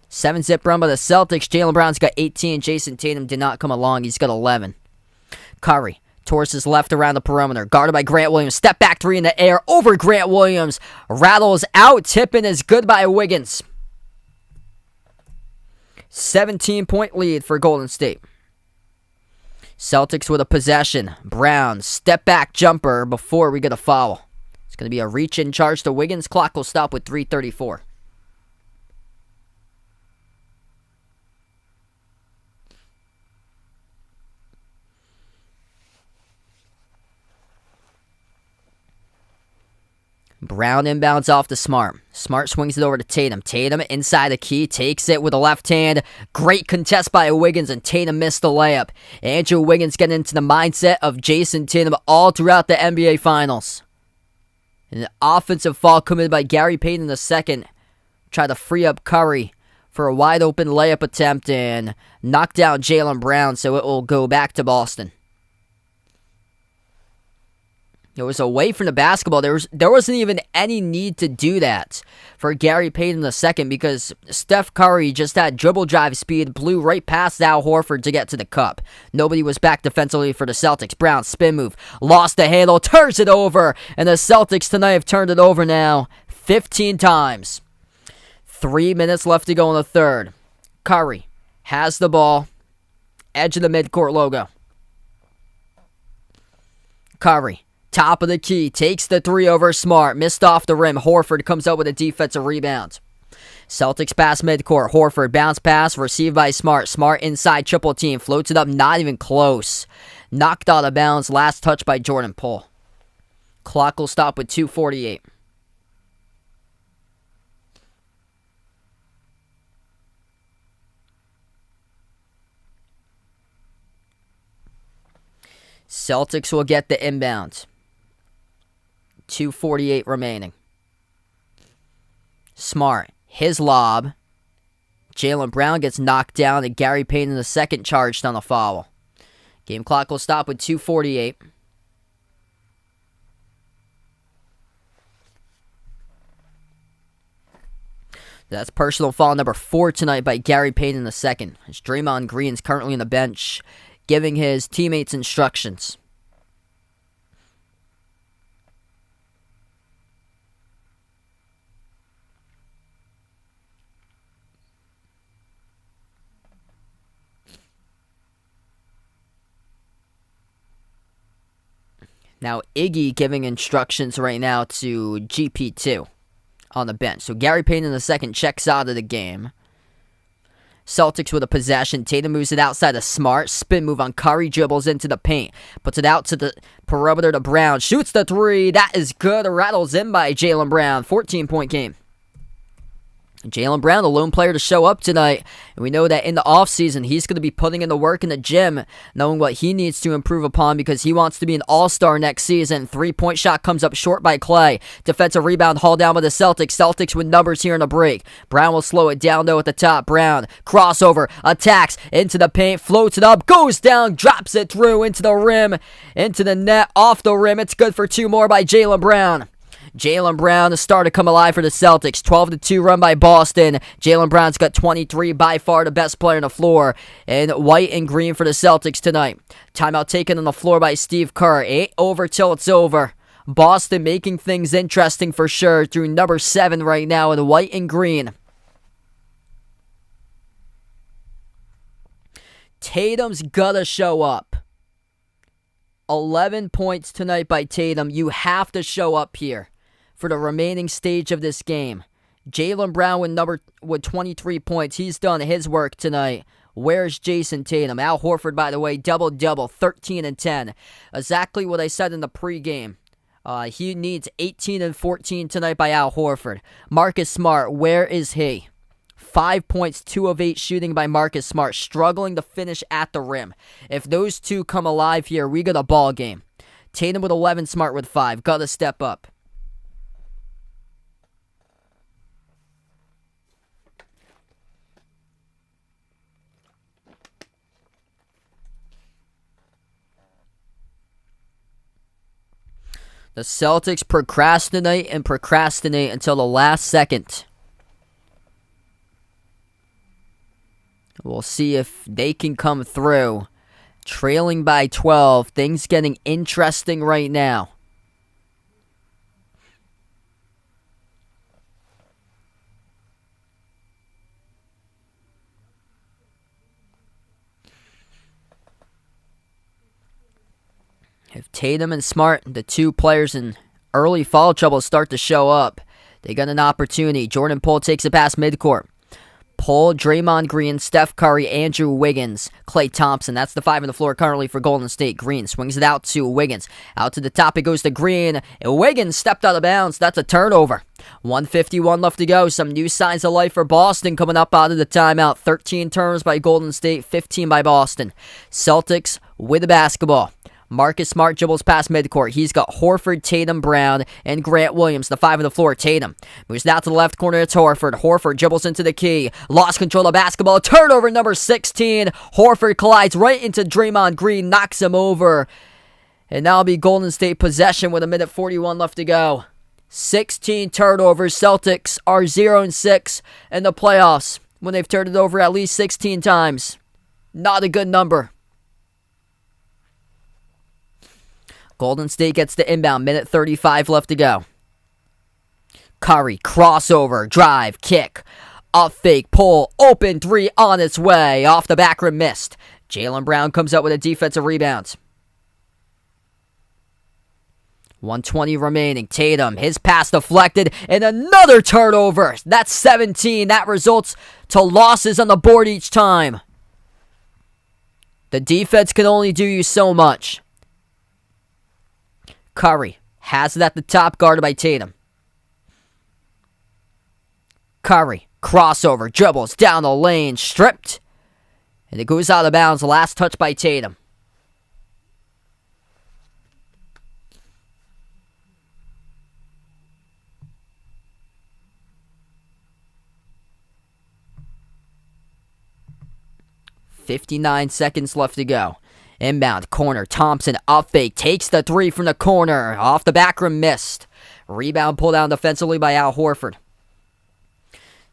7-zip run by the Celtics. Jaylen Brown's got 18. Jason Tatum did not come along. He's got 11. Curry towards his left around the perimeter. Guarded by Grant Williams. Step back three in the air over Grant Williams. Rattles out. Tipping is good by Wiggins. 17-point lead for Golden State. Celtics with a possession. Brown, step back jumper before we get a foul. It's going to be a reach in charge to Wiggins. Clock will stop with 3:34. Brown inbounds off to Smart. Smart swings it over to Tatum. Tatum inside the key, takes it with a left hand. Great contest by Wiggins, and Tatum missed the layup. Andrew Wiggins getting into the mindset of Jason Tatum all throughout the NBA Finals. An offensive foul committed by Gary Payton II. Tried to free up Curry for a wide open layup attempt and knock down Jaylen Brown, so it will go back to Boston. It was away from the basketball. There wasn't even any need to do that for Gary Payton II because Steph Curry just had dribble drive speed, blew right past Al Horford to get to the cup. Nobody was back defensively for the Celtics. Brown, spin move, lost the handle, turns it over, and the Celtics tonight have turned it over now 15 times. 3 minutes left to go in the third. Curry has the ball, edge of the midcourt logo. Curry. Top of the key, takes the three over Smart, missed off the rim. Horford comes up with a defensive rebound. Celtics pass midcourt. Horford bounce pass, received by Smart. Smart inside triple team, floats it up, not even close. Knocked out of bounds, last touch by Jordan Poole. Clock will stop with 2:48. Celtics will get the inbound. 2:48 remaining. Smart, his lob. Jaylen Brown gets knocked down, and Gary Payton II charged on a foul. Game clock will stop with 2:48. That's personal foul number 4 tonight by Gary Payton II. As Draymond Green's currently on the bench, giving his teammates instructions. Now, Iggy giving instructions right now to GP2 on the bench. So, Gary Payton II checks out of the game. Celtics with a possession. Tatum moves it outside of Smart. Spin move on Curry. Dribbles into the paint. Puts it out to the perimeter to Brown. Shoots the three. That is good. Rattles in by Jaylen Brown. 14-point game. Jaylen Brown, the lone player to show up tonight. And we know that in the offseason, he's going to be putting in the work in the gym, knowing what he needs to improve upon because he wants to be an all-star next season. Three-point shot comes up short by Clay. Defensive rebound hauled down by the Celtics. Celtics with numbers here in the break. Brown will slow it down, though, at the top. Brown, crossover, attacks, into the paint, floats it up, goes down, drops it through, into the rim, into the net, off the rim. It's good for 2 more by Jaylen Brown. Jaylen Brown, the star to come alive for the Celtics. 12-2 run by Boston. Jaylen Brown's got 23, by far the best player on the floor. And white and green for the Celtics tonight. Timeout taken on the floor by Steve Kerr. 8 over till it's over. Boston making things interesting for sure through number 7 right now in white and green. Tatum's gotta show up. 11 points tonight by Tatum. You have to show up here for the remaining stage of this game. Jaylen Brown with 23 points. He's done his work tonight. Where's Jason Tatum? Al Horford, by the way, double-double, 13 and 10. Exactly what I said in the pregame. He needs 18 and 14 tonight by Al Horford. Marcus Smart, where is he? 5 points, 2 of 8 shooting by Marcus Smart, struggling to finish at the rim. If those two come alive here, we got a ball game. Tatum with 11, Smart with 5. Gotta step up. The Celtics procrastinate until the last second. We'll see if they can come through. Trailing by 12. Things getting interesting right now. If Tatum and Smart, the two players in early foul trouble, start to show up, they got an opportunity. Jordan Poole takes it past midcourt. Poole, Draymond Green, Steph Curry, Andrew Wiggins, Klay Thompson. That's the 5 on the floor currently for Golden State. Green swings it out to Wiggins. Out to the top it goes to Green. And Wiggins stepped out of bounds. That's a turnover. 1:51 left to go. Some new signs of life for Boston coming up out of the timeout. 13 turns by Golden State, 15 by Boston. Celtics with the basketball. Marcus Smart dribbles past midcourt. He's got Horford, Tatum, Brown, and Grant Williams, the 5 on the floor. Tatum moves out to the left corner. It's Horford. Horford dribbles into the key. Lost control of basketball. Turnover number 16. Horford collides right into Draymond Green. Knocks him over. And now it'll be Golden State possession with 1:41 left to go. 16 turnovers. Celtics are 0-6 in the playoffs when they've turned it over at least 16 times. Not a good number. Golden State gets the inbound. 1:35 left to go. Curry, crossover, drive, kick, up fake, pull, open three on its way. Off the back rim, missed. Jaylen Brown comes up with a defensive rebound. 1:20 remaining. Tatum, his pass deflected, and another turnover. That's 17. That results to losses on the board each time. The defense can only do you so much. Curry has it at the top, guarded by Tatum. Curry, crossover, dribbles down the lane, stripped, and it goes out of bounds. Last touch by Tatum. .59 seconds left to go. Inbound, corner, Thompson, up fake, takes the three from the corner. Off the back rim, missed. Rebound pulled down defensively by Al Horford.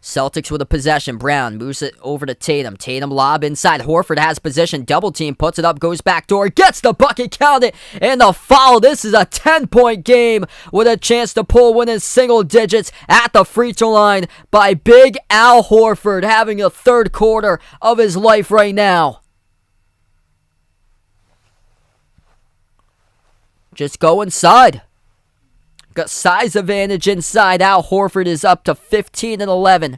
Celtics with a possession. Brown moves it over to Tatum. Tatum lob inside. Horford has position. Double team. Puts it up. Goes backdoor. Gets the bucket. Count it. And the foul. This is a 10-point game with a chance to pull win in single digits at the free throw line by Big Al Horford, having a third quarter of his life right now. Just go inside. Got size advantage inside. Al Horford is up to 15 and 11.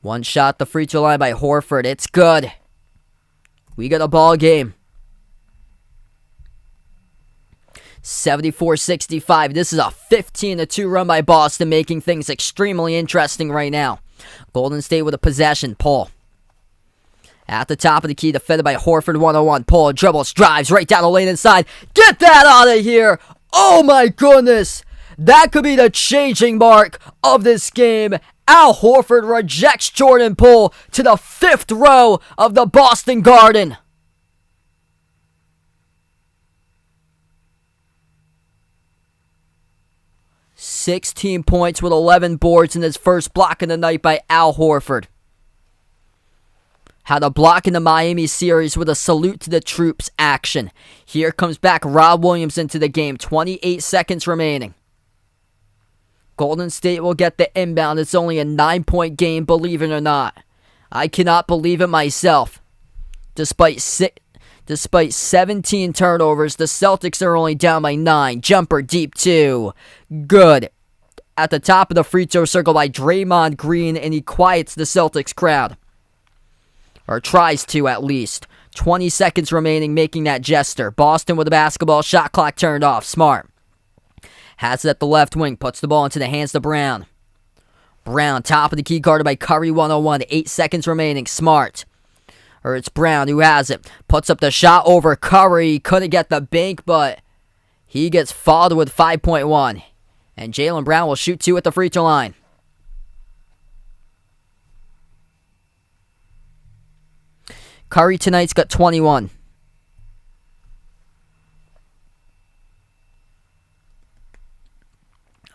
One shot, the free throw line by Horford. It's good. We got a ball game. 74-65. This is a 15-2 run by Boston, making things extremely interesting right now. Golden State with a possession. Pull. At the top of the key, defended by Horford, 101. Pull, dribbles, drives right down the lane inside. Get that out of here! Oh my goodness! That could be the changing mark of this game. Al Horford rejects Jordan Poole to the 5th row of the Boston Garden. .16 points with 11 boards in his first block of the night by Al Horford. Had a block in the Miami series with a salute to the troops action. Here comes back Rob Williams into the game. 28 seconds remaining. Golden State will get the inbound. It's only a 9-point game, believe it or not. I cannot believe it myself. Despite 17 turnovers, the Celtics are only down by 9. Jumper deep 2. Good. At the top of the free throw circle by Draymond Green, and he quiets the Celtics crowd. Or tries to, at least. 20 seconds remaining, making that gesture. Boston with the basketball. Shot clock turned off. Smart. Has it at the left wing. Puts the ball into the hands of Brown. Brown, top of the key, guarded by Curry, 101. 8 seconds remaining. Smart. Or it's Brown who has it. Puts up the shot over Curry. Couldn't get the bank, but he gets fouled with 5.1. And Jaylen Brown will shoot 2 at the free throw line. Curry tonight's got 21.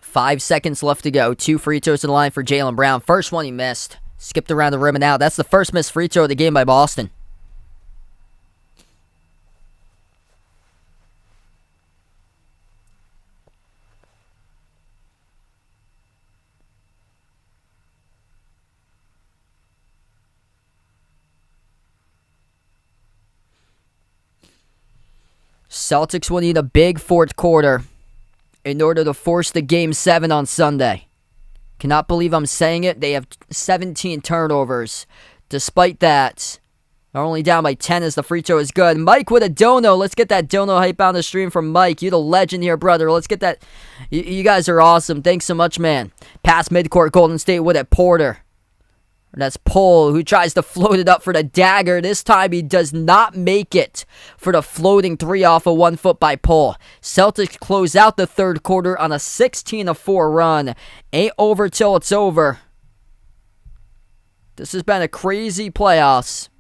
Five seconds left to go. 2 free throws to the line for Jaylen Brown. First one he missed. Skipped around the rim and out. That's the first missed free throw of the game by Boston. Celtics will need a big fourth quarter in order to force the Game 7 on Sunday. Cannot believe I'm saying it. They have 17 turnovers. Despite that, they're only down by 10 as the free throw is good. Mike with a dono. Let's get that dono hype on the stream from Mike. You're the legend here, brother. Let's get that. You guys are awesome. Thanks so much, man. Pass midcourt, Golden State with it. Porter. That's Poole, who tries to float it up for the dagger. This time he does not make it for the floating 3 off of 1 foot by Poole. Celtics close out the third quarter on a 16-4 run. Ain't over till it's over. This has been a crazy playoffs.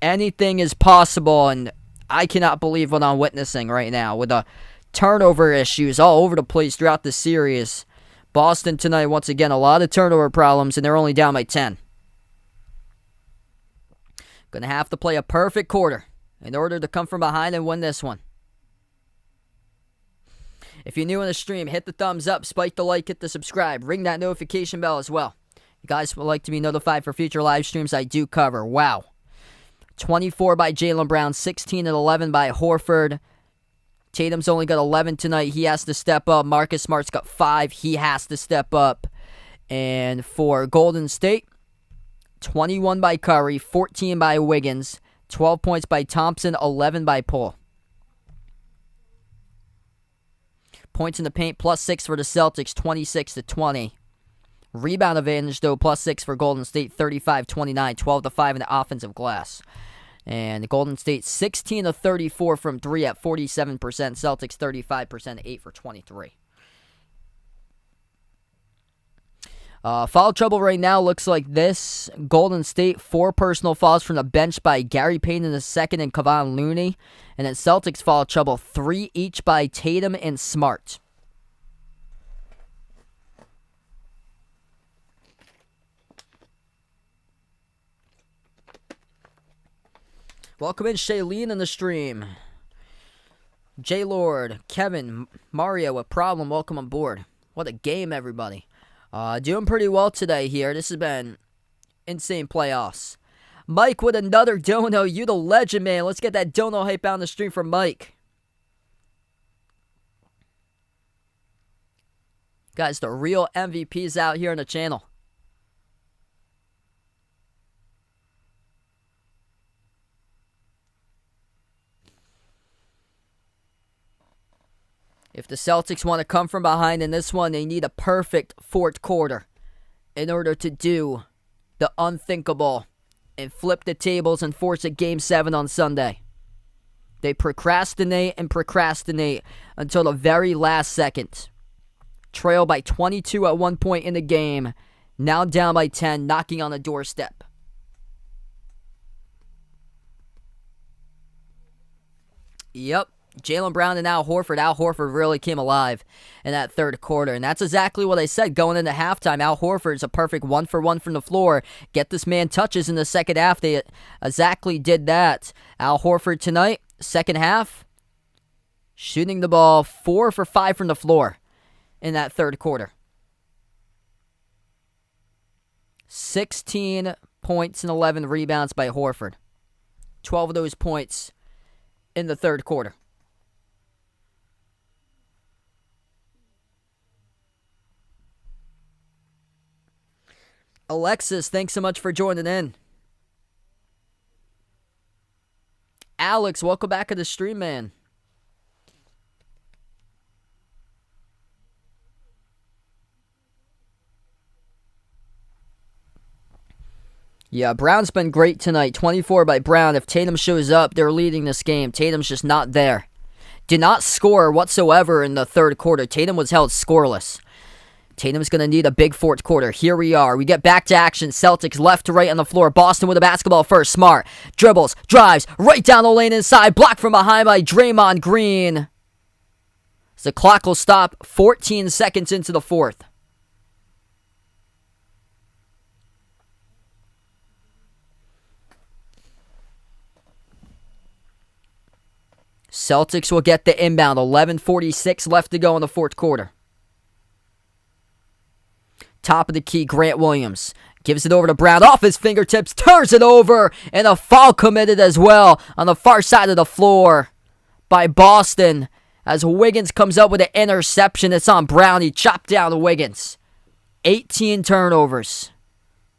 Anything is possible, and I cannot believe what I'm witnessing right now with the turnover issues all over the place throughout the series. Boston tonight, once again, a lot of turnover problems, and they're only down by 10. Going to have to play a perfect quarter in order to come from behind and win this one. If you're new in the stream, hit the thumbs up, spike the like, hit the subscribe, ring that notification bell as well. You guys would like to be notified for future live streams I do cover. Wow. 24 by Jaylen Brown, 16 and 11 by Horford. Tatum's only got 11 tonight. He has to step up. Marcus Smart's got 5. He has to step up. And for Golden State, 21 by Curry, 14 by Wiggins, 12 points by Thompson, 11 by Poole. Points in the paint, +6 for the Celtics, 26-20. Rebound advantage, though, +6 for Golden State, 35-29, 12-5 in the offensive glass. And Golden State, 16-34 from 3 at 47%. Celtics, 35%, 8 for 23. Foul trouble right now looks like this. Golden State, 4 personal fouls from the bench by Gary Payton in the second and Kevon Looney. And then Celtics foul trouble, 3 each by Tatum and Smart. Welcome in, Shailene, in the stream. J-Lord, Kevin, Mario, a problem. Welcome on board. What a game, everybody. Doing pretty well today here. This has been insane playoffs. Mike with another dono. You the legend, man. Let's get that dono hype out on the stream for Mike. Guys, the real MVPs out here on the channel. If the Celtics want to come from behind in this one, they need a perfect fourth quarter in order to do the unthinkable and flip the tables and force a Game 7 on Sunday. They procrastinate and procrastinate until the very last second. Trail by 22 at one point in the game, now down by 10, knocking on the doorstep. Yep. Jaylen Brown and Al Horford. Al Horford really came alive in that third quarter. And that's exactly what I said going into halftime. Al Horford's a perfect 1-for-1 from the floor. Get this man touches in the second half. They exactly did that. Al Horford tonight, second half, shooting the ball 4 for 5 from the floor in that third quarter. 16 points and 11 rebounds by Horford. 12 of those points in the third quarter. Alexis, thanks so much for joining in. Alex, welcome back to the stream, man. Yeah, Brown's been great tonight. 24 by Brown. If Tatum shows up, they're leading this game. Tatum's just not there. Did not score whatsoever in the third quarter. Tatum was held scoreless. Tatum's going to need a big fourth quarter. Here we are. We get back to action. Celtics left to right on the floor. Boston with the basketball first. Smart. Dribbles. Drives. Right down the lane inside. Blocked from behind by Draymond Green. The clock will stop 14 seconds into the fourth. Celtics will get the inbound. 11:46 left to go in the fourth quarter. Top of the key, Grant Williams gives it over to Brown, off his fingertips, turns it over, and a foul committed as well on the far side of the floor by Boston as Wiggins comes up with an interception. It's on Brown. He chopped down Wiggins. 18 turnovers.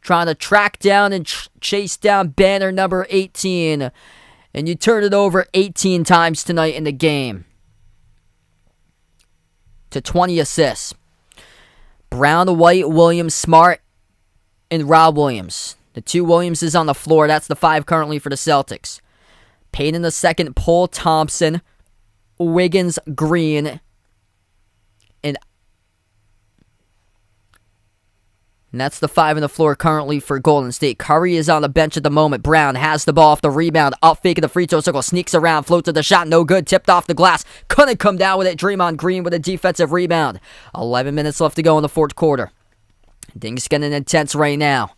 Trying to track down and chase down banner number 18. And you turn it over 18 times tonight in the game to 20 assists. Brown, White, Williams, Smart, and Rob Williams. The two Williamses on the floor. That's the 5 currently for the Celtics. Payne in the second, Poole, Thompson, Wiggins, Green, and And that's the 5 on the floor currently for Golden State. Curry is on the bench at the moment. Brown has the ball off the rebound. Up fake in the free throw circle. Sneaks around. Floats to the shot. No good. Tipped off the glass. Couldn't come down with it. Draymond Green with a defensive rebound. 11 minutes left to go in the fourth quarter. Things getting intense right now.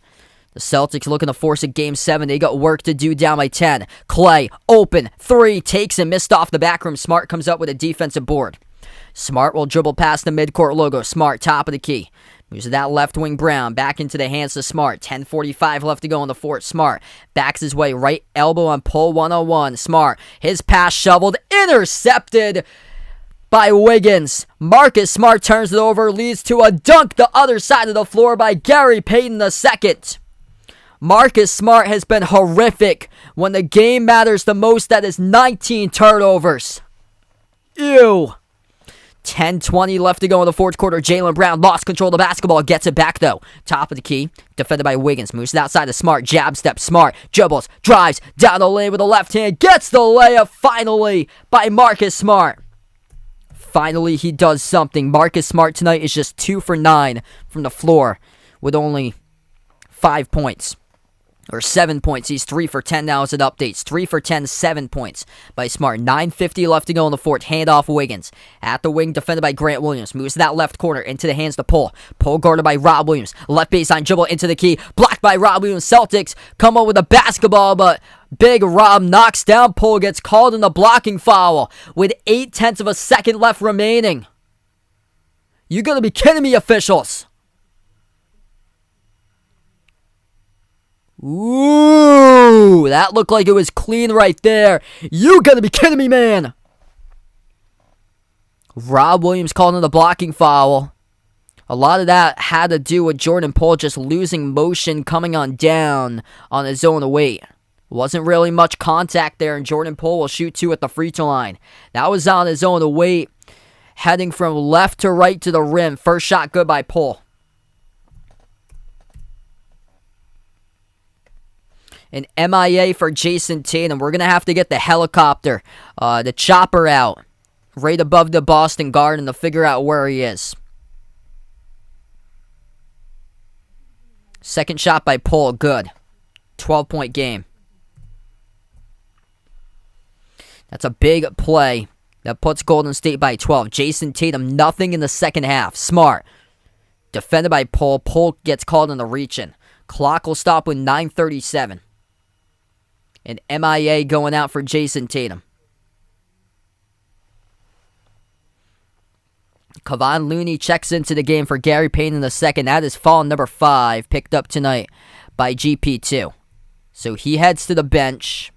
The Celtics looking to force a Game 7. They got work to do down by 10. Clay, open, 3, takes and missed off the back rim. Smart comes up with a defensive board. Smart will dribble past the midcourt logo. Smart, top of the key. Moves to that left wing. Brown, back into the hands of Smart. 10:45 left to go in the fourth. Smart backs his way, right elbow on pull, 1-on-1. Smart, his pass shoveled, intercepted by Wiggins. Marcus Smart turns it over, leads to a dunk the other side of the floor by Gary Payton II. Marcus Smart has been horrific when the game matters the most. That is 19 turnovers. Ew. 10:20 left to go in the fourth quarter. Jaylen Brown lost control of the basketball. Gets it back, though. Top of the key. Defended by Wiggins. Moves it outside to Smart. Jab step. Smart. Dribbles. Drives. Down the lane with the left hand. Gets the layup finally by Marcus Smart. Finally, he does something. Marcus Smart tonight is just 2 for 9 from the floor with only 5 points. Or 7 points. He's 3 for 10 now as it updates. 3 for 10, 7 points by Smart. 9:50 left to go in the fourth. Handoff Wiggins. At the wing, defended by Grant Williams. Moves to that left corner into the hands to Pull. Pull guarded by Rob Williams. Left baseline dribble into the key. Blocked by Rob Williams. Celtics come up with a basketball, but Big Rob knocks down Pull. Gets called in the blocking foul with 0.8 of a second left remaining. You gotta be kidding me, officials. Ooh, that looked like it was clean right there. You gotta be kidding me, man. Rob Williams called in the blocking foul. A lot of that had to do with Jordan Poole just losing motion coming on down on his own weight. Wasn't really much contact there, and Jordan Poole will shoot 2 at the free throw line. That was on his own weight, heading from left to right to the rim. First shot good by Poole. An MIA for Jason Tatum. We're going to have to get the helicopter, the chopper out right above the Boston Garden to figure out where he is. Second shot by Poole, good. 12-point game. That's a big play that puts Golden State by 12. Jason Tatum, nothing in the second half. Smart. Defended by Poole. Poole gets called in the reach-in. Clock will stop with 9:37. An MIA going out for Jason Tatum. Kevon Looney checks into the game for Gary Payton II. That is foul number 5, picked up tonight by GP2. So he heads to the bench.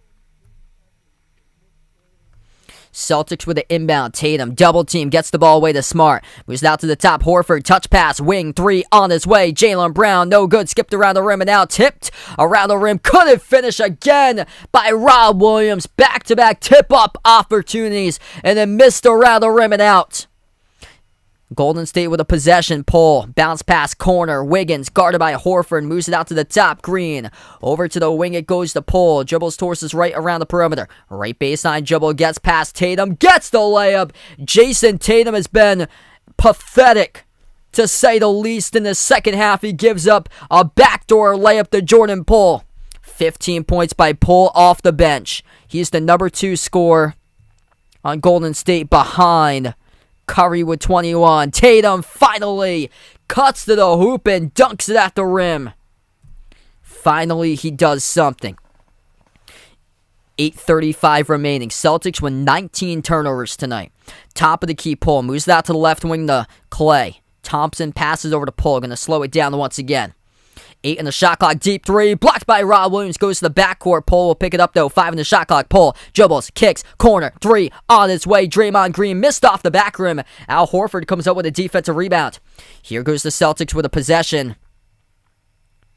Celtics with an inbound. Tatum, double team, gets the ball away to Smart. Moves out to the top. Horford, touch pass, wing, 3 on his way. Jaylen Brown, no good. Skipped around the rim and now tipped around the rim. Couldn't finish again by Rob Williams. Back-to-back tip-up opportunities and then missed around the rim and out. Golden State with a possession. Pull. Bounce pass corner. Wiggins guarded by Horford. Moves it out to the top. Green. Over to the wing it goes to Pull. Dribbles towards his right around the perimeter. Right baseline dribble. Gets past Tatum. Gets the layup. Jason Tatum has been pathetic, to say the least. In the second half, he gives up a backdoor layup to Jordan Poole. 15 points by Poole off the bench. He's the number 2 scorer on Golden State behind Curry with 21. Tatum finally cuts to the hoop and dunks it at the rim. Finally, he does something. 8:35 remaining. Celtics with 19 turnovers tonight. Top of the key. Pull. Moves it out to the left wing to Clay. Thompson passes over to Pull. Going to slow it down once again. 8 in the shot clock. Deep 3. Blocked by Rob Williams. Goes to the backcourt. Pull will pick it up though. 5 in the shot clock. Pull. Dribbles. Kicks. Corner. 3 on its way. Draymond Green missed off the back rim. Al Horford comes up with a defensive rebound. Here goes the Celtics with a possession.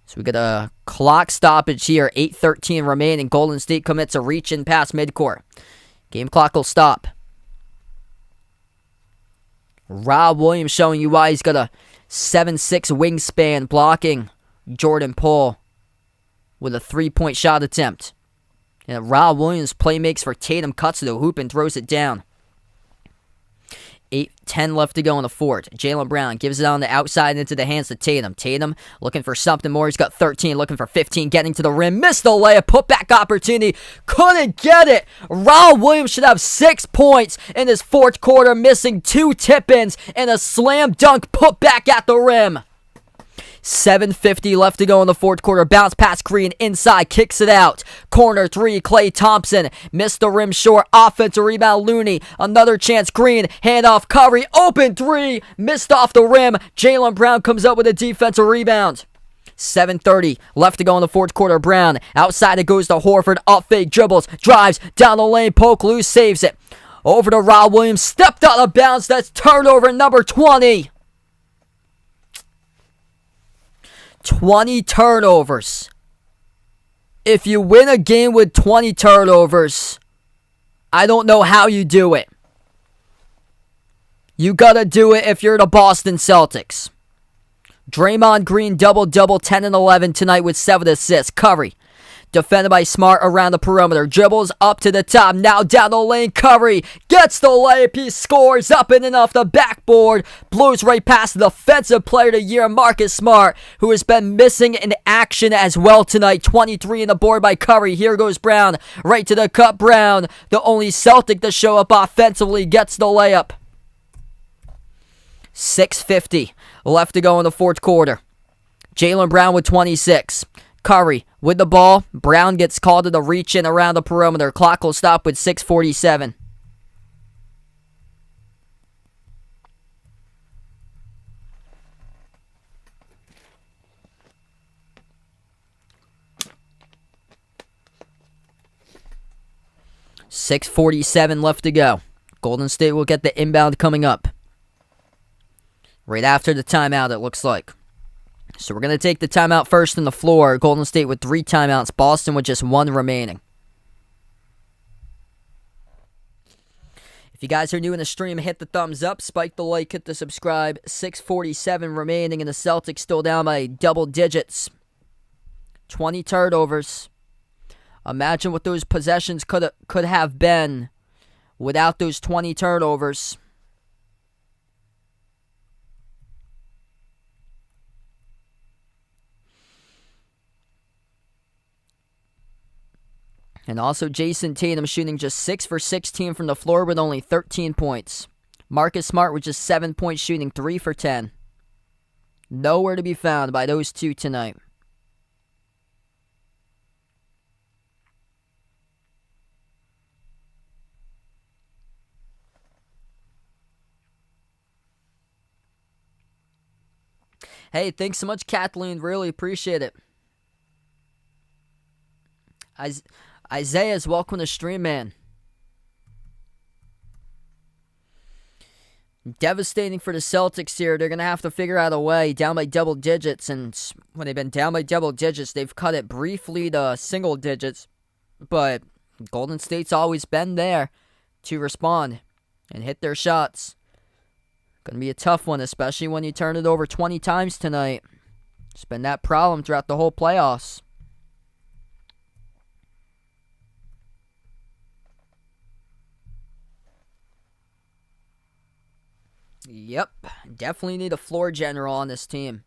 So we get a clock stoppage here. 8:13 remaining. Golden State commits a reach in past midcourt. Game clock will stop. Rob Williams showing you why he's got a 7'6" wingspan, blocking Jordan Poole with a 3-point shot attempt. And Rob Williams play makes for Tatum, cuts to the hoop and throws it down. 8-10 left to go in the fourth. Jaylen Brown gives it on the outside into the hands of Tatum. Tatum looking for something more. He's got 13, looking for 15, getting to the rim. Missed the layup, putback opportunity. Couldn't get it. Ron Williams should have 6 points in his fourth quarter, missing 2 tip-ins and a slam dunk putback at the rim. 7:50 left to go in the fourth quarter. Bounce pass Green inside, kicks it out. Corner 3, Klay Thompson. Missed the rim short. Offensive rebound, Looney. Another chance, Green. Handoff, Curry. Open 3. Missed off the rim. Jaylen Brown comes up with a defensive rebound. 7:30 left to go in the fourth quarter. Brown. Outside it goes to Horford. Up fake, dribbles, drives, down the lane, poke loose, saves it. Over to Rob Williams. Stepped out of bounds. That's turnover number 20. 20 turnovers. If you win a game with 20 turnovers, I don't know how you do it. You gotta do it if you're the Boston Celtics. Draymond Green double-double, 10 and 11 tonight with 7 assists. Curry, defended by Smart around the perimeter. Dribbles up to the top. Now down the lane. Curry gets the layup. He scores up and off the backboard. Blows right past the defensive player of the year, Marcus Smart, who has been missing in action as well tonight. 23 in the board by Curry. Here goes Brown. Right to the cup. Brown, the only Celtic to show up offensively, gets the layup. 6:50 left to go in the fourth quarter. Jaylen Brown with 26. Curry with the ball. Brown gets called to the reach in around the perimeter. Clock will stop with 6:47. .647 left to go. Golden State will get the inbound coming up right after the timeout, it looks like. So we're going to take the timeout first on the floor. Golden State with 3 timeouts. Boston with just 1 remaining. If you guys are new in the stream, hit the thumbs up. Spike the like. Hit the subscribe. 6:47 remaining, and the Celtics still down by double digits. 20 turnovers. Imagine what those possessions could have been without those 20 turnovers. And also Jason Tatum shooting just 6 for 16 from the floor with only 13 points. Marcus Smart with just 7 points shooting, 3 for 10. Nowhere to be found by those two tonight. Hey, thanks so much, Kathleen. Really appreciate it. Isaiah's welcome to stream, man. Devastating for the Celtics here. They're going to have to figure out a way. Down by double digits, and when they've been down by double digits, they've cut it briefly to single digits. But Golden State's always been there to respond and hit their shots. Going to be a tough one, especially when you turn it over 20 times tonight. It's been that problem throughout the whole playoffs. Yep, definitely need a floor general on this team.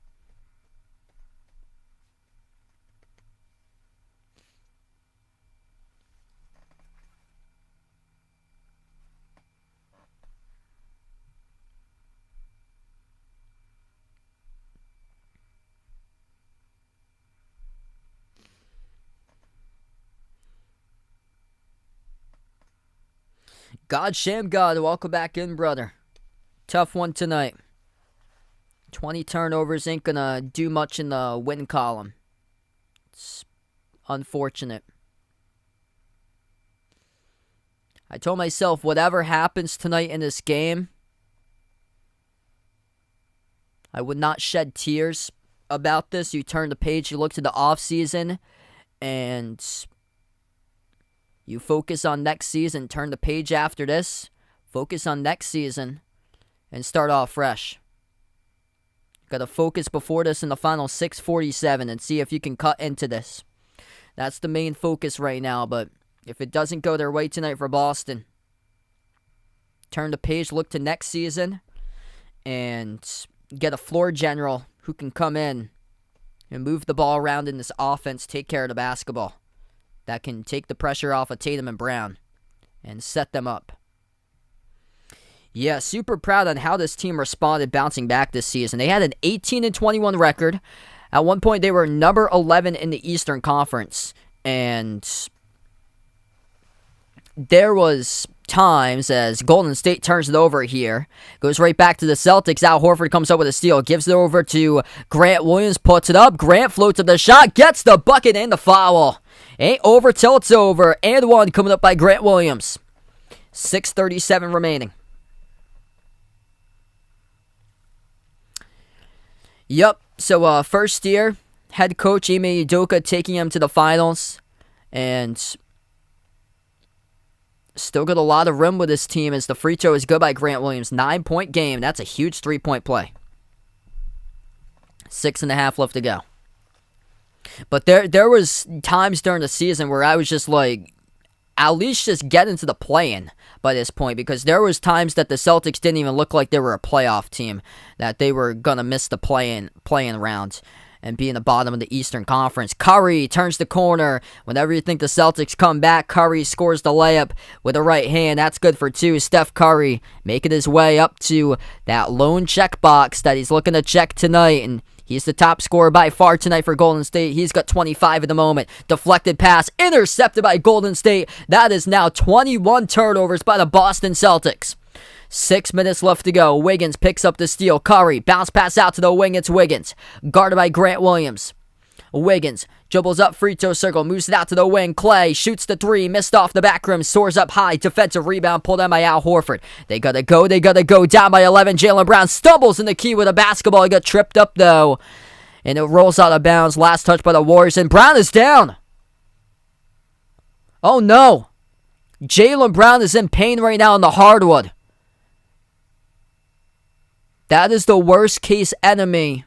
God Sham God, welcome back in, brother. Tough one tonight. 20 turnovers ain't gonna do much in the win column. It's unfortunate. I told myself, whatever happens tonight in this game, I would not shed tears about this. You turn the page, you look to the offseason, and you focus on next season. Turn the page after this. Focus on next season. And start off fresh. Got to focus before this in the final 6:47 and see if you can cut into this. That's the main focus right now, but if it doesn't go their way tonight for Boston, turn the page, look to next season, and get a floor general who can come in and move the ball around in this offense, take care of the basketball, that can take the pressure off of Tatum and Brown and set them up. Yeah, super proud on how this team responded bouncing back this season. They had an 18-21 record. At one point, they were number 11 in the Eastern Conference. And there was times as Golden State turns it over here. Goes right back to the Celtics. Al Horford comes up with a steal. Gives it over to Grant Williams. Puts it up. Grant floats to the shot. Gets the bucket and the foul. Ain't over till it's over. And one coming up by Grant Williams. 6:37 remaining. Yep, so first year, head coach Ime Udoka taking him to the finals, and still got a lot of room with this team as the free throw is good by Grant Williams. 9-point game, that's a huge 3-point play. 6.5 left to go. But there was times during the season where I was just like, at least just get into the play-in by this point, because there was times that the Celtics didn't even look like they were a playoff team, that they were going to miss the play-in round and be in the bottom of the Eastern Conference. Curry turns the corner. Whenever you think the Celtics come back, Curry scores the layup with a right hand. That's good for two. Steph Curry making his way up to that lone check box that he's looking to check tonight, and he's the top scorer by far tonight for Golden State. He's got 25 at the moment. Deflected pass, intercepted by Golden State. That is now 21 turnovers by the Boston Celtics. 6 minutes left to go. Wiggins picks up the steal. Curry, bounce pass out to the wing. It's Wiggins. Guarded by Grant Williams. Wiggins dribbles up free throw circle, moves it out to the wing. Clay shoots the three, missed off the back rim, soars up high. Defensive rebound pulled down by Al Horford. They gotta go. Down by 11. Jaylen Brown stumbles in the key with a basketball. He got tripped up though, and it rolls out of bounds. Last touch by the Warriors, and Brown is down. Oh no. Jaylen Brown is in pain right now on the hardwood. That is the worst case enemy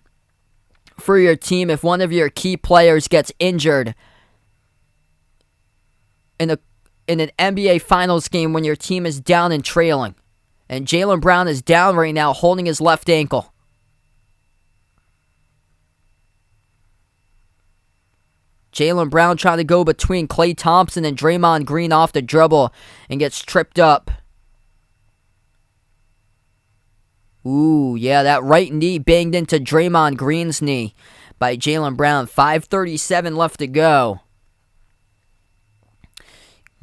for your team if one of your key players gets injured in an NBA Finals game when your team is down and trailing. And Jaylen Brown is down right now, holding his left ankle. Jaylen Brown trying to go between Klay Thompson and Draymond Green off the dribble and gets tripped up. Ooh, yeah, that right knee banged into Draymond Green's knee by Jaylen Brown. 5:37 left to go.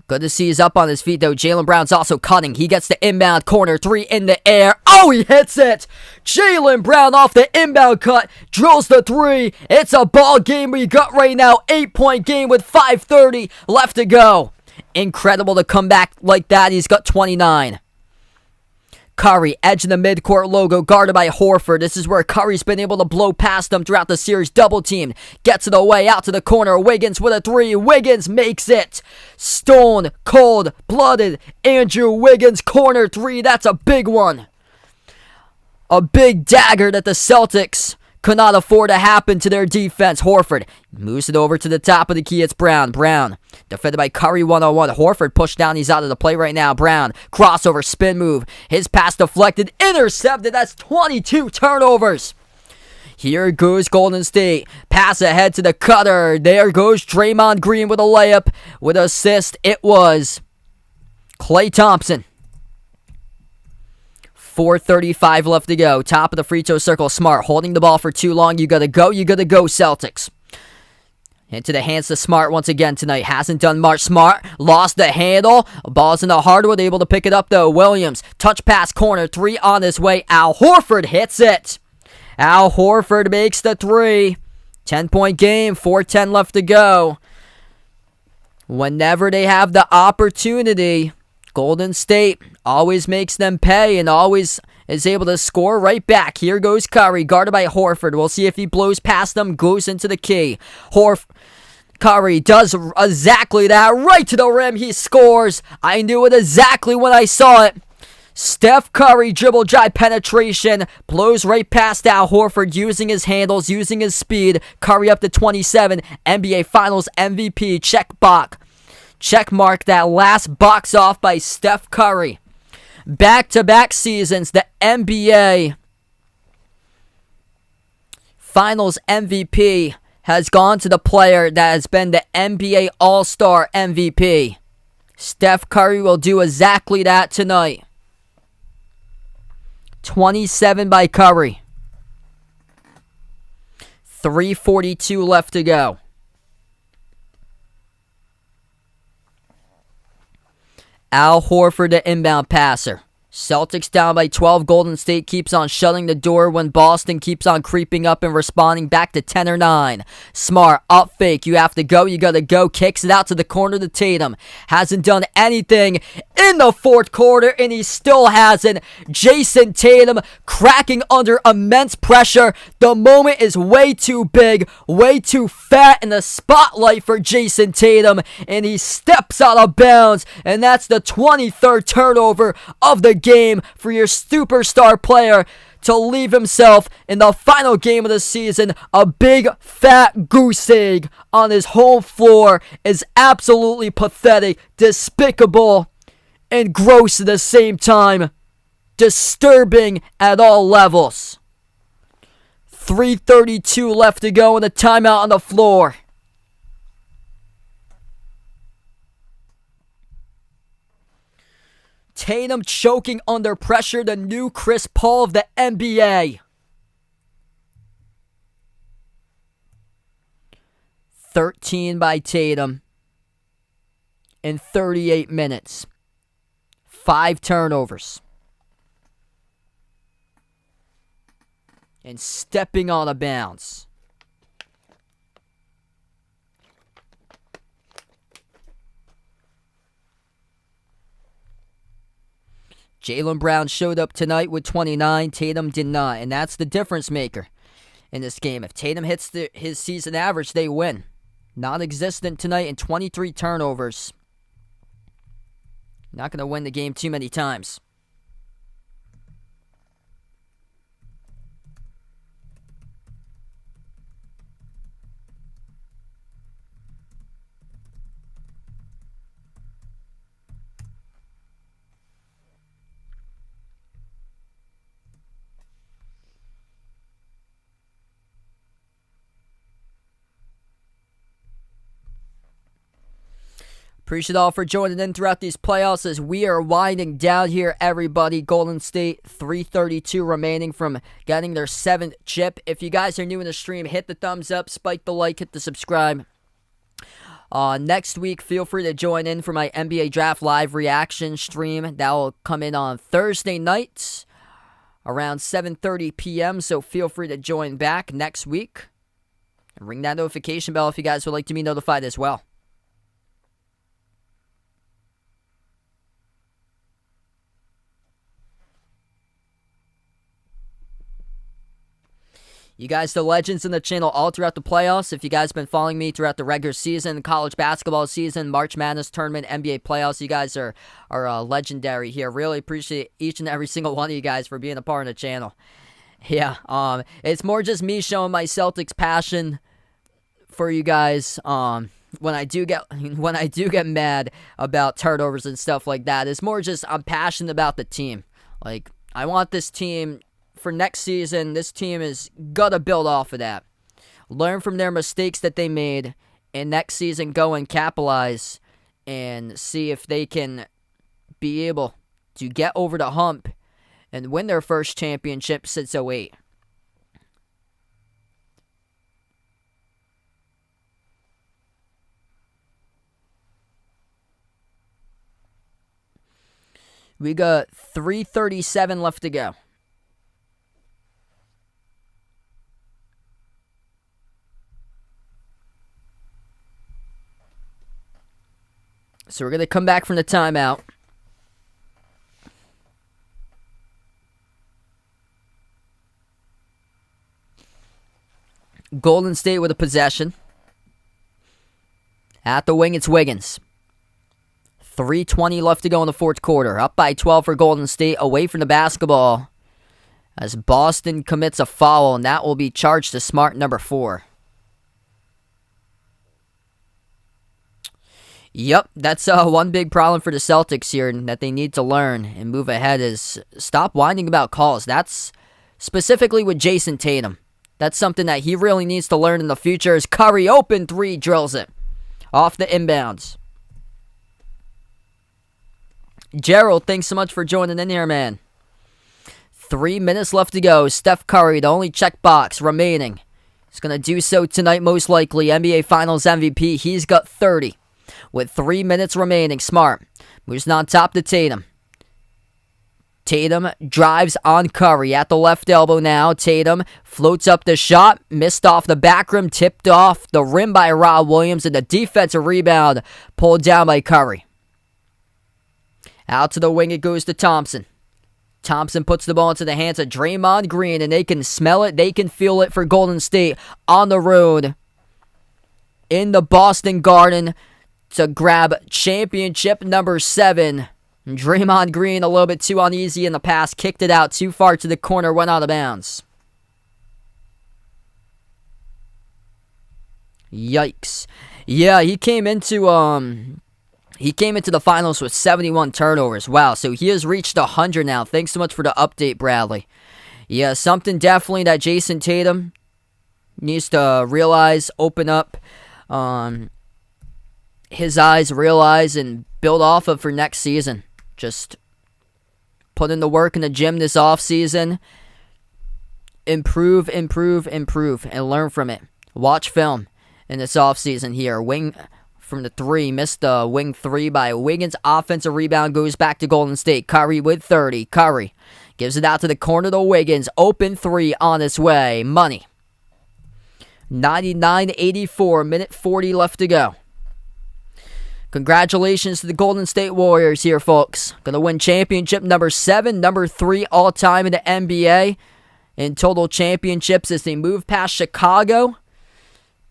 Good to see he's up on his feet, though. Jaylen Brown's also cutting. He gets the inbound corner three in the air. Oh, he hits it! Jaylen Brown off the inbound cut, drills the three. It's a ball game we got right now. 8-point game with 5:30 left to go. Incredible to come back like that. He's got 29. Curry, edge of the midcourt logo, guarded by Horford. This is where Curry's been able to blow past him throughout the series. Double teamed. Gets it away out to the corner. Wiggins with a three. Wiggins makes it. Stone cold blooded Andrew Wiggins corner three. That's a big one. A big dagger that the Celtics could not afford to happen to their defense. Horford moves it over to the top of the key. It's Brown. Brown defended by Curry one-on-one. Horford pushed down. He's out of the play right now. Brown, crossover, spin move. His pass deflected, intercepted. That's 22 turnovers. Here goes Golden State. Pass ahead to the cutter. There goes Draymond Green with a layup. With assist, it was Klay Thompson. 4:35 left to go. Top of the free throw circle. Smart holding the ball for too long. You gotta go, Celtics. Into the hands of Smart once again tonight. Hasn't done much. Smart lost the handle. Ball's in the hardwood. Able to pick it up though. Williams. Touch pass corner. Three on his way. Al Horford hits it. Al Horford makes the three. 10-point game. 4:10 left to go. Whenever they have the opportunity, Golden State always makes them pay and always is able to score right back. Here goes Curry, guarded by Horford. We'll see if he blows past them, goes into the key. Curry does exactly that, right to the rim. He scores. I knew it exactly when I saw it. Steph Curry dribble drive penetration, blows right past Al Horford using his handles, using his speed. Curry up to 27, NBA Finals MVP, check mark that last box off by Steph Curry. back-to-back seasons, the NBA Finals MVP has gone to the player that has been the NBA All-Star MVP. Steph Curry will do exactly that tonight. 27 by Curry. 3:42 left to go. Al Horford, the inbound passer. Celtics down by 12. Golden State keeps on shutting the door when Boston keeps on creeping up and responding back to 10 or 9. Smart, up fake. You have to go. You got to go. Kicks it out to the corner to Tatum. Hasn't done anything in the fourth quarter, and he still hasn't. Jason Tatum cracking under immense pressure. The moment is way too big, way too fat in the spotlight for Jason Tatum, and he steps out of bounds, and that's the 23rd turnover of the game for your superstar player to leave himself in the final game of the season. A big fat goose egg on his home floor is absolutely pathetic, despicable, and gross at the same time. Disturbing at all levels. 3:32 left to go and a timeout on the floor. Tatum choking under pressure, the new Chris Paul of the NBA. 13 by Tatum in 38 minutes. 5 turnovers. And stepping out of bounds. Jaylen Brown showed up tonight with 29. Tatum did not. And that's the difference maker in this game. If Tatum hits his season average, they win. Non-existent tonight in 23 turnovers. Not going to win the game too many times. Appreciate all for joining in throughout these playoffs as we are winding down here, everybody. Golden State, 3:32 remaining from getting their 7th chip. If you guys are new in the stream, hit the thumbs up, spike the like, hit the subscribe. Next week, feel free to join in for my NBA Draft Live reaction stream. That will come in on Thursday night around 7:30 p.m., so feel free to join back next week. And ring that notification bell if you guys would like to be notified as well. You guys, the legends in the channel all throughout the playoffs. If you guys have been following me throughout the regular season, college basketball season, March Madness tournament, NBA playoffs, you guys are legendary here. Really appreciate each and every single one of you guys for being a part of the channel. Yeah, it's more just me showing my Celtics passion for you guys. When I do get mad about turnovers and stuff like that, it's more just I'm passionate about the team. Like, I want this team for next season. This team is gotta build off of that. Learn from their mistakes that they made, and next season go and capitalize and see if they can be able to get over the hump and win their first championship since '08. We got 3:37 left to go. So we're going to come back from the timeout. Golden State with a possession. At the wing, it's Wiggins. 3:20 left to go in the fourth quarter. Up by 12 for Golden State, away from the basketball as Boston commits a foul, and that will be charged to Smart, number 4. Yep, that's one big problem for the Celtics here that they need to learn and move ahead is stop whining about calls. That's specifically with Jason Tatum. That's something that he really needs to learn in the future as Curry open three drills it off the inbounds. Gerald, thanks so much for joining in here, man. 3 minutes left to go. Steph Curry, the only checkbox remaining. He's going to do so tonight most likely. NBA Finals MVP, he's got 30. With 3 minutes remaining, Smart moves on top to Tatum. Tatum drives on Curry at the left elbow now. Tatum floats up the shot, missed off the back rim, tipped off the rim by Rob Williams, and the defensive rebound pulled down by Curry. Out to the wing it goes to Thompson. Thompson puts the ball into the hands of Draymond Green, and they can smell it, they can feel it for Golden State on the road in the Boston Garden to grab championship number 7. Draymond Green a little bit too uneasy in the pass, kicked it out too far to the corner, went out of bounds. Yikes. Yeah, he came into the finals with 71 turnovers. Wow, so he has reached 100 now. Thanks so much for the update, Bradley. Yeah, something definitely that Jason Tatum needs to realize, open up his eyes, realize, and build off of for next season. Just put in the work in the gym this offseason. Improve, and learn from it. Watch film in this offseason here. Wing from the 3, missed the wing 3 by Wiggins. Offensive rebound goes back to Golden State. Curry with 30. Curry gives it out to the corner to Wiggins. Open 3 on its way. Money. 99-84, minute 40 left to go. Congratulations to the Golden State Warriors here, folks. Going to win championship number 7, number 3 all-time in the NBA in total championships as they move past Chicago,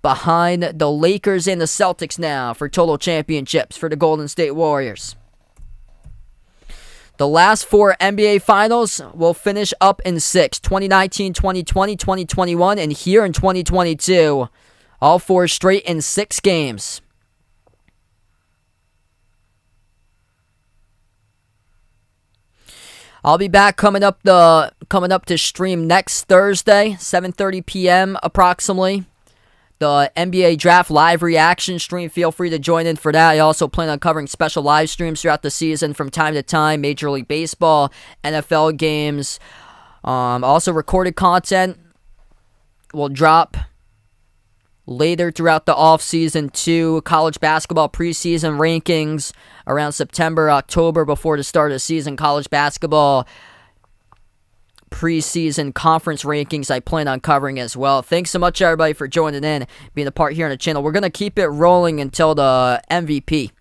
behind the Lakers and the Celtics now for total championships for the Golden State Warriors. The last 4 NBA Finals will finish up in 6. 2019, 2020, 2021, and here in 2022. All 4 straight in 6 games. I'll be back coming up to stream next Thursday, 7:30 p.m. approximately. The NBA Draft live reaction stream. Feel free to join in for that. I also plan on covering special live streams throughout the season from time to time. Major League Baseball, NFL games. Also recorded content will drop later throughout the offseason too. College basketball preseason rankings around September, October before the start of the season. College basketball preseason conference rankings I plan on covering as well. Thanks so much, everybody, for joining in, being a part here on the channel. We're going to keep it rolling until the MVP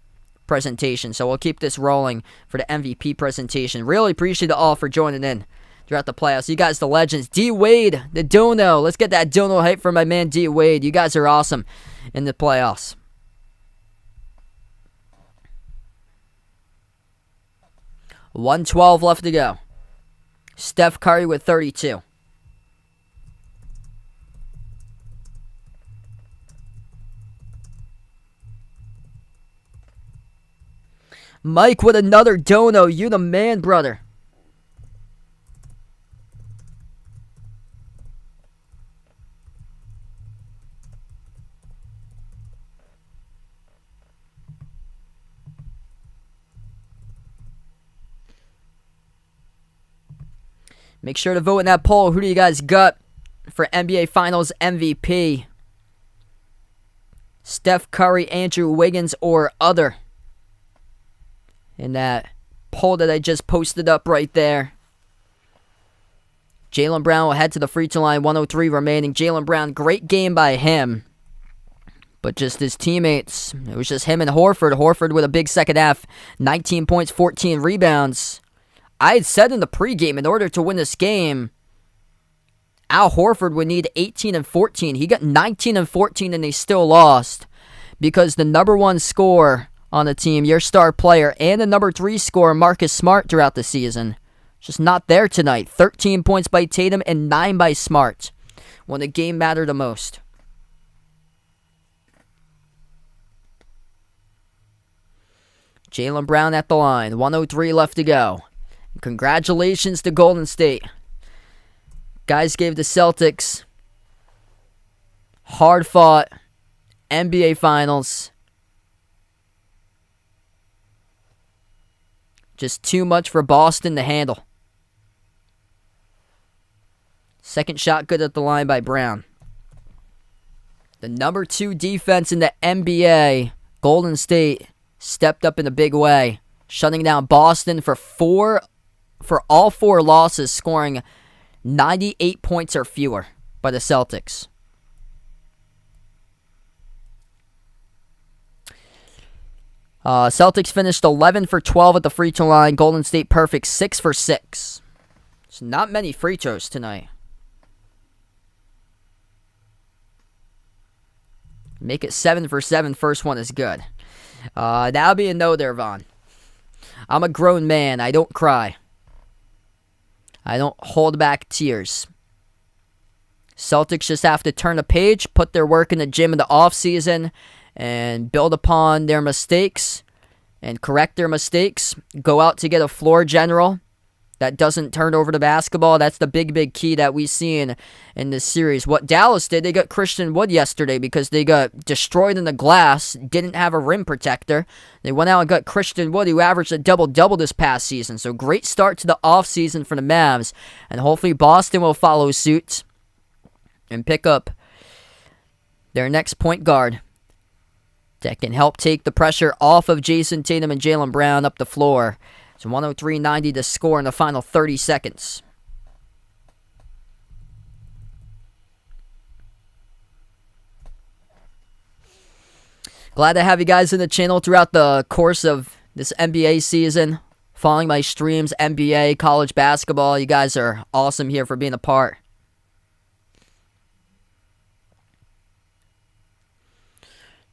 presentation. So we'll keep this rolling for the MVP presentation. Really appreciate it all for joining in throughout the playoffs. You guys, the legends. D. Wade, the Dono. Let's get that Dono hype for my man D. Wade. You guys are awesome in the playoffs. $112 left to go. Steph Curry with 32. Mike with another Dono. You the man, brother. Make sure to vote in that poll. Who do you guys got for NBA Finals MVP? Steph Curry, Andrew Wiggins, or other? In that poll that I just posted up right there. Jaylen Brown will head to the free throw line. 103 remaining. Jaylen Brown, great game by him. But just his teammates. It was just him and Horford. Horford with a big second half. 19 points, 14 rebounds. I had said in the pregame, in order to win this game, Al Horford would need 18 and 14. He got 19 and 14 and they still lost. Because the number 1 scorer on the team, your star player, and the number 3 scorer, Marcus Smart, throughout the season, just not there tonight. 13 points by Tatum and 9 by Smart when the game mattered the most. Jaylen Brown at the line. 1:03 left to go. Congratulations to Golden State. Guys gave the Celtics hard-fought NBA Finals. Just too much for Boston to handle. Second shot good at the line by Brown. The number 2 defense in the NBA, Golden State, stepped up in a big way, shutting down Boston for all 4 losses, scoring 98 points or fewer by the Celtics. Celtics finished 11 for 12 at the free throw line. Golden State perfect 6 for 6. So not many free throws tonight. Make it 7 for 7. First one is good. That'll be a no there, Vaughn. I'm a grown man. I don't cry. I don't hold back tears. Celtics just have to turn a page, put their work in the gym in the offseason, and build upon their mistakes and correct their mistakes. Go out to get a floor general that doesn't turn over the basketball. That's the big key that we see in this series. What Dallas did, they got Christian Wood yesterday because they got destroyed in the glass, didn't have a rim protector. They went out and got Christian Wood, who averaged a double-double this past season. So great start to the offseason for the Mavs. And hopefully Boston will follow suit and pick up their next point guard that can help take the pressure off of Jason Tatum and Jaylen Brown up the floor. It's 103-90 to score in the final 30 seconds. Glad to have you guys in the channel throughout the course of this NBA season. Following my streams, NBA, college basketball. You guys are awesome here for being a part.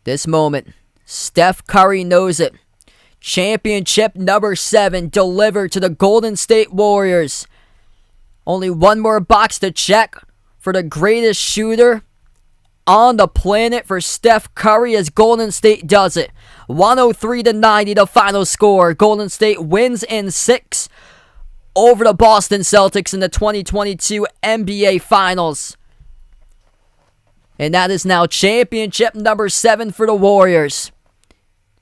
This moment, Steph Curry knows it. Championship number 7 delivered to the Golden State Warriors. Only one more box to check for the greatest shooter on the planet for Steph Curry as Golden State does it. 103-90 the final score. Golden State wins in 6 over the Boston Celtics in the 2022 NBA Finals. And that is now championship number 7 for the Warriors.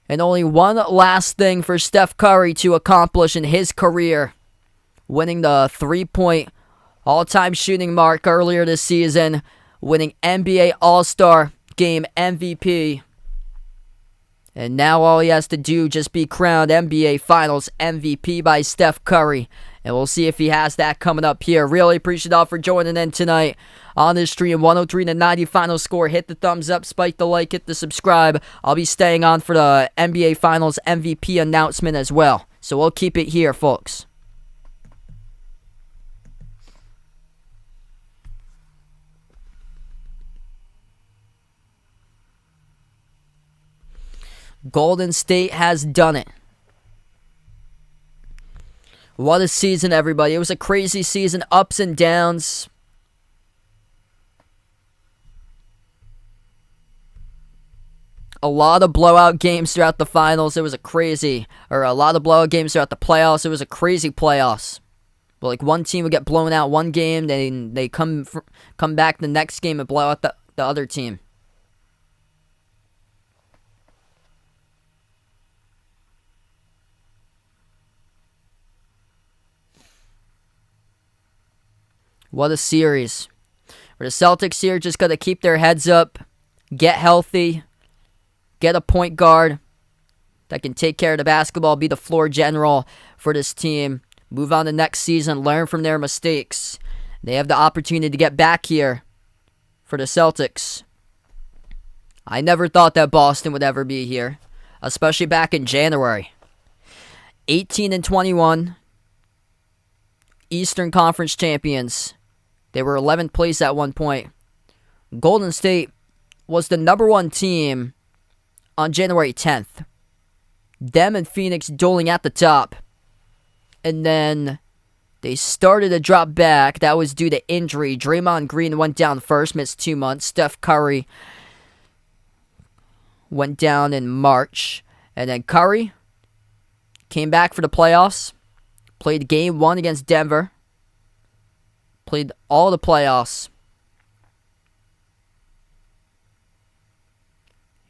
And only one last thing for Steph Curry to accomplish in his career. Winning the 3-point all-time shooting mark earlier this season. Winning NBA All-Star Game MVP. And now all he has to do just be crowned NBA Finals MVP by Steph Curry. And we'll see if he has that coming up here. Really appreciate y'all for joining in tonight on this stream. 103-90 final score. Hit the thumbs up, spike the like, hit the subscribe. I'll be staying on for the NBA Finals MVP announcement as well. So we'll keep it here, folks. Golden State has done it. What a season, everybody. It was a crazy season, ups and downs. A lot of blowout games throughout the finals. It was a lot of blowout games throughout the playoffs. It was a crazy playoffs. But like one team would get blown out one game, then they come back the next game and blow out the other team. What a series. For the Celtics here, just got to keep their heads up, get healthy, get a point guard that can take care of the basketball, be the floor general for this team, move on to next season, learn from their mistakes. They have the opportunity to get back here for the Celtics. I never thought that Boston would ever be here, especially back in January. 18-21, Eastern Conference champions. They were 11th place at one point. Golden State was the number 1 team on January 10th. Them and Phoenix dueling at the top. And then they started to drop back. That was due to injury. Draymond Green went down first, missed 2 months. Steph Curry went down in March. And then Curry Came back for the playoffs. Played game 1 against Denver. Played all the playoffs.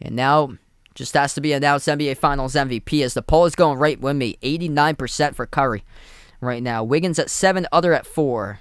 And now just has to be announced NBA Finals MVP as the poll is going right with me. 89% for Curry right now. Wiggins at 7, other at 4.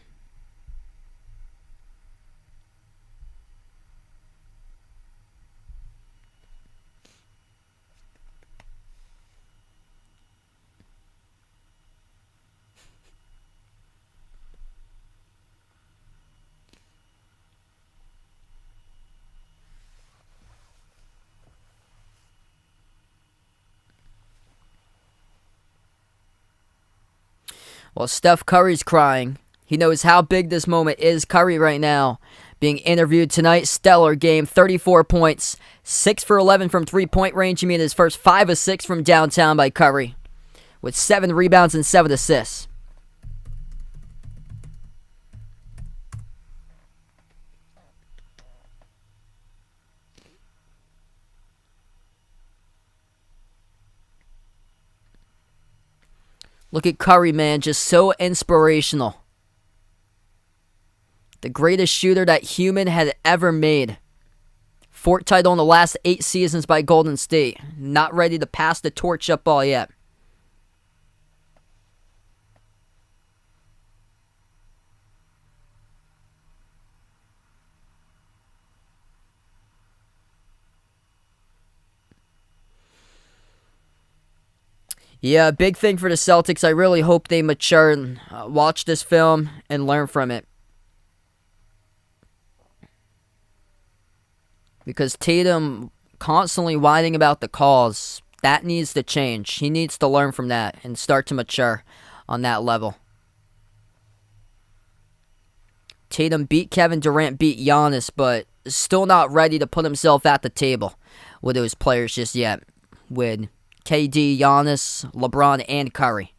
Well, Steph Curry's crying. He knows how big this moment is. Curry right now being interviewed tonight. Stellar game. 34 points. 6 for 11 from three-point range. He made his first 5 of 6 from downtown by Curry. With 7 rebounds and 7 assists. Look at Curry, man, just so inspirational. The greatest shooter that human had ever made. Fourth title in the last 8 seasons by Golden State. Not ready to pass the torch up all yet. Yeah, big thing for the Celtics. I really hope they mature and watch this film and learn from it. Because Tatum constantly whining about the calls, that needs to change. He needs to learn from that and start to mature on that level. Tatum beat Kevin Durant, beat Giannis, but still not ready to put himself at the table with those players just yet. With KD, Giannis, LeBron, and Curry.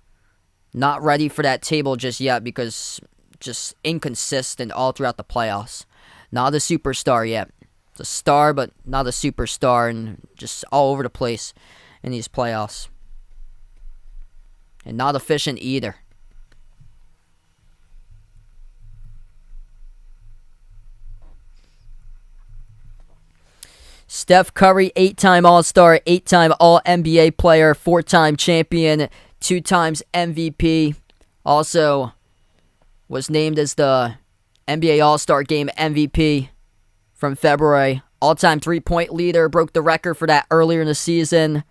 Not ready for that table just yet because just inconsistent all throughout the playoffs. Not a superstar yet. It's a star, but not a superstar, and just all over the place in these playoffs. And not efficient either. Steph Curry, 8-time All-Star, 8-time All-NBA player, 4-time champion, 2 times MVP. Also was named as the NBA All-Star Game MVP from February. All-time three-point leader, broke the record for that earlier in the season.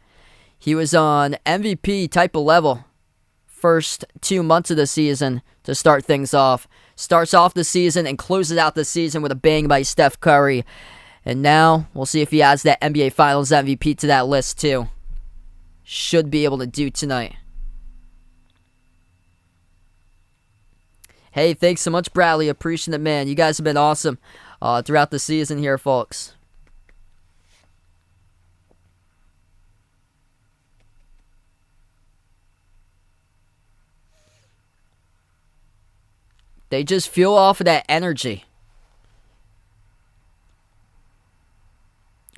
He was on MVP type of level first 2 months of the season to start things off. Starts off the season and closes out the season with a bang by Steph Curry. And now, we'll see if he adds that NBA Finals MVP to that list, too. Should be able to do tonight. Hey, thanks so much, Bradley. Appreciate it, man. You guys have been awesome throughout the season here, folks. They just fuel off of that energy.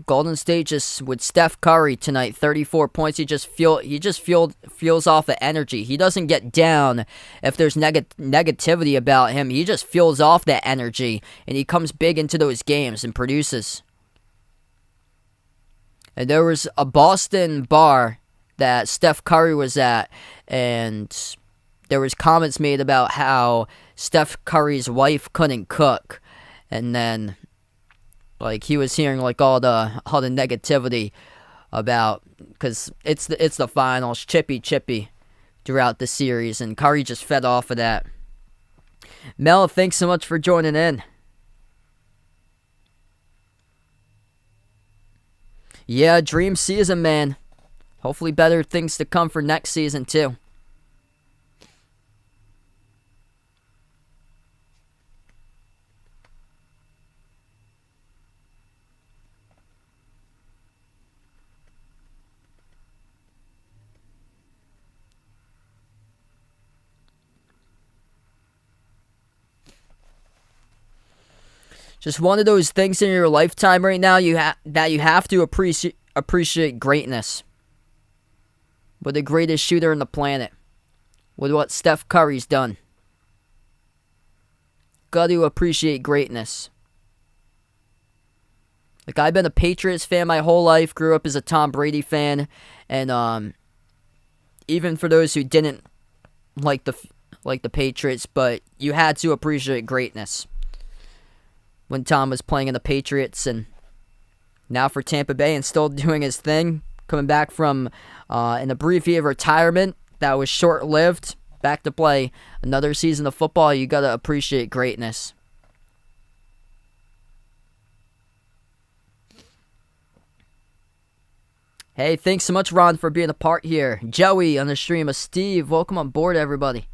Golden State just with Steph Curry tonight, 34 points. He just fuels off the energy. He doesn't get down if there's negativity about him. He just fuels off that energy, and he comes big into those games and produces. And there was a Boston bar that Steph Curry was at, and there was comments made about how Steph Curry's wife couldn't cook, and then like he was hearing like all the negativity about, because it's the finals, chippy throughout the series, and Curry just fed off of that. Mel, thanks so much for joining in. Yeah, dream season, man. Hopefully better things to come for next season too. Just one of those things in your lifetime right now that you have to appreciate greatness. with the greatest shooter on the planet, with what Steph Curry's done. Got to appreciate greatness. Like, I've been a Patriots fan my whole life, grew up as a Tom Brady fan, and even for those who didn't like the Patriots, but you had to appreciate greatness when Tom was playing in the Patriots, and now for Tampa Bay and still doing his thing, coming back from in a brief year of retirement that was short-lived, back to play another season of football. You got to appreciate greatness. Hey, thanks so much, Ron, for being a part here. Joey on the stream of Steve. Welcome on board, everybody.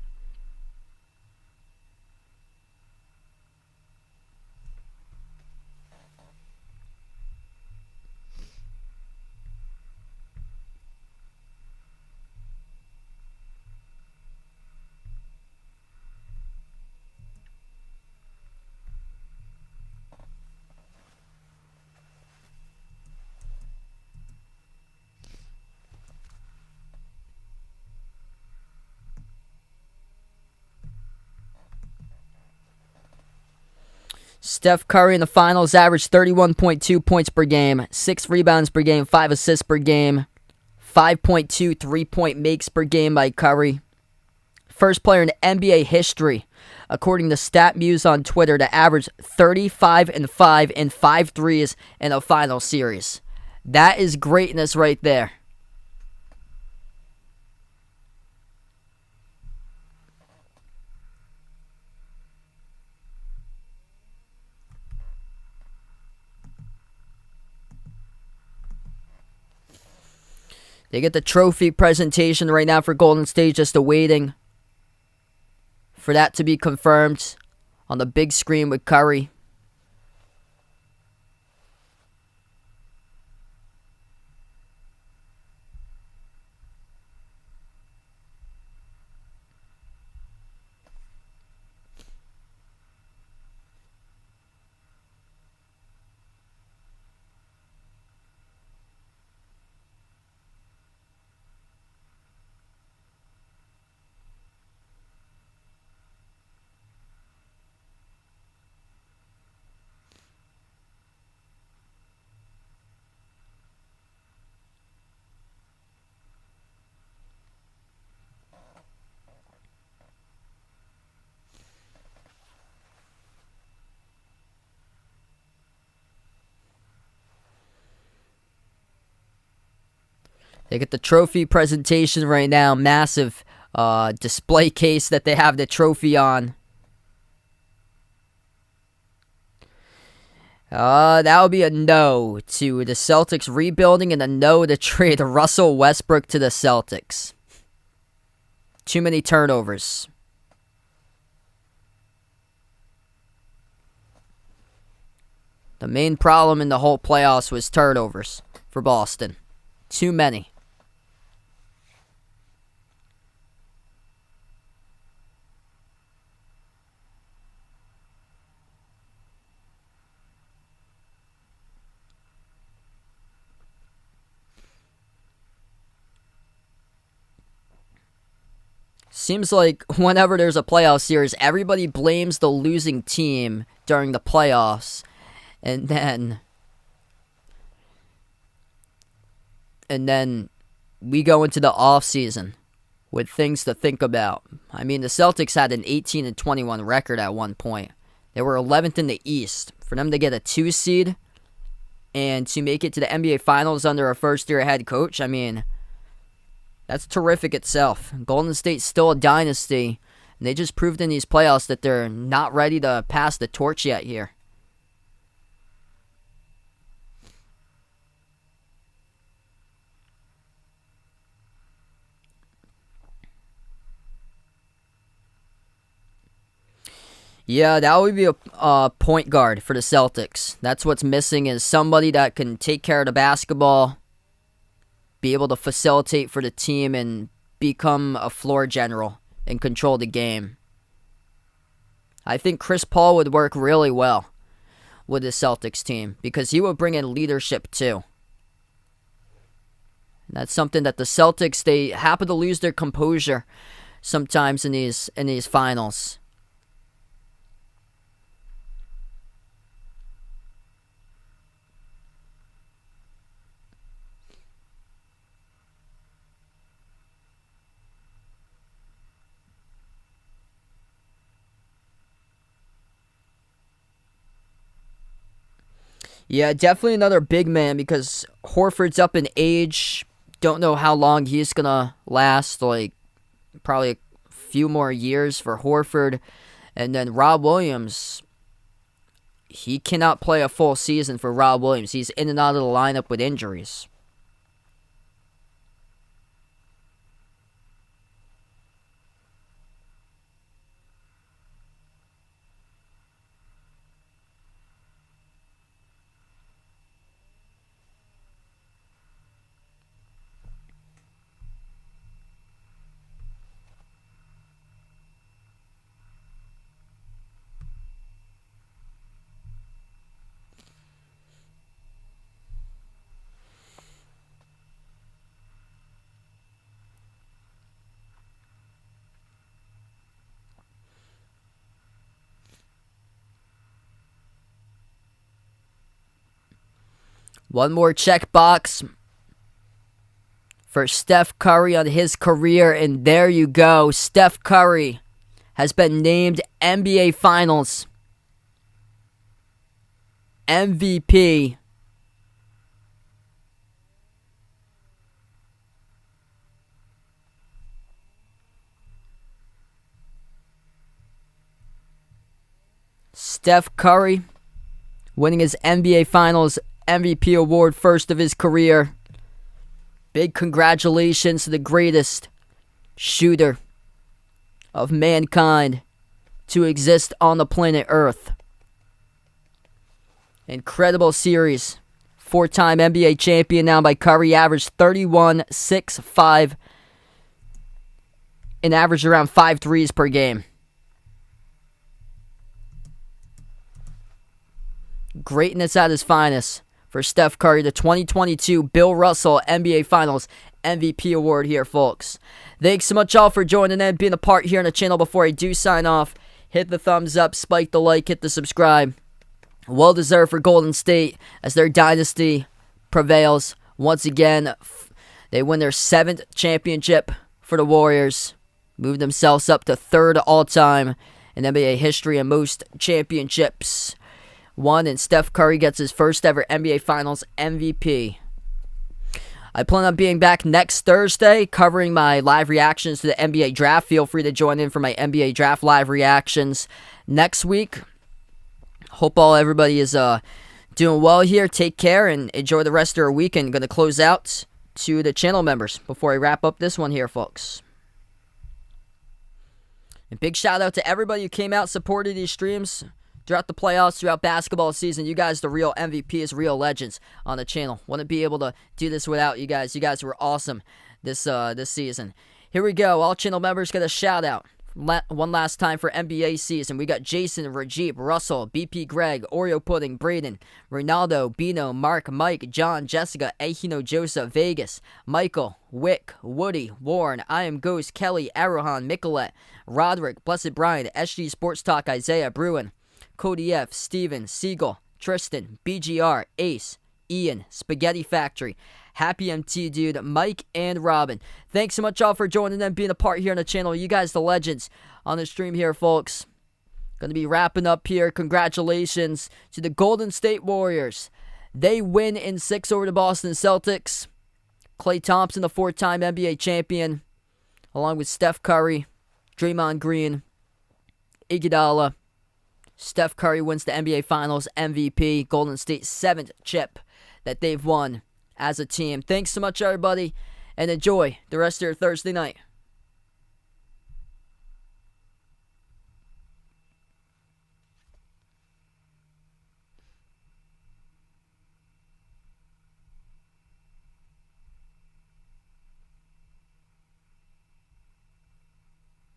Steph Curry in the finals averaged 31.2 points per game, 6 rebounds per game, 5 assists per game, 5.2 three-point makes per game by Curry. First player in NBA history, according to StatMuse on Twitter, to average 35-5 and 5 threes in a final series. That is greatness right there. They get the trophy presentation right now for Golden State, just awaiting for that to be confirmed on the big screen with Curry. They get the trophy presentation right now. Massive display case that they have the trophy on. That would be a no to the Celtics rebuilding and a no to trade Russell Westbrook to the Celtics. Too many turnovers. The main problem in the whole playoffs was turnovers for Boston. Too many. Seems like whenever there's a playoff series, everybody blames the losing team during the playoffs. And then we go into the offseason with things to think about. I mean, the Celtics had an 18-21 record at one point. They were 11th in the East. For them to get a 2 seed and to make it to the NBA Finals under a first-year head coach, I mean, that's terrific itself. Golden State's still a dynasty, and they just proved in these playoffs that they're not ready to pass the torch yet here. Yeah, that would be a point guard for the Celtics. That's what's missing, is somebody that can take care of the basketball, be able to facilitate for the team, and become a floor general and control the game. I think Chris Paul would work really well with the Celtics team because he would bring in leadership too. That's something that the Celtics, they happen to lose their composure sometimes in these finals. Yeah, definitely another big man because Horford's up in age. Don't know how long he's going to last. Like, probably a few more years for Horford. And then Rob Williams, he cannot play a full season for Rob Williams. He's in and out of the lineup with injuries. One more checkbox for Steph Curry on his career, and there you go. Steph Curry has been named NBA Finals MVP. Steph Curry winning his NBA Finals MVP award, first of his career. Big congratulations to the greatest shooter of mankind to exist on the planet Earth. Incredible series. 4-time NBA champion now by Curry, averaged 31, 6, 5, and averaged around 5 threes per game. Greatness at his finest for Steph Curry, the 2022 Bill Russell NBA Finals MVP award here, folks. Thanks so much all for joining and being a part here on the channel. Before I do sign off, hit the thumbs up, spike the like, hit the subscribe. Well deserved for Golden State as their dynasty prevails. Once again, they win their 7th championship for the Warriors. Move themselves up to 3rd all-time in NBA history and most championships won, and Steph Curry gets his first ever NBA Finals MVP. I plan on being back next Thursday covering my live reactions to the NBA Draft. Feel free to join in for my NBA Draft live reactions next week. Hope everybody is doing well here. Take care and enjoy the rest of your weekend. Going to close out to the channel members before I wrap up this one here, folks. And big shout out to everybody who came out, supported these streams throughout the playoffs, throughout basketball season. You guys, the real MVPs, real legends on the channel. Wouldn't be able to do this without you guys. You guys were awesome this season. Here we go. All channel members get a shout out. One last time for NBA season. We got Jason, Rajeep, Russell, BP Greg, Oreo Pudding, Braden, Ronaldo, Bino, Mark, Mike, John, Jessica, Ahino, Joseph, Vegas, Michael, Wick, Woody, Warren, I Am Ghost, Kelly, Arohan, Micolette, Roderick, Blessed Brian, SG Sports Talk, Isaiah, Bruin, Cody F, Steven, Siegel, Tristan, BGR, Ace, Ian, Spaghetti Factory, Happy MT Dude, Mike, and Robin. Thanks so much all for joining and being a part here on the channel. You guys, the legends on the stream here, folks. Gonna be wrapping up here. Congratulations to the Golden State Warriors. They win in 6 over the Boston Celtics. Klay Thompson, the 4-time NBA champion, along with Steph Curry, Draymond Green, Iguodala. Steph Curry wins the NBA Finals MVP. Golden State's 7th chip that they've won as a team. Thanks so much, everybody, and enjoy the rest of your Thursday night.